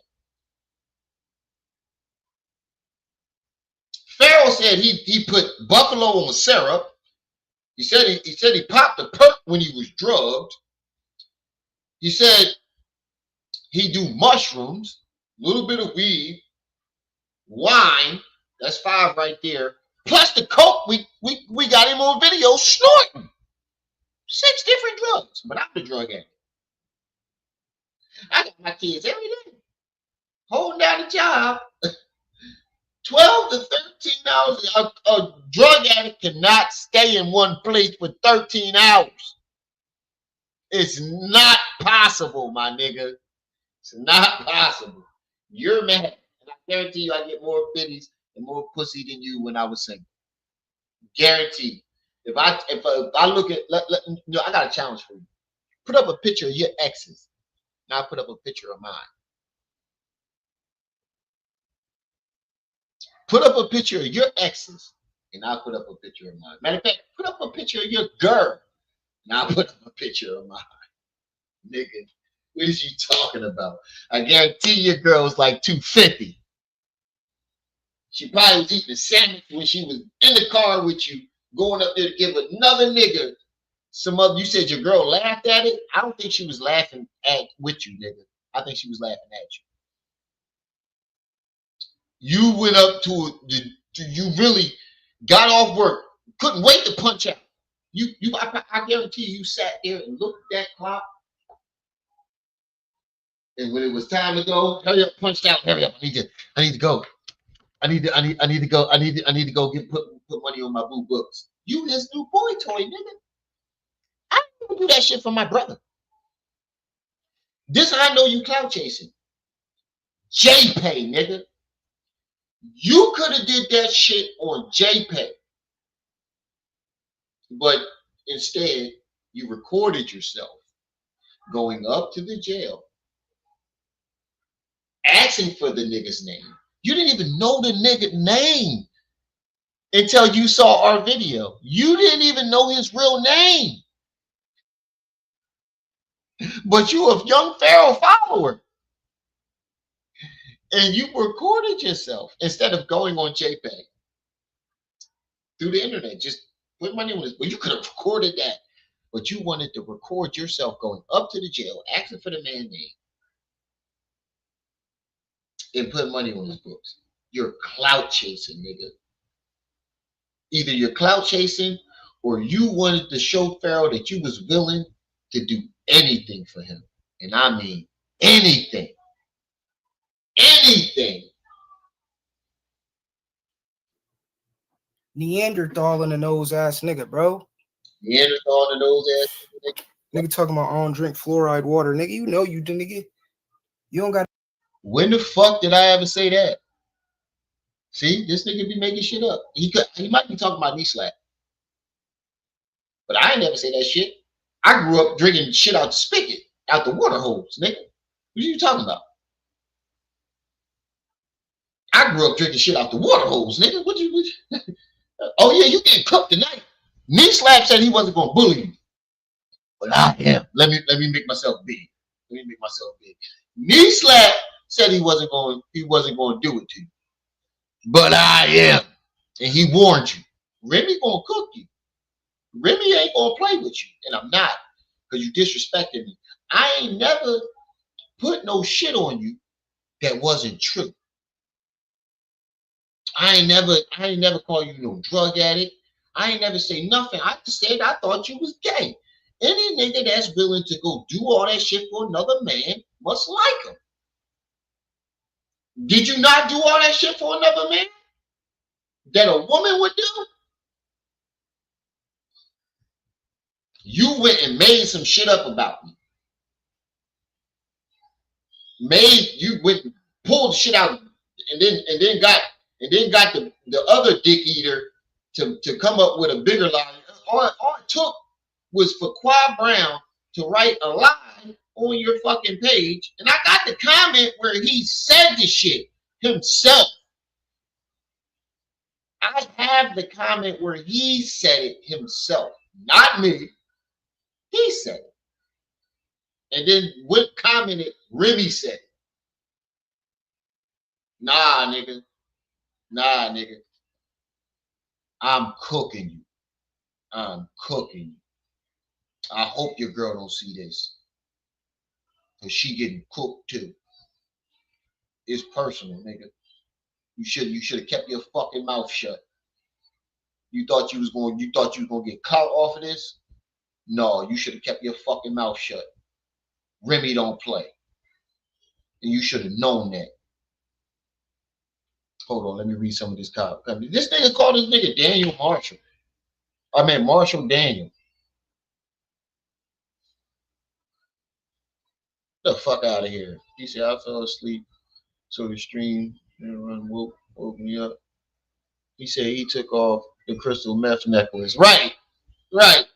Pharaoh said he put buffalo on syrup. He said he popped a perk when he was drugged. He said he do mushrooms, a little bit of weed, wine. That's 5 right there. Plus the coke, we got him on video snorting. 6 different drugs, but I'm the drug addict. I got my kids every day holding down a job. 12 to 13 hours. A drug addict cannot stay in one place for 13 hours. It's not possible, my nigga. It's not possible. You're mad. And I guarantee you I get more biddies and more pussy than you when I was single. Guaranteed. If I look at, I got a challenge for you. Put up a picture of your exes. Now I put up a picture of mine. Put up a picture of your exes, and I'll put up a picture of mine. Matter of fact, put up a picture of your girl, and I'll put up a picture of mine. Nigga, what is you talking about? I guarantee your girl was like 250. She probably was eating a sandwich when she was in the car with you, going up there to give another nigga some other. You said your girl laughed at it? I don't think she was laughing with you, nigga. I think she was laughing at you. You went up to you really got off work, couldn't wait to punch out. I guarantee you sat there and looked at that clock. And when it was time to go, hurry up, punched out, hurry up. I need to go. I need to go put money on my boo books. You his new boy toy, nigga. I don't do that shit for my brother. This I know you clout chasing. JPay, nigga. You could have did that shit on JPay. But instead, you recorded yourself going up to the jail, asking for the nigga's name. You didn't even know the nigga name until you saw our video. You didn't even know his real name. But you a young Pharaoh follower. And you recorded yourself instead of going on JPay through the internet. Just put money on this. But you could have recorded that. But you wanted to record yourself going up to the jail, asking for the man's name, and put money on his books. You're clout chasing, nigga. Either you're clout chasing or you wanted to show Pharaoh that you was willing to do anything for him. And I mean anything. Anything. Neanderthal in the nose ass nigga, bro. Neanderthal in the nose ass nigga. Nigga talking about I don't drink fluoride water. Nigga, you know you didn't, nigga. You don't got. When the fuck did I ever say that? See, this nigga be making shit up. He might be talking about knee slap. But I ain't never say that shit. I grew up drinking shit out the spigot, out the water hose, nigga. What are you talking about? I grew up drinking shit out the water hose, nigga. What you oh yeah, you getting cooked tonight. Knee slap said he wasn't gonna bully you. But I am. Let me make myself big. Knee slap said he wasn't going to do it to you. But I am. And he warned you. Remi gonna cook you. Remi ain't gonna play with you. And I'm not. Because you disrespected me. I ain't never put no shit on you that wasn't true. I ain't never call you no drug addict. I ain't never say nothing. I just said I thought you was gay. Any nigga that's willing to go do all that shit for another man must like him. Did you not do all that shit for another man that a woman would do? You went and made some shit up about me. You went and pulled shit out and then got the other dick eater to come up with a bigger lie. All it took was for Qua Brown to write a lie on your fucking page, and I got the comment where he said the shit himself. I have the comment where he said it himself, not me. He said it. And then what commented, Remi said it. Nah, nigga. I'm cooking you. I'm cooking you. I hope your girl don't see this. Cause she getting cooked too. It's personal, nigga. You should have kept your fucking mouth shut. You thought you was gonna get caught off of this? No, you should have kept your fucking mouth shut. Remi don't play. And you should have known that. Hold on, let me read some of this comment. This nigga called this nigga Daniel Marshall. I mean Marshall Daniel. The fuck out of here. He said I fell asleep, so the stream woke me up. He said he took off the crystal meth necklace. Right,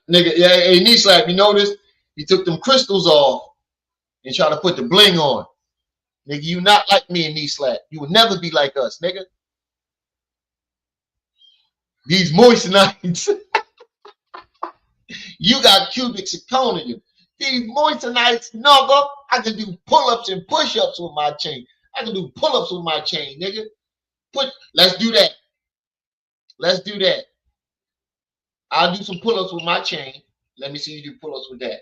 nigga. Yeah, hey, knee slap. You notice he took them crystals off and tried to put the bling on. Nigga, you not like me and knee slap. You will never be like us, nigga. These moistenites. You got cubic zirconia in you. These moistenites, nigga. I can do pull-ups and push-ups with my chain. I can do pull-ups with my chain, nigga. Let's do that. Let's do that. I'll do some pull-ups with my chain. Let me see you do pull-ups with that.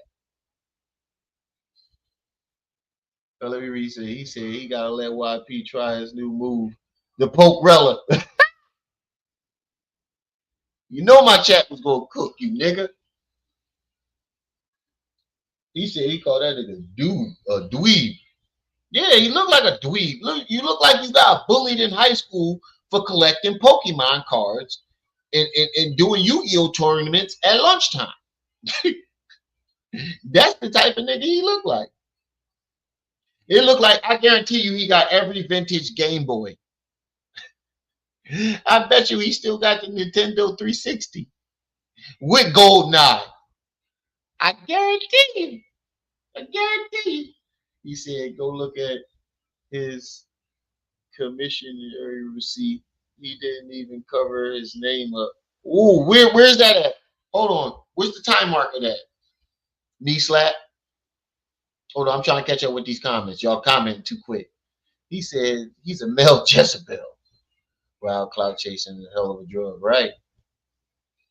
So let me read. He said he gotta let YP try his new move, the Pokerella. You know my chat was gonna cook you, nigga. He said he called that nigga a dweeb. Yeah, he looked like a dweeb. You look like you got bullied in high school for collecting Pokemon cards and doing Yu-Gi-Oh tournaments at lunchtime. That's the type of nigga he looked like. It looked like, I guarantee you, he got every vintage Game Boy. I bet you he still got the Nintendo 360 with GoldenEye. I guarantee you. He said, go look at his commission receipt. He didn't even cover his name up. Ooh, where's that at? Hold on. Where's the time marker at? Knee slap. Hold on, I'm trying to catch up with these comments. Y'all commenting too quick. He said he's a male Jezebel. Wow, cloud chasing is a hell of a drug, right?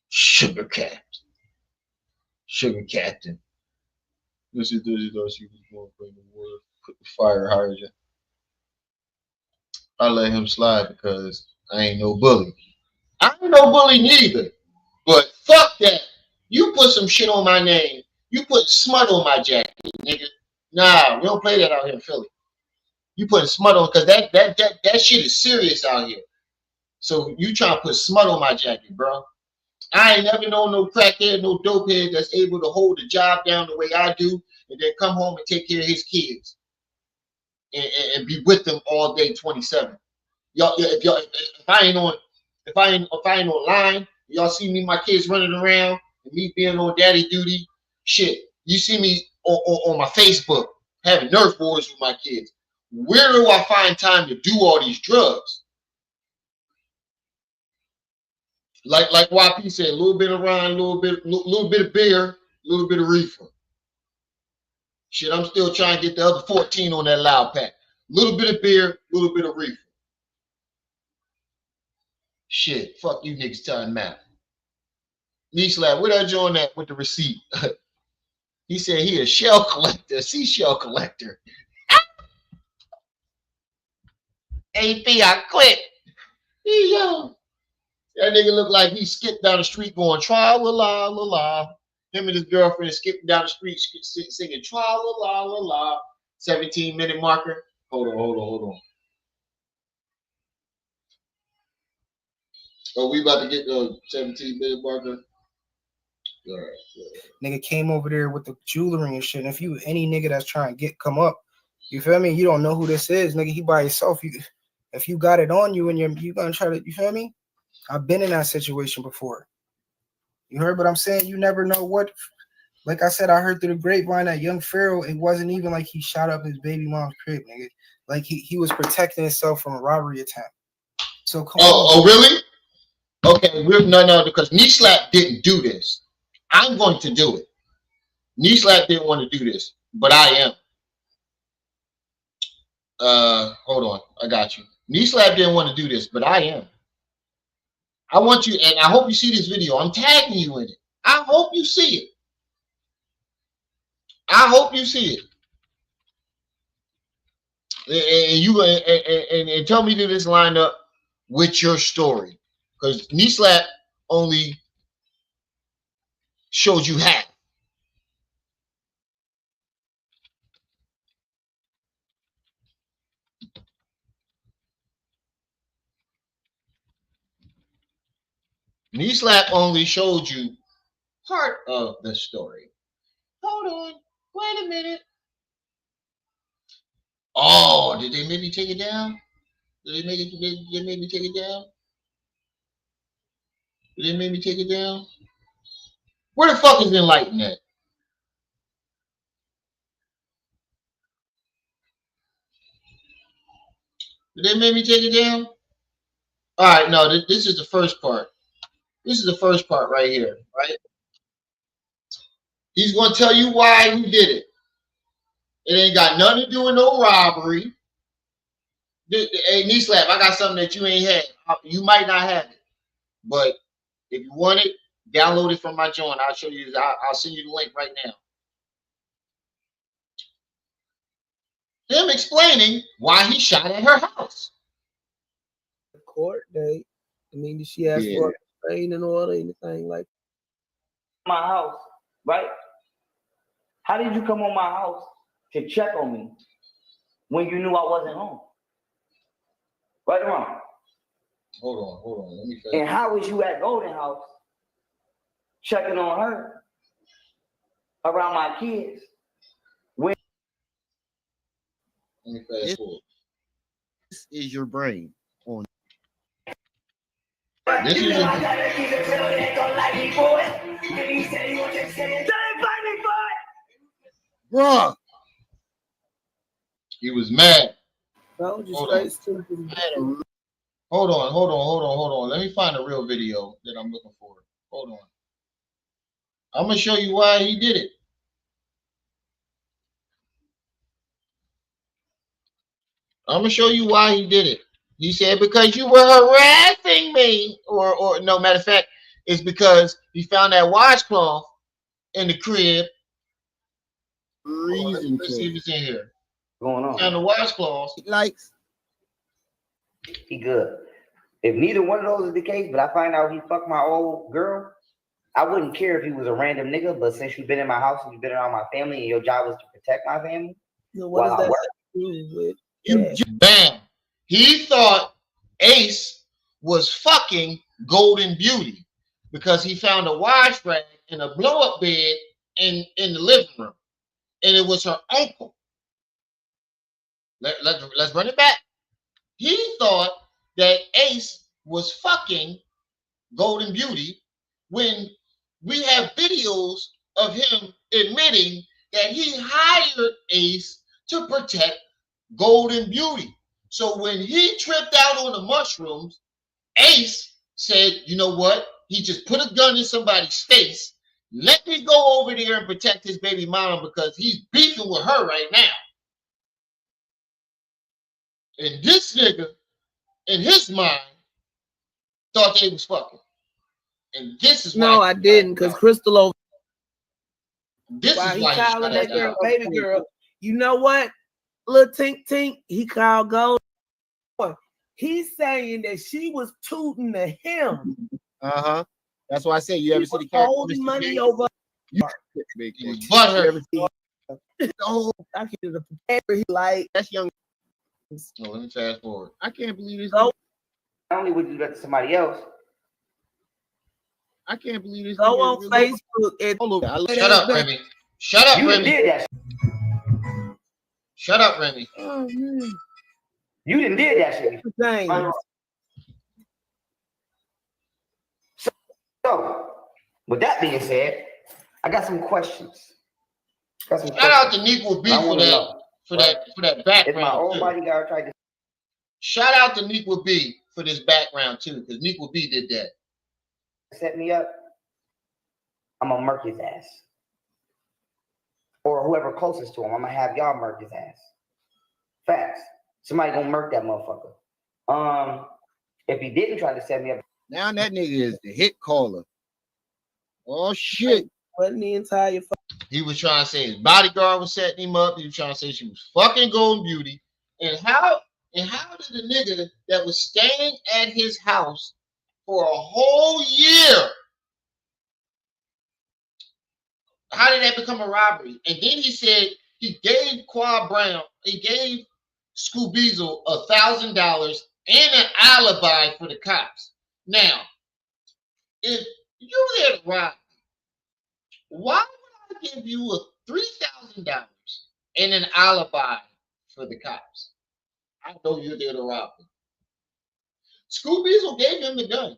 Sugar captain. This is she was going to bring the water, put the fire hydrant. I let him slide because I ain't no bully. I ain't no bully neither. But fuck that. You put some shit on my name. You put smut on my jacket, nigga. Nah, we don't play that out here in Philly. You put smut on because that shit is serious out here. So you trying to put smut on my jacket, bro. I ain't never known no crackhead, no dopehead that's able to hold a job down the way I do and then come home and take care of his kids and be with them all day 27. If I ain't online, y'all see me, my kids running around and me being on daddy duty. Shit, you see me on my Facebook having Nerf wars with my kids. Where do I find time to do all these drugs? Like YP said, a little bit of Ryan, a little bit of beer, a little bit of reefer. Shit, I'm still trying to get the other 14 on that loud pack. A little bit of beer, a little bit of reefer. Shit, fuck you niggas telling math. Knee slap, where that joint at with the receipt? He said he a shell collector, seashell collector. AP, I quit. Yo. That nigga look like he skipped down the street going, tra-la-la-la-la. Him and his girlfriend skipping down the street singing tra la la la la. 17-minute marker. Hold on. Oh, we about to get the 17-minute marker. All right. Nigga came over there with the jewelry and shit. And if you any nigga that's trying to come up, you feel me? You don't know who this is, nigga. He by yourself. If you got it on you and you gonna try to, you feel me? I've been in that situation before. You heard what I'm saying? You never know what. Like I said, I heard through the grapevine that young Pharaoh, it wasn't even like he shot up his baby mom's crib, nigga. Like he was protecting himself from a robbery attempt. So come on. Oh, really? Okay, no, because Knee Slap didn't do this. I'm going to do it. Knee Slap didn't want to do this, but I am. Hold on, I got you. Knee Slap didn't want to do this, but I am. I want you, and I hope you see this video. I'm tagging you in it. I hope you see it. I hope you see it. And tell me that this line up with your story, because Knee Slap only shows you half. Knee Slap only showed you part of the story. Hold on, wait a minute. Oh, did they make me take it down? Did they make me take it down? Did they make me take it down? Where the fuck is Enlighten at? Did they make me take it down? All right, no, this is the first part. This is the first part right here, right? He's going to tell you why he did it. It ain't got nothing to do with no robbery. Hey, Knee Slap, I got something that you ain't had. You might not have it. But if you want it, download it from my joint. I'll show you. I'll send you the link right now. Him explaining why he shot at her house. Court date. I mean, did she ask for a restraining order, anything like that? My house, right? How did you come on my house to check on me when you knew I wasn't home? Right or wrong? Hold on. Let me finish. And how was you at Golden House checking on her around my kids? When Let me fast forward. This is your brain on. This is your. Bruh. He was mad. No, just Hold straight on. stupid. Hold on. Let me find a real video that I'm looking for. Hold on. I'm gonna show you why he did it. I'm gonna show you why he did it. He said because you were harassing me, or no, matter of fact, it's because he found that washcloth in the crib. Let's see if it's in here. Going on? Found the washcloth. Likes. He good. If neither one of those is the case, but I find out he fucked my old girl, I wouldn't care if he was a random nigga. But since you've been in my house and you've been around my family, and your job was to protect my family, No, what while does I that work, do with? Bam. He thought Ace was fucking Golden Beauty because he found a wash rag in a blow-up bed in the living room, and it was her uncle. Let's run it back. He thought that Ace was fucking Golden Beauty when we have videos of him admitting that he hired Ace to protect Golden Beauty. So when he tripped out on the mushrooms, Ace said, you know what? He just put a gun in somebody's face. Let me go over there and protect his baby mama because he's beefing with her right now. And this nigga, in his mind, thought they was fucking. And this is why. No, I didn't, because Crystal over. This While is he why calling that girl baby girl. You know what? Little Tink Tink, he called Gold. He's saying that she was tooting to him. That's why I say you ever see the character holding money over. You butthurt. Oh, I can do the prepare. He like that's young. Oh, let me fast forward. I can't believe this. Not only would you do that to somebody else. I can't believe this. Go on Facebook and shut up, Remi. Shut up, You Remi. did that. Shut up, Remi. Oh man. You didn't did that shit. So, with that being said, I got some questions. Shout out to Neekwood B for that background. If my old bodyguard tried to shout out to Neekwood B for this background too, because Neekwood B did that. Set me up, I'm gonna murk his ass. Or whoever closest to him, I'm gonna have y'all murk his ass. Facts. Somebody gonna murk that motherfucker. If he didn't try to set me up. Now that nigga is the hit caller. Oh shit. Wasn't the entire He was trying to say his bodyguard was setting him up. He was trying to say she was fucking Golden Beauty. And how did the nigga that was staying at his house for a whole year, how did that become a robbery? And then he said he gave Quad Brown, he gave Scoobiesel $1,000 and an alibi for the cops. Now, if you there to rob me, why would I give you a $3,000 and an alibi for the cops? I know you're there to rob me. Scoobiesel gave him the gun,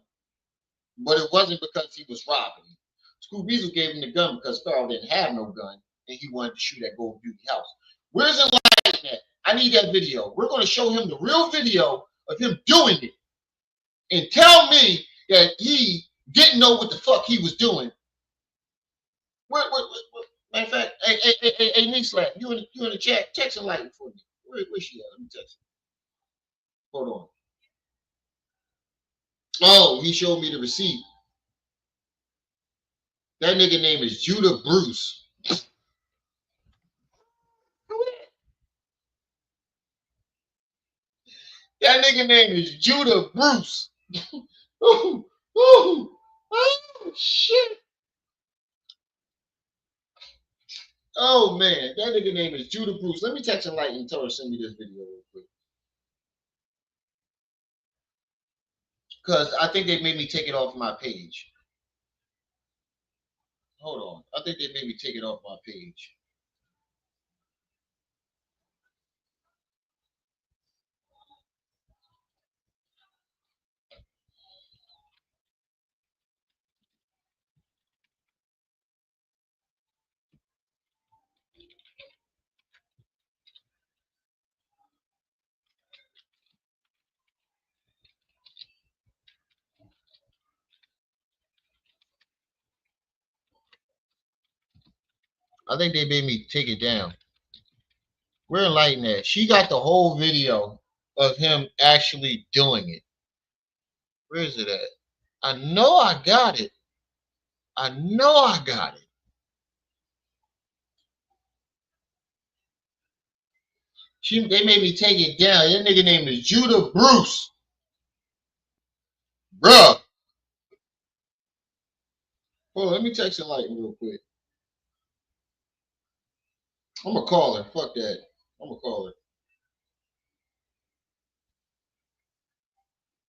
but it wasn't because he was robbing him. Scoobiesel gave him the gun because Pharaoh didn't have no gun and he wanted to shoot at Golden Beauty house. Where's the light at? I need that video. We're going to show him the real video of him doing it and tell me that he didn't know what the fuck he was doing. Matter of fact, hey, Nick-Slap, you in the chat, text and light for me. Where's she at? Let me text her. Hold on. Oh, he showed me the receipt. That nigga name is Judah Bruce. That nigga name is Judah Bruce. Oh, shit. Oh, man. That nigga name is Judah Bruce. Let me text him light and tell her to send me this video real quick. Because I think they made me take it off my page. Hold on. I think they made me take it off my page. I think they made me take it down. Where Enlighten at? She got the whole video of him actually doing it. Where is it at? I know I got it. I know I got it. They made me take it down. That nigga name is Judah Bruce. Bruh. Hold on, let me text Enlighten real quick. I'm gonna call her. Fuck that. I'm gonna call her.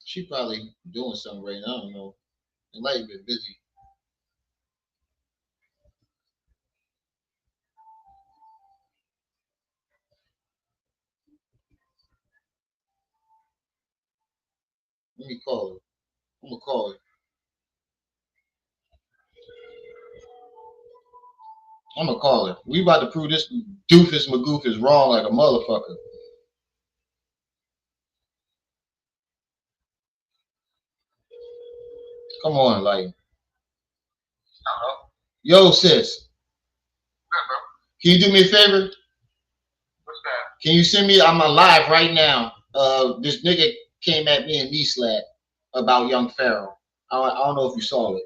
She probably doing something right now. I don't know. Enlighten been busy. Let me call her. I'm gonna call her. I'm gonna call her. We about to prove this doofus magoof is wrong like a motherfucker. Come on, like. Yo, sis. Can you do me a favor? What's that? Can you send me? I'm alive right now. This nigga came at me in Knee-Slap about young Pharaoh. I don't know if you saw it.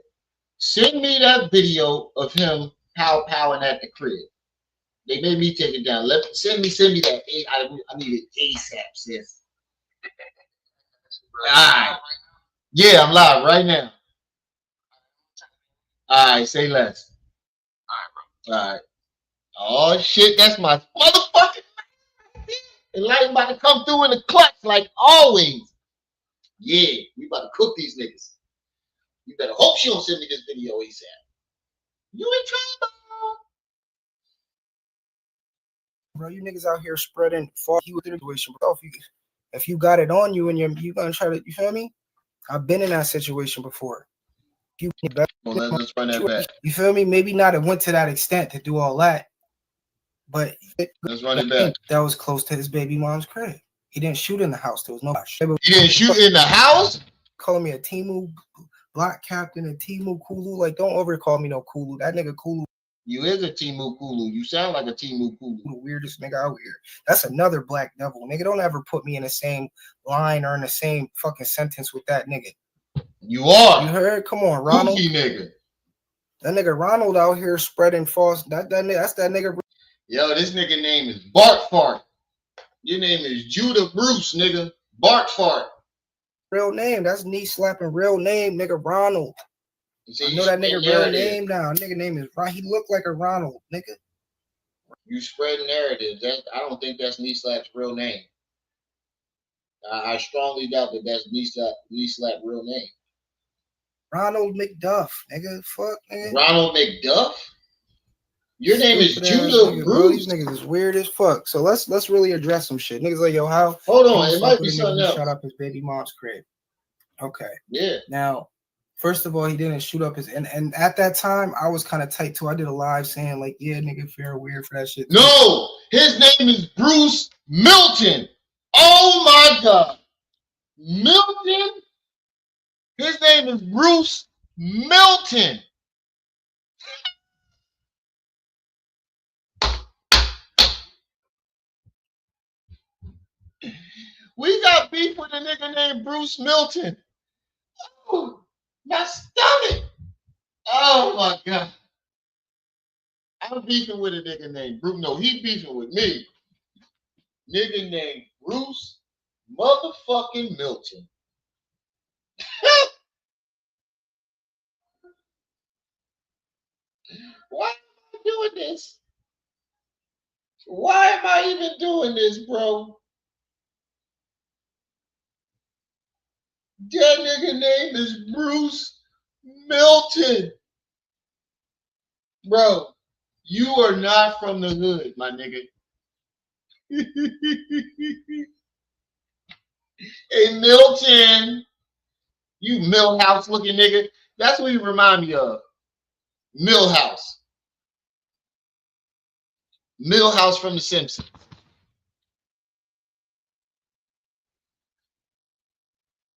Send me that video of him powering at the crib. They made me take it down. Send me that. I need it ASAP, sis. All right. Yeah, I'm live right now. All right, say less. All right. Oh shit, that's my motherfucking Enlighten about to come through in the clutch like always. Yeah, we about to cook these niggas. You better hope she don't send me this video ASAP. You in trouble. Bro, you niggas out here spreading false situation. If you got it on you and you gonna try to, you feel me? I've been in that situation before. Let's run that back. You feel me? Maybe not it went to that extent to do all that, but let's run it back. That was close to his baby mom's crib. He didn't shoot in the house. There was no. He didn't shoot in the house? Calling me a Timu block captain, a Timu Kulu. Like, don't over call me no Kulu. That nigga Kulu. You is a Timu Kulu. You sound like a Timu Kulu. The weirdest nigga out here. That's another black devil. Nigga, don't ever put me in the same line or in the same fucking sentence with that nigga. You are. You heard? Come on, Ronald. Kooky nigga. That nigga Ronald out here spreading false. That's that nigga. Yo, this nigga name is Bart Fart. Your name is Judah Bruce, nigga. Bart Fart. Real name. That's knee slapping real name, nigga Ronald. I know that nigga real name now. Nigga name is Ron. He looked like a Ronald, nigga. You spread narratives. I don't think that's knee slap's real name. I strongly doubt that that's knee slap real name. Ronald McDuff, nigga. Fuck, nigga. Ronald McDuff? Your name is Judah Bruce. These niggas is weird as fuck. So let's really address some shit. Niggas like, yo, how? Hold on, it might be something else. Shut up his baby mom's crib. Okay. Yeah. Now, first of all, he didn't shoot up his and at that time I was kind of tight too. I did a live saying like, yeah, nigga, Pharaoh weird for that shit. No, his name is Bruce Milton. Oh my God. Milton? His name is Bruce Milton. We got beef with a nigga named Bruce Milton. Oh, my stomach. Oh my God. I'm beefing with a nigga named Bruce. No, he beefing with me. Nigga named Bruce motherfucking Milton. Why am I doing this? Why am I even doing this, bro? That nigga name is Bruce Milton. Bro, you are not from the hood, my nigga. Hey, Milton. You Millhouse looking nigga. That's what you remind me of. Millhouse. Millhouse from The Simpsons.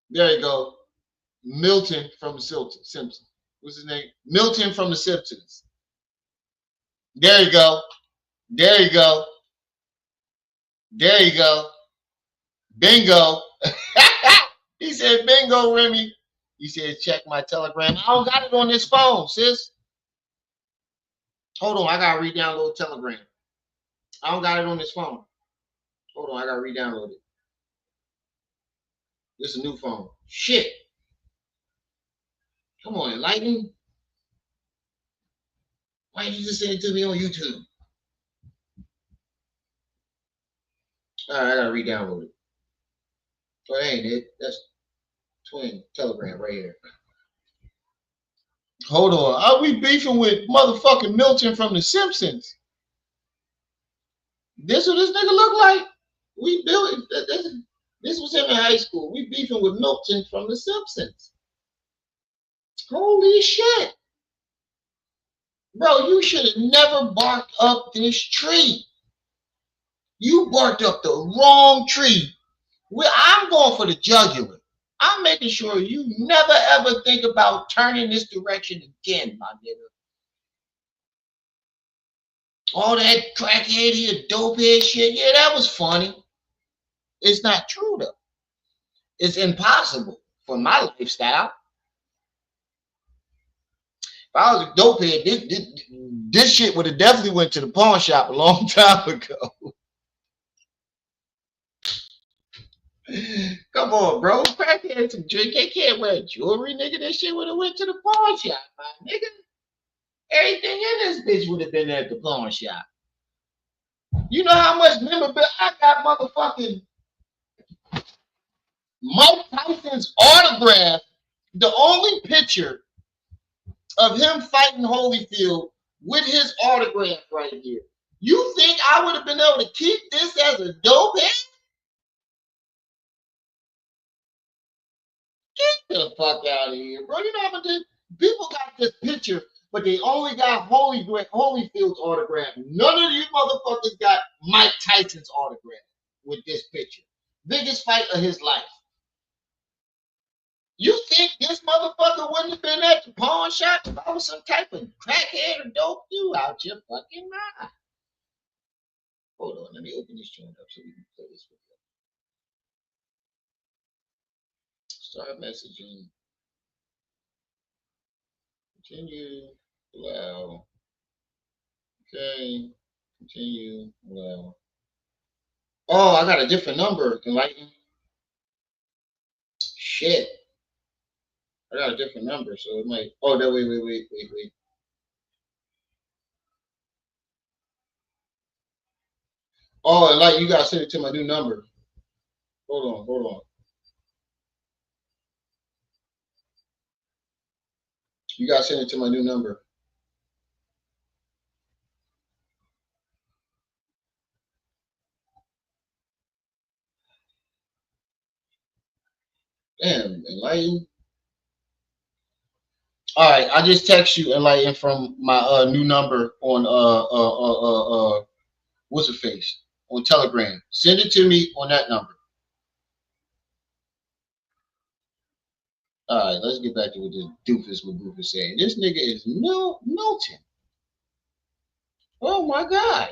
There you go. Milton from The Simpsons. What's his name? Milton from The Simpsons. There you go. There you go. There you go. Bingo. He said, bingo, Remi. He said, check my Telegram. I don't got it on this phone, sis. Hold on. I got to re-download Telegram. I don't got it on this phone. Hold on. I got to re-download it. This is a new phone. Shit. Come on, Enlighten. Why didn't you just send it to me on YouTube? All right, I gotta re-download it. Oh, that ain't it. That's twin Telegram right here. Hold on. Are we beefing with motherfucking Milton from The Simpsons? This what this nigga look like? We built it. This was him in high school. We beefing with Milton from The Simpsons. Holy shit. Bro, you should have never barked up this tree. You barked up the wrong tree. I'm going for the jugular. I'm making sure you never ever think about turning this direction again, my nigga. All that crackhead here, dopehead shit, yeah, that was funny. It's not true, though. It's impossible for my lifestyle. If I was a dopehead, this shit would have definitely went to the pawn shop a long time ago. Come on, bro. Crackhead some drink. They can't wear jewelry, nigga. That shit would have went to the pawn shop, my nigga. Everything in this bitch would have been at the pawn shop. You know how much memorabilia I got, motherfucking Mike Tyson's autograph. The only picture of him fighting Holyfield with his autograph right here. You think I would have been able to keep this as a dope head? Get the fuck out of here, bro. You know what I mean? People got this picture, but they only got Holyfield's autograph. None of you motherfuckers got Mike Tyson's autograph with this picture. Biggest fight of his life. You think this motherfucker wouldn't have been at the pawn shop if I was some type of crackhead or dope? You out your fucking mind. Hold on, let me open this joint up so we can play this video. Start messaging. Continue. Allow. Okay. Continue. Allow. Oh, I got a different number. Enlighten. Shit. I got a different number, so it might. Oh, no, wait. Oh, and like you gotta send it to my new number. Hold on. You gotta send it to my new number. Damn, Enlighten. All right, I just text you Enlighten from my new number on what's it face on Telegram. Send it to me on that number. All right, let's get back to what this doofus McGoof is saying. This nigga is Milton. Oh my God.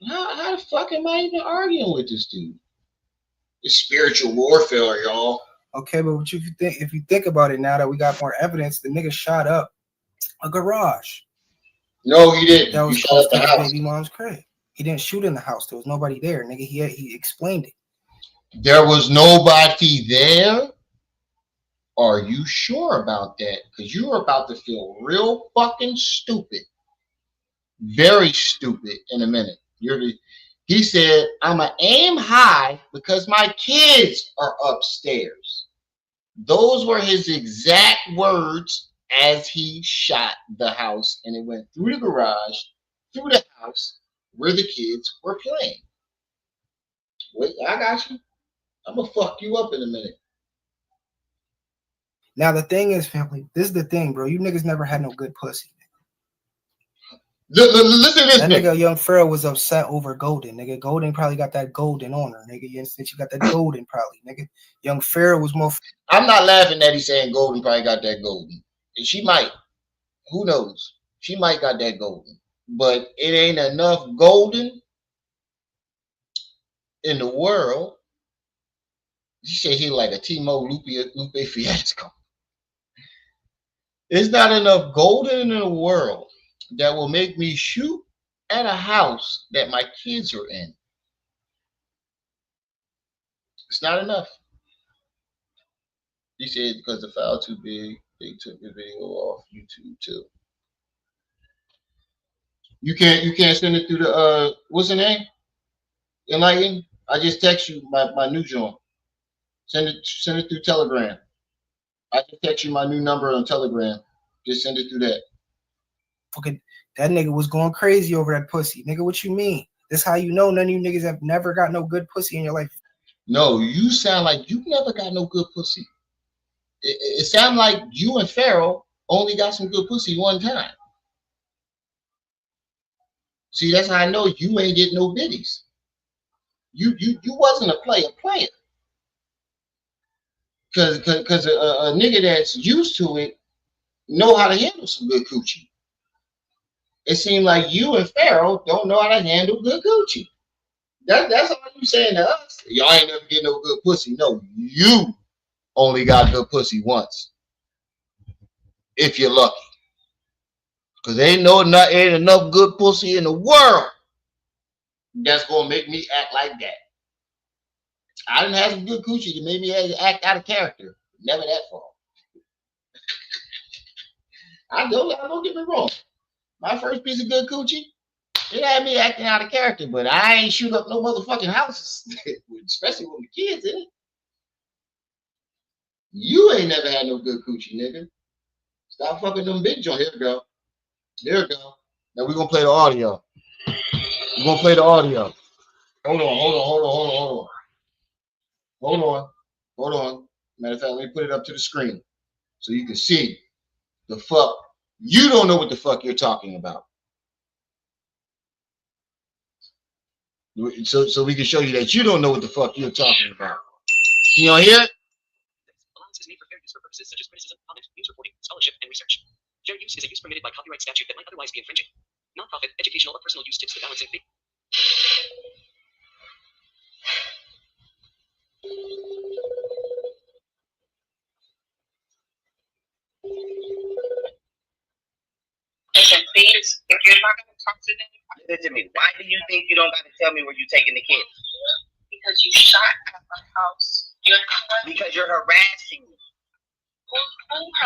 How the fuck am I even arguing with this dude? It's spiritual warfare, y'all. Okay, but what if you think about it now that we got more evidence, the nigga shot up a garage. No, he didn't. That was he shot up the house. baby mom's crib. He didn't shoot in the house. There was nobody there, nigga. He explained it. There was nobody there? Are you sure about that? Because you're about to feel real fucking stupid. Very stupid in a minute. He said, I'ma aim high because my kids are upstairs. Those were his exact words as he shot the house, and it went through the garage, through the house where the kids were playing. Wait, I got you. I'm gonna fuck you up in a minute. Now the thing is, family, this is the thing, bro. You niggas never had no good pussy. Listen to this. That nigga Young Pharaoh was upset over Golden. Nigga, Golden probably got that golden on her. Nigga, you said she got that golden probably. Nigga, Young Pharaoh was more. I'm not laughing that he's saying Golden probably got that golden. She might. Who knows? She might got that golden. But it ain't enough golden in the world. She said he like a Timo Lupe Fiasco. There's not enough golden in the world that will make me shoot at a house that my kids are in. It's not enough. He said because the file too big, they took the video off YouTube too. You can't send it through the what's the name? Enlighten? I just text you my new joint. Send it through Telegram. I can text you my new number on Telegram. Just send it through that. Fucking that nigga was going crazy over that pussy. Nigga, what you mean? This how you know none of you niggas have never got no good pussy in your life. No, you sound like you never got no good pussy. It sounds like you and Pharaoh only got some good pussy one time. See, that's how I know you ain't getting no biddies. You wasn't a player. Cause a nigga that's used to it know how to handle some good coochie. It seemed like you and Pharaoh don't know how to handle good coochie. That's all you saying to us. Y'all ain't never get no good pussy. No, you only got good pussy once. If you're lucky. Because ain't enough good pussy in the world that's gonna make me act like that. I didn't have some good coochie that made me act out of character. Never that far. I don't get me wrong. My first piece of good coochie, it had me acting out of character, but I ain't shoot up no motherfucking houses, especially with the kids in it. You ain't never had no good coochie, nigga. Stop fucking them big joints. Here we go. There we go. Now we're gonna play the audio. We're gonna play the audio. Hold on. Matter of fact, let me put it up to the screen so you can see the fuck. You don't know what the fuck you're talking about. So we can show you that you don't know what the fuck you're talking about. You know, hear it? Allowance is made for fair use for purposes such as criticism, comment, news reporting, scholarship, and research. Fair use is a use permitted by copyright statute that might otherwise be infringing. Non-profit, educational, or personal use tips the balancing fee. Listen, please, if you're not going to talk to them, listen to me. Why do you think you don't got to tell me where you're taking the kids? Because you shot at my house. Because you're harassing me.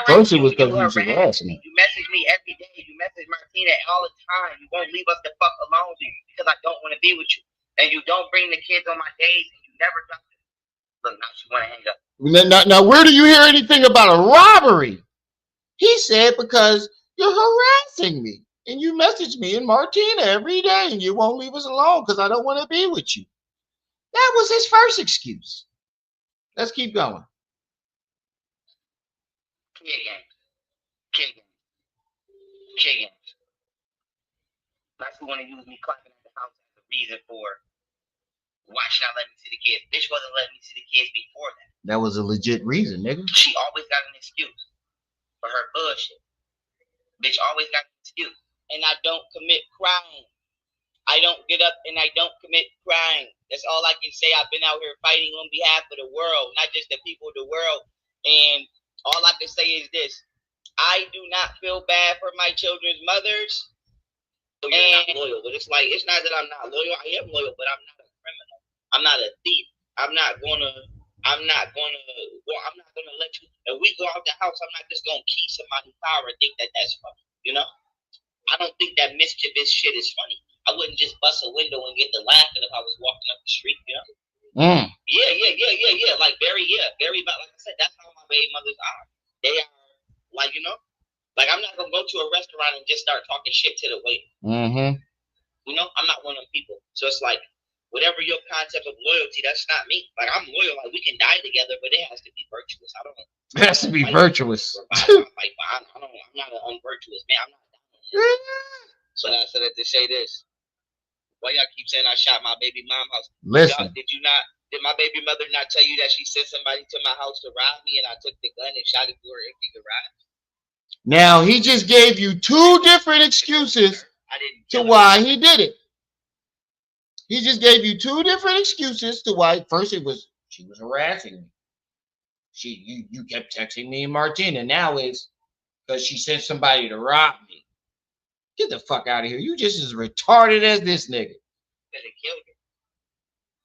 First it was because he was harassing me. You message me every day. You message Martina all the time. You won't leave us the fuck alone because I don't want to be with you. And you don't bring the kids on my days and you never talk to them. Look, now she want to hang up. Now, where do you hear anything about a robbery? He said because you're harassing me. And you message me and Martina every day and you won't leave us alone because I don't want to be with you. That was his first excuse. Let's keep going. Kid games. That's who want to use me clapping at the house as a reason for why should I let me see the kids? Bitch wasn't letting me see the kids before that. That was a legit reason, nigga. She always got an excuse for her bullshit. Bitch always got an excuse. And I don't commit crime. I don't get up and I don't commit crime. That's all I can say. I've been out here fighting on behalf of the world, not just the people of the world. And all I can say is this. I do not feel bad for my children's mothers. So you're not loyal. But it's like, it's not that I'm not loyal. I am loyal, but I'm not a criminal. I'm not a thief. I'm not gonna let you, if we go out the house, I'm not just gonna key somebody's power and think that that's funny. You know? I don't think that mischievous shit is funny. I wouldn't just bust a window and get to laughing if I was walking up the street, you know? Yeah. Like very, like I said, that's how my baby mothers are. They are like, you know, like I'm not gonna go to a restaurant and just start talking shit to the waiter. You know, I'm not one of them people. So it's like, whatever your concept of loyalty, that's not me. Like I'm loyal, like we can die together, but it has to be virtuous. I don't know. It has to be virtuous. I'm not an unvirtuous man. I'm not. So I said to say this. Why y'all keep saying I shot my baby mom house? Listen. Did my baby mother not tell you that she sent somebody to my house to rob me and I took the gun and shot it through her empty garage? Now he just gave you two different excuses to why he did it. He just gave you two different excuses to why. First it was she was harassing me. You kept texting me and Martina. Now it's because she sent somebody to rob me. Get the fuck out of here. You just as retarded as this nigga.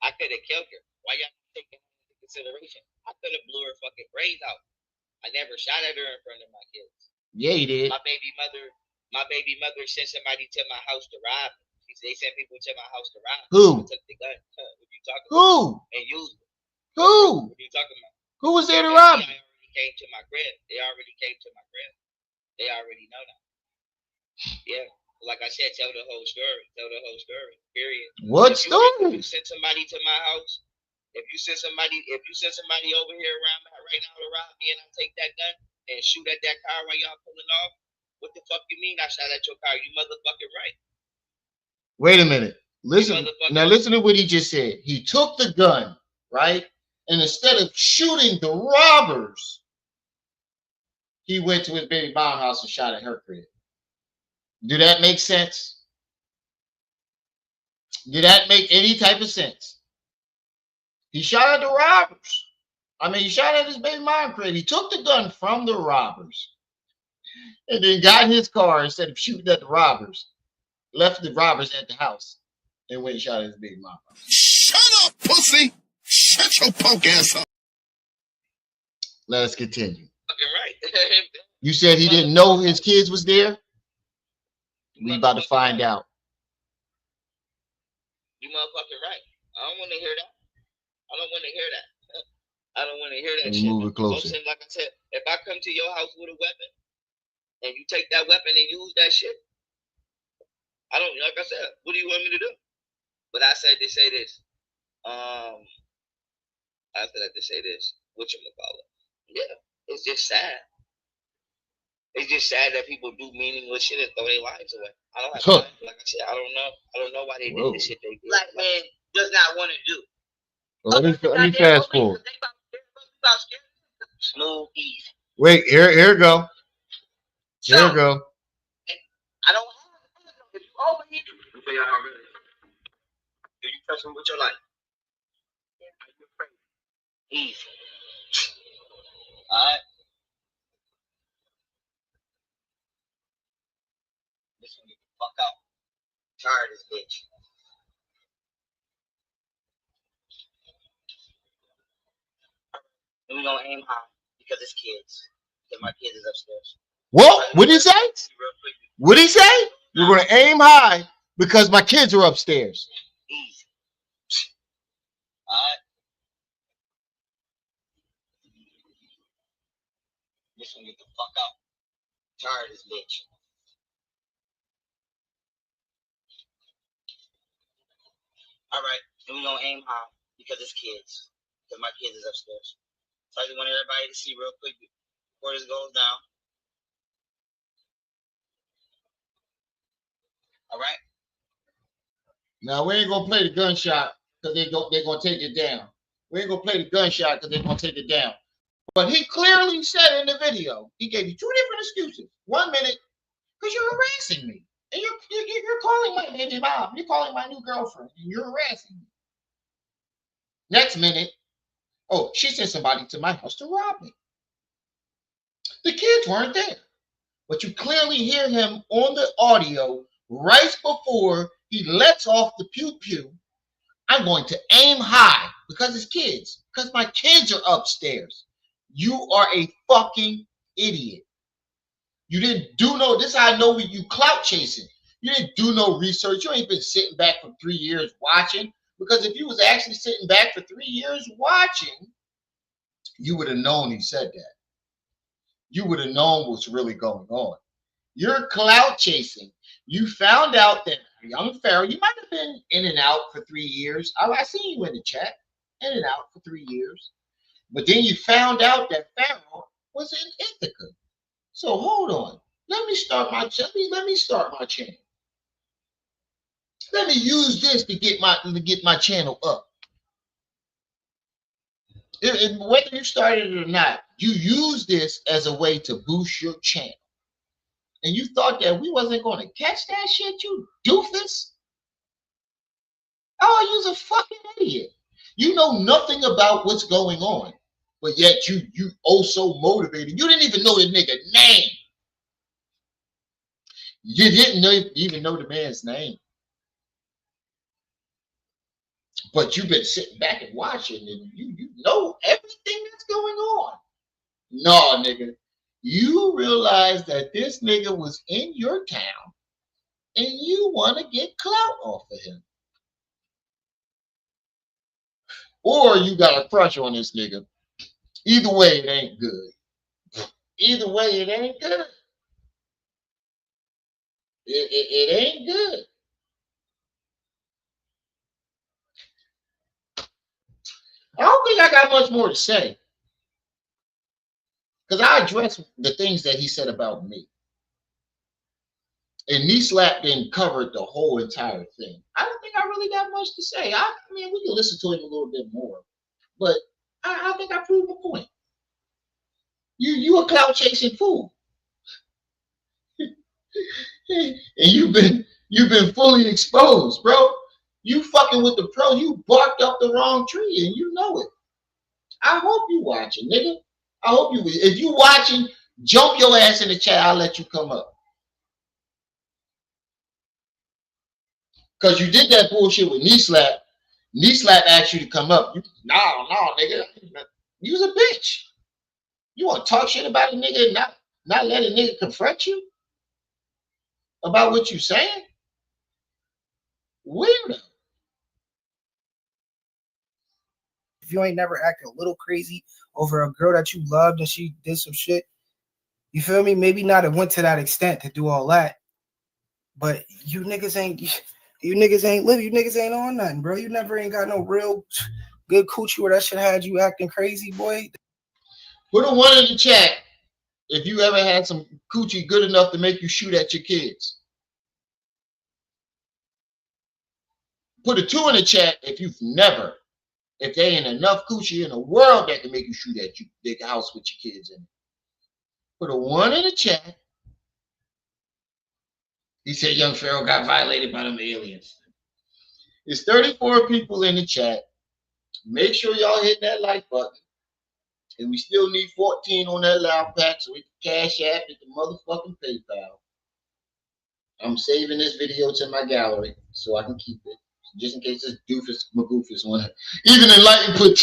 I could have killed her. Why y'all take that into consideration? I could have blew her fucking brains out. I never shot at her in front of my kids. Yeah, you did. My baby mother sent somebody to my house to rob me. They sent people to my house to rob me. Who? I took the gun. What you talking about? Who? And used it. Who? What you talking about? Who was there to rob me? They already came to my crib. They already know that. Yeah. Like I said, tell the whole story. Period. What story? If you send somebody to my house, if you send somebody over here around right now to rob me and I take that gun and shoot at that car while y'all pulling off, what the fuck you mean I shot at your car? You motherfucking right. Wait a minute. Listen. Now listen to what he just said. He took the gun, right? And instead of shooting the robbers, he went to his baby mom's house and shot at her crib. Do that make sense? Did that make any type of sense? He shot at the robbers. He shot at his baby mom crib. He took the gun from the robbers and then got in his car instead of shooting at the robbers, left the robbers at the house and went and shot at his baby mom. Shut up, pussy. Shut your punk ass up. Let us continue. Fucking right. You said he didn't know his kids was there? We about to find out. You motherfucking right. I don't want to hear that. I don't want to hear that. I don't want to hear that Let me shit. move it closer. So, like I said, if I come to your house with a weapon and you take that weapon and use that shit, I don't, like I said, what do you want me to do? But I said to say this. I said to say this. Whatchamacallit. Yeah, it's just sad. It's just sad that people do meaningless shit and throw their lives away. I don't have time. Like I said, I don't know why they did the shit they did. Black man does not want to do. Well, let me fast forward. Smooth, easy. Wait, here go. Here we go. I don't have if you overheat, you say I already. Do you trust him with your life? Easy. Alright. This one get the fuck out. Tired of this bitch. And we gonna aim high because it's kids. Because my kids is upstairs. What? What did he say? What did he say? We're gonna aim high because my kids are upstairs. Easy. Alright. This one get the fuck out. Tired of this bitch. Alright, and we gonna aim high because it's kids. Because my kids is upstairs. So I just want everybody to see real quick before this goes down. Alright? Now we ain't gonna play the gunshot because they're gonna take it down. We ain't gonna play the gunshot because they're gonna take it down. But he clearly said in the video, he gave you two different excuses. 1 minute, because you're harassing me. And you're calling my baby mom. You're calling my new girlfriend. And you're harassing me. Next minute, oh, she sent somebody to my house to rob me. The kids weren't there. But you clearly hear him on the audio right before he lets off the pew-pew. I'm going to aim high because it's kids. Because my kids are upstairs. You are a fucking idiot. You didn't do no, this I know you clout chasing. You didn't do no research. You ain't been sitting back for 3 years watching. Because if you was actually sitting back for 3 years watching, you would have known he said that. You would have known what's really going on. You're clout chasing. You found out that young Pharaoh, you might have been in and out for 3 years. I see you in the chat, in and out for 3 years. But then you found out that Pharaoh was in Ithaca. So hold on. Let me start my channel. Let me use this to get my channel up. Whether you started it or not, you use this as a way to boost your channel. And you thought that we wasn't going to catch that shit, you doofus? Oh, you's a fucking idiot. You know nothing about what's going on. But yet you so motivated. You didn't even know the nigga name. You didn't even know the man's name. But you've been sitting back and watching and you know everything that's going on. No, nigga. You realize that this nigga was in your town and you want to get clout off of him. Or you got a crush on this nigga. Either way, it ain't good. Either way, it ain't good. It ain't good. I don't think I got much more to say. Because I addressed the things that he said about me. And knee slap then covered the whole entire thing. I don't think I really got much to say. I mean, we can listen to him a little bit more. But I think I proved the point. You a clout chasing fool. And you've been fully exposed, bro. You fucking with the pro, you barked up the wrong tree and you know it. I hope you watching, nigga. I hope you, if you watching, jump your ass in the chat, I'll let you come up. Because you did that bullshit with knee slap. Knee slap asked you to come up. No, nigga. You was a bitch. You want to talk shit about a nigga and not let a nigga confront you? about what you saying? Weirdo. If you ain't never acted a little crazy over a girl that you loved and she did some shit, you feel me? Maybe not it went to that extent to do all that, but you niggas ain't living. You niggas ain't on nothing, bro. You never ain't got no real good coochie where that shit had you acting crazy, boy. Put a 1 in the chat if you ever had some coochie good enough to make you shoot at your kids. Put a 2 in the chat if you've never, if there ain't enough coochie in the world that can make you shoot at you, big house with your kids in it. Put a 1 in the chat. He said young Pharaoh got violated by them aliens. There's 34 people in the chat. Make sure y'all hit that like button. And we still need 14 on that loud pack so we can cash app at the motherfucking PayPal. I'm saving this video to my gallery so I can keep it. Just in case this doofus magoofus one. Even Enlightened put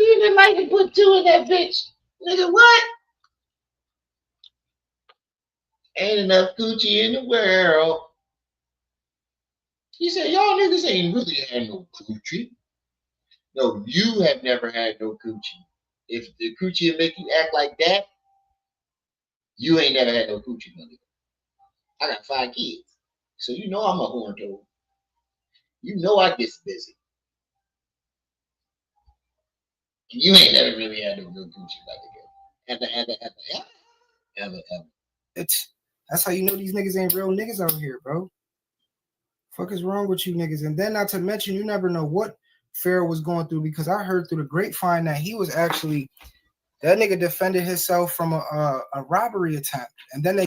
even Enlightened put 2 in that bitch. Nigga, what? Ain't enough coochie in the world. He said, y'all niggas ain't really had no coochie. No, you have never had no coochie. If the coochie will make you act like that, you ain't never had no coochie, nigga. I got 5 kids. So you know I'm a horn toad. You know I get busy. You ain't never really had no good coochie like that. Ever. That's how you know these niggas ain't real niggas out here, bro. Fuck is wrong with you niggas? And then not to mention, you never know what Pharaoh was going through, because I heard through the grapevine that he was actually, that nigga defended himself from a robbery attempt. And then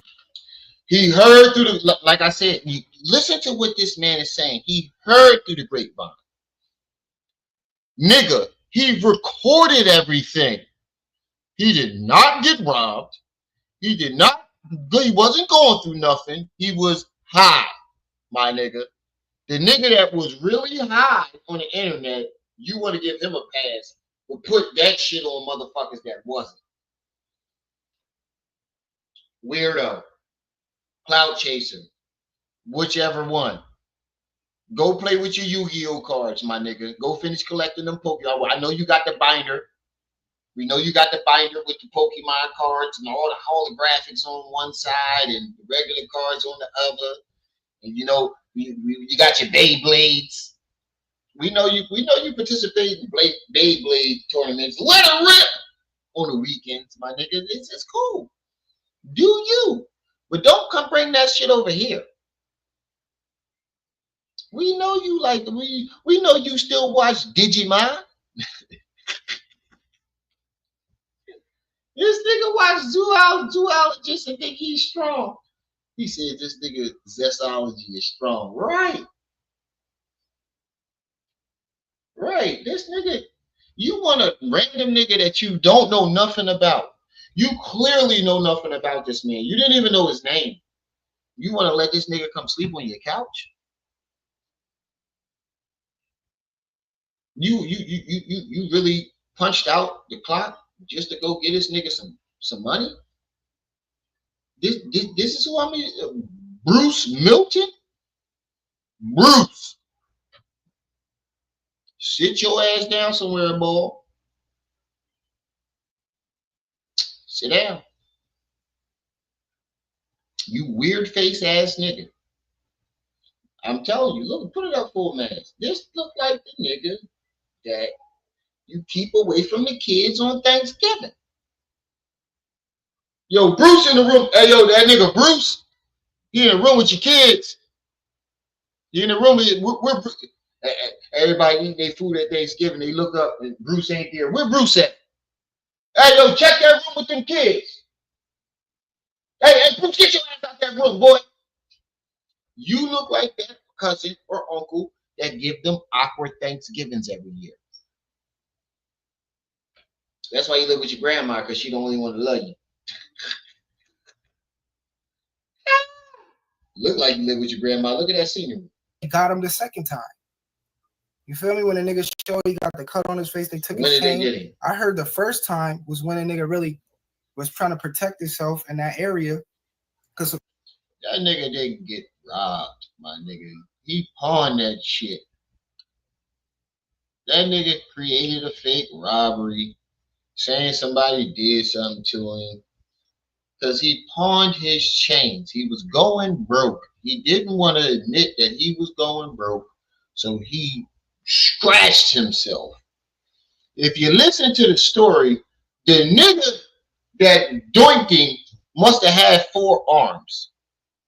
he heard through the, like I said, you listen to what this man is saying. He heard through the grapevine. Nigga, he recorded everything. He did not get robbed. He wasn't going through nothing. He was high, my nigga. The nigga that was really high on the internet, you want to give him a pass, but put that shit on motherfuckers that wasn't. Weirdo. Cloud chaser. Whichever one. Go play with your Yu-Gi-Oh cards, my nigga. Go finish collecting them Pokemon. I know you got the binder. We know you got the binder with the Pokemon cards and all the holographics on one side and the regular cards on the other. And you know, you got your Beyblades. We know you participate in Beyblade tournaments. Let it rip on the weekends, my nigga. It's cool. Do you. But don't come bring that shit over here. We know you like we know you still watch Digimon. This nigga watch zoologists and think he's strong. He said this nigga zestology is strong. Right. This nigga, you want a random nigga that you don't know nothing about. You clearly know nothing about this man. You didn't even know his name. You want to let this nigga come sleep on your couch? You really punched out the clock just to go get this nigga some money? This is who I mean. Bruce Milton? Bruce. Sit your ass down somewhere, boy. Sit down. You weird face ass nigga. I'm telling you, look, put it up full mask. This look like the nigga that you keep away from the kids on Thanksgiving. Yo, Bruce in the room. Hey, yo, that nigga Bruce. He in the room with your kids. He in the room with everybody eating their food at Thanksgiving. They look up and Bruce ain't there. Where Bruce at? Hey, yo, check that room with them kids. Hey, Bruce, get your ass out that room, boy. You look like that cousin or uncle that give them awkward Thanksgivings every year. That's why you live with your grandma, because she don't really want to love you. Look like you live with your grandma. Look at that scenery. Got him the second time. You feel me? When a nigga showed he got the cut on his face, they took his chain. I heard the first time was when a nigga really was trying to protect himself in that area. Cause that nigga didn't get robbed, my nigga. He pawned that shit. That nigga created a fake robbery, saying somebody did something to him. Because he pawned his chains. He was going broke. He didn't want to admit that he was going broke. So he scratched himself. If you listen to the story, the nigga that doinking must have had 4 arms.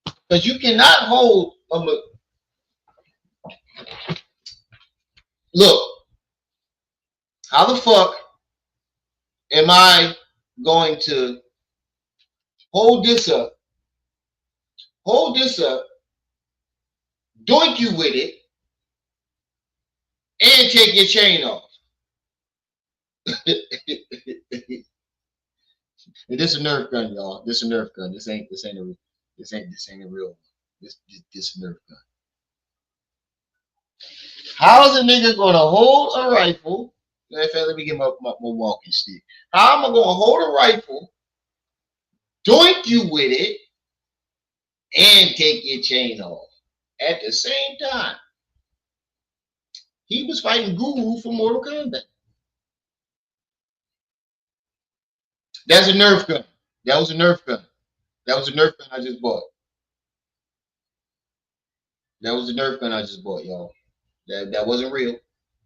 Because you cannot hold look, how the fuck am I going to hold this up, doink you with it, and take your chain off? This a Nerf gun, y'all. This a Nerf gun. This ain't a real one. This a Nerf gun. How's a nigga gonna hold a rifle? Let me get my walking stick. How am I gonna hold a rifle, doink you with it, and take your chain off at the same time? He was fighting Guru for Mortal Kombat. That's a Nerf gun. That was a Nerf gun. That was a Nerf gun I just bought. That was a Nerf gun I just bought, y'all. That wasn't real.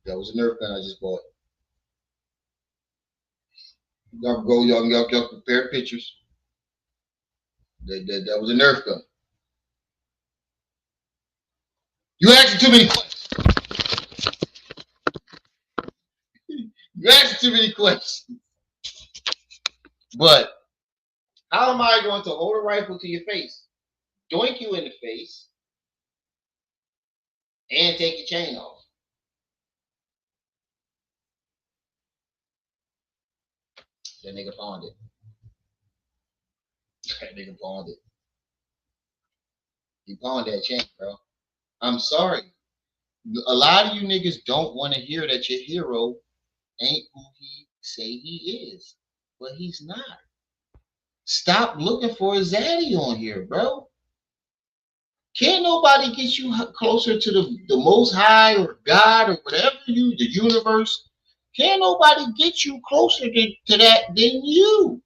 That was a Nerf gun I just bought. Y'all go, y'all compare pictures. That was a Nerf gun. You asking too many questions. You asking too many questions. But how am I going to hold a rifle to your face, doink you in the face, and take your chain off? That nigga pawned it. That nigga pawned it. He pawned that chain, bro. I'm sorry. A lot of you niggas don't want to hear that your hero ain't who he say he is. But he's not. Stop looking for a zaddy on here, bro. Can't nobody get you closer to the Most High or God or whatever the universe. Can't nobody get you closer to that than you.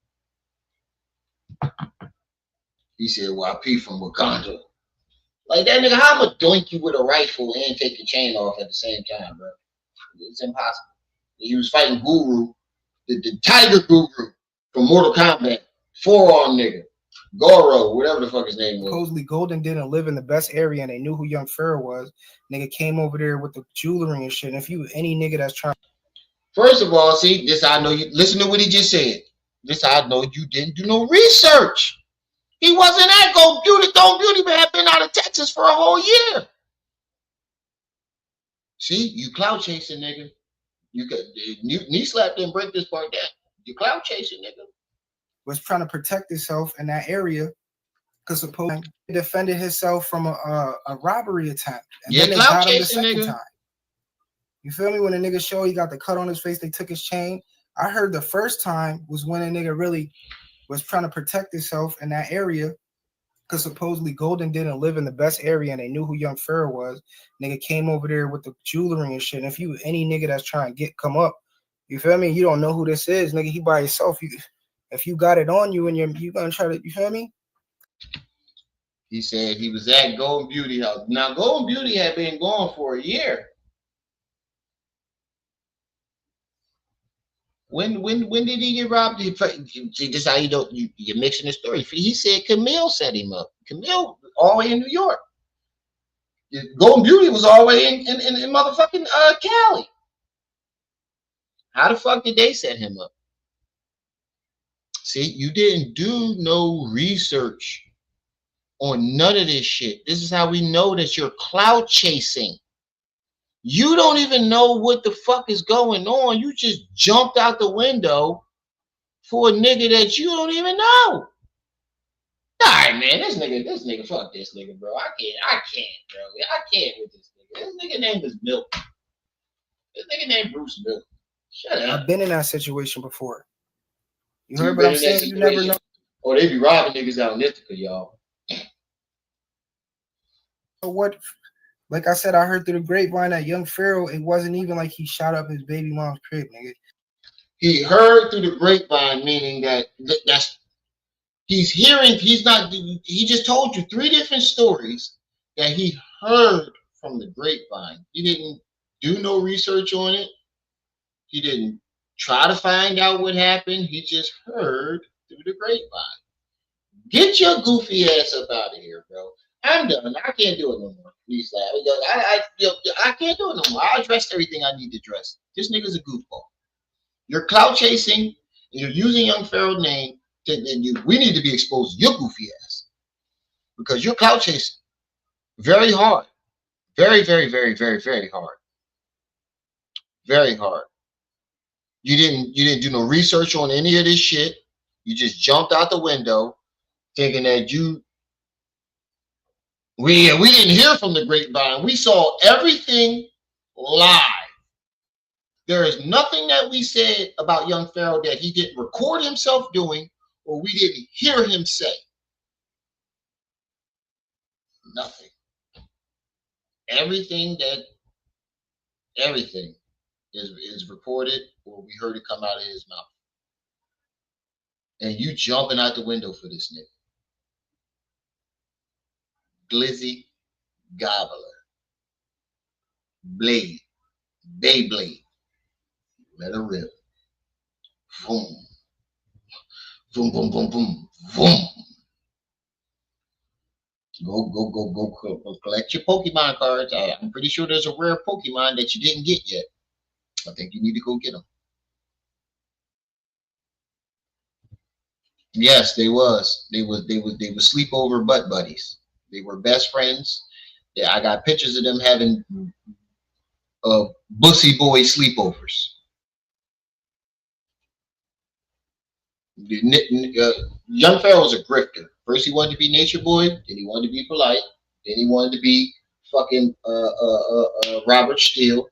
He said, YP from Wakanda. Like that nigga, how I'ma doink you with a rifle and take your chain off at the same time, bro? It's impossible. He was fighting Guru, the Tiger Guru from Mortal Kombat, 4-arm nigga, Goro, whatever the fuck his name was. Supposedly Golden didn't live in the best area, and they knew who young Pharaoh was. Nigga came over there with the jewelry and shit. And if you any nigga that's trying, first of all, see this, I know you. Listen to what he just said. This, I know you didn't do no research. He wasn't at Gold Beauty. Gold Beauty had been out of Texas for a whole year. See, you clout chasing, nigga. You could knee slap didn't break this part down. You clout chasing, nigga. was trying to protect himself in that area because supposedly he defended himself from a robbery attempt. And then they got him the second time. You feel me? When a nigga showed he got the cut on his face, they took his chain. I heard the first time was when a nigga really was trying to protect himself in that area because supposedly Golden didn't live in the best area and they knew who young Pharaoh was. Nigga came over there with the jewelry and shit. And if you any nigga that's trying to come up, you feel me? You don't know who this is, nigga. He by himself. If you got it on you and you gonna try to, you feel me? He said he was at Golden Beauty House. Now Golden Beauty had been gone for a year. When did he get robbed? See, this is how you're mixing the story. He said Camille set him up. Camille all the way in New York. Golden Beauty was all the way in motherfucking Cali. How the fuck did they set him up? See, you didn't do no research on none of this shit. This is how we know that you're clout chasing. You don't even know what the fuck is going on. You just jumped out the window for a nigga that you don't even know. All right, man, this nigga, fuck this nigga, bro. I can't, bro. I can't with this nigga. This nigga name is Milk. This nigga named Bruce Miller. Shut up. I've been in that situation before. You So heard what I'm saying? You never know. Oh, they be robbing niggas out in Ithaca, y'all. What? Like I said, I heard through the grapevine that young Pharaoh, it wasn't even like he shot up his baby mom's crib, nigga. He heard through the grapevine, meaning that's he's hearing. He's not. He just told you 3 different stories that he heard from the grapevine. He didn't do no research on it. He didn't try to find out what happened. He just heard through the grapevine. Get your goofy ass up out of here, bro. I'm done. I can't do it no more. Please, I can't do it no more. I addressed everything I need to address. This nigga's a goofball. You're clout chasing, and you're using young Pharaoh's name. We need to be exposed to your goofy ass because you're clout chasing very hard, very, very, very, very, very hard, very hard. You didn't do no research on any of this shit. You just jumped out the window, thinking that we didn't hear from the grapevine. We saw everything live. There is nothing that we said about young Pharaoh that he didn't record himself doing or we didn't hear him say. Nothing. Everything is recorded or we heard it come out of his mouth. And you jumping out the window for this nigga. Glizzy Gobbler. Blade. Beyblade. Let her rip. Boom. Boom, boom, boom, boom. Boom. Go collect your Pokemon cards. I'm pretty sure there's a rare Pokemon that you didn't get yet. I think you need to go get them. Yes, they was sleepover butt buddies. They were best friends. Yeah, I got pictures of them having bussy boy sleepovers. Young Pharaoh was a grifter. First he wanted to be nature boy, then he wanted to be polite, then he wanted to be fucking Robert Steele,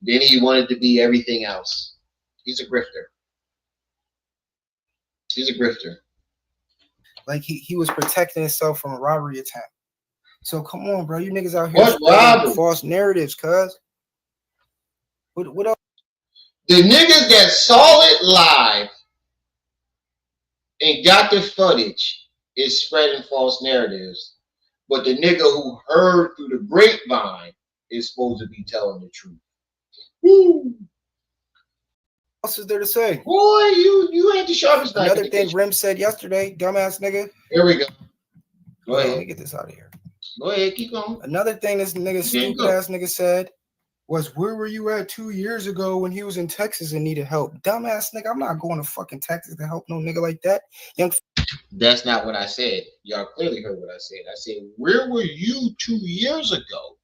then he wanted to be everything else. He's a grifter. He's a grifter. Like he was protecting himself from a robbery attempt. So come on, bro. You niggas out here spreading false narratives, cuz. What else? The niggas that saw it live and got the footage is spreading false narratives. But the nigga who heard through the grapevine is supposed to be telling the truth. Woo. What else is there to say? Boy, you had the sharpest knife. Another thing Rem said yesterday, dumbass nigga. Here we go. Go ahead. Let me get this out of here. Go ahead, keep going. Another thing this nigga, stupid ass nigga said was, where were you at 2 years ago when he was in Texas and needed help? Dumbass nigga, I'm not going to fucking Texas to help no nigga like that. That's not what I said. Y'all clearly heard what I said. I said, where were you 2 years ago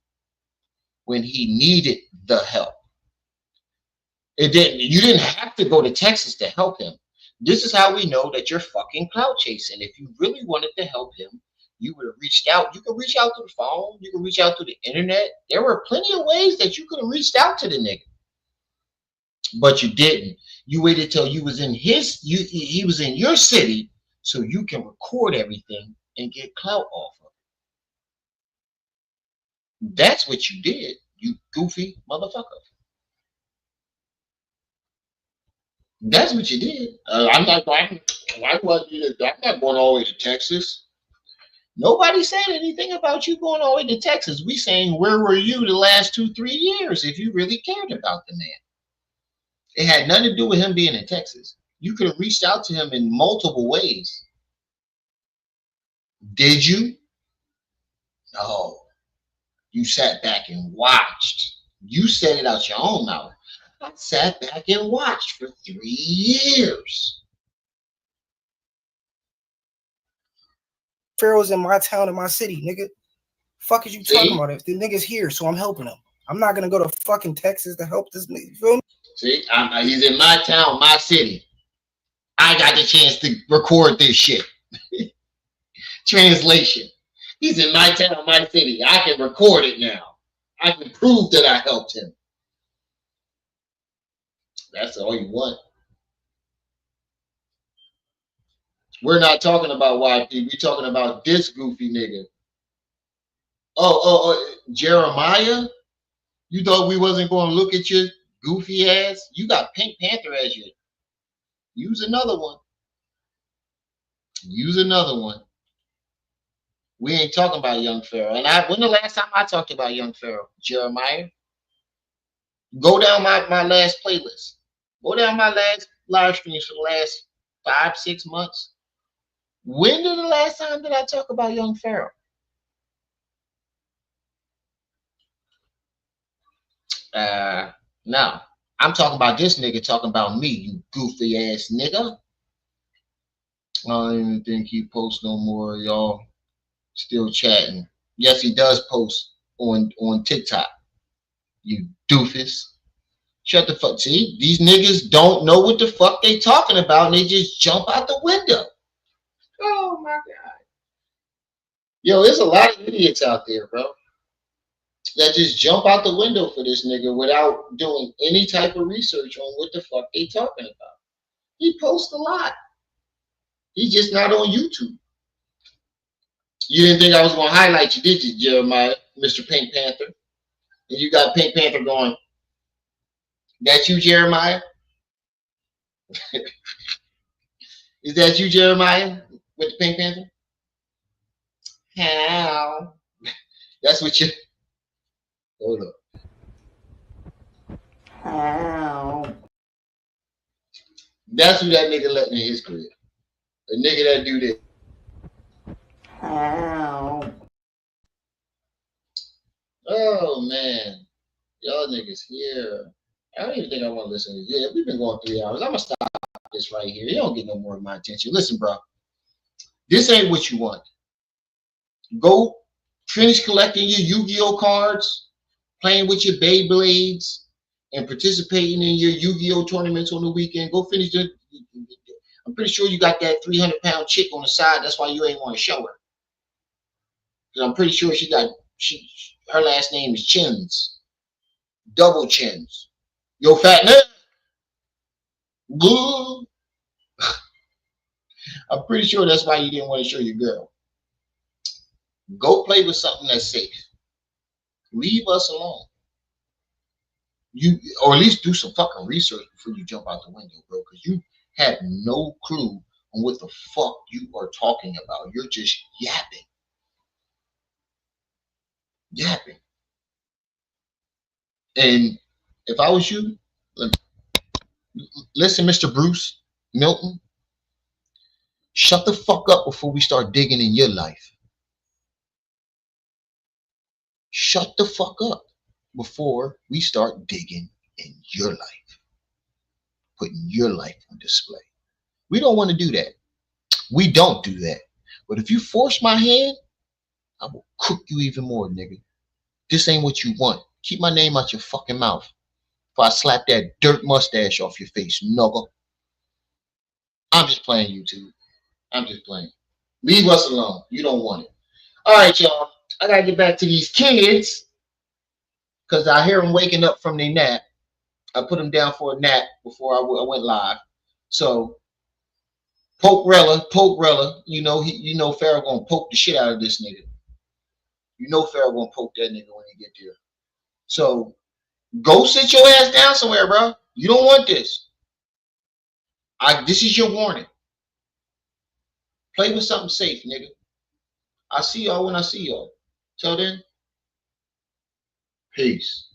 when he needed the help? You didn't have to go to Texas to help him. This is how we know that you're fucking clout chasing. If you really wanted to help him, you would have reached out. You could reach out to the phone. You could reach out to the internet. There were plenty of ways that you could have reached out to the nigga. But you didn't. You waited till you was in he was in your city so you can record everything and get clout off of it. That's what you did, you goofy motherfucker. That's what you did. I'm not going all the way to Texas. Nobody said anything about you going all the way to Texas. We saying, where were you the last 2-3 years if you really cared about the man? It had nothing to do with him being in Texas. You could have reached out to him in multiple ways. Did you? No. You sat back and watched. You said it out your own mouth. I sat back and watched for 3 years. Pharaoh's in my town, in my city, nigga. Fuck is you talking about? If the nigga's here, so I'm helping him. I'm not gonna go to fucking Texas to help this nigga. You feel me? See, he's in my town, my city. I got the chance to record this shit. Translation. He's in my town, my city. I can record it now. I can prove that I helped him. That's all you want. We're not talking about YP. We're talking about this goofy nigga. Oh, Jeremiah? You thought we wasn't going to look at your goofy ass? You got Pink Panther as your. Use another one. Use another one. We ain't talking about Young Pharaoh. And when the last time I talked about Young Pharaoh? Jeremiah? Go down my last playlist. Go down my last live streams for the last 5-6 months. When did the last time did I talk about Young Pharaoh? No. I'm talking about this nigga talking about me, you goofy ass nigga. I don't even think he posts no more, y'all. Still chatting. Yes, he does post on TikTok. You doofus. Shut the fuck. See, these niggas don't know what the fuck they talking about and they just jump out the window. Oh my God. Yo, there's a lot of idiots out there, bro, that just jump out the window for this nigga without doing any type of research on what the fuck they talking about. He posts a lot. He's just not on YouTube. You didn't think I was going to highlight you, did you, Jeremiah, Mr. Pink Panther? And you got Pink Panther going, that you, Jeremiah? Is that you, Jeremiah, with the Pink Panther? How? That's what you... Hold up. How? That's who that nigga let in his crib. A nigga that do this. How? Oh, man. Y'all niggas here. I don't even think I want to listen to this. Yeah, we've been going 3 hours. I'm going to stop this right here. You don't get no more of my attention. Listen, bro. This ain't what you want. Go finish collecting your Yu-Gi-Oh cards, playing with your Beyblades, and participating in your Yu-Gi-Oh tournaments on the weekend. Go finish the... I'm pretty sure you got that 300-pound chick on the side. That's why you ain't want to show her. Because I'm pretty sure her last name is Chins. Double Chins. Yo, fat nigga. Good. I'm pretty sure that's why you didn't want to show your girl. Go play with something that's safe. Leave us alone. Or at least do some fucking research before you jump out the window, bro. Because you have no clue on what the fuck you are talking about. You're just yapping. Yapping. And if I was you, listen, Mr. Bruce Milton, shut the fuck up before we start digging in your life. Shut the fuck up before we start digging in your life. Putting your life on display. We don't want to do that. We don't do that. But if you force my hand, I will cook you even more, nigga. This ain't what you want. Keep my name out your fucking mouth. If I slap that dirt mustache off your face, nugger. I'm just playing, YouTube. I'm just playing. Leave us alone. You don't want it. All right, y'all. I got to get back to these kids because I hear them waking up from their nap. I put them down for a nap before I went live. So, Pokerella, you know Pharaoh gonna poke the shit out of this nigga. You know Pharaoh gonna poke that nigga when he get there. So, go sit your ass down somewhere, bro. You don't want this. This is your warning. Play with something safe, nigga. I'll see y'all when I see y'all. Till then, peace.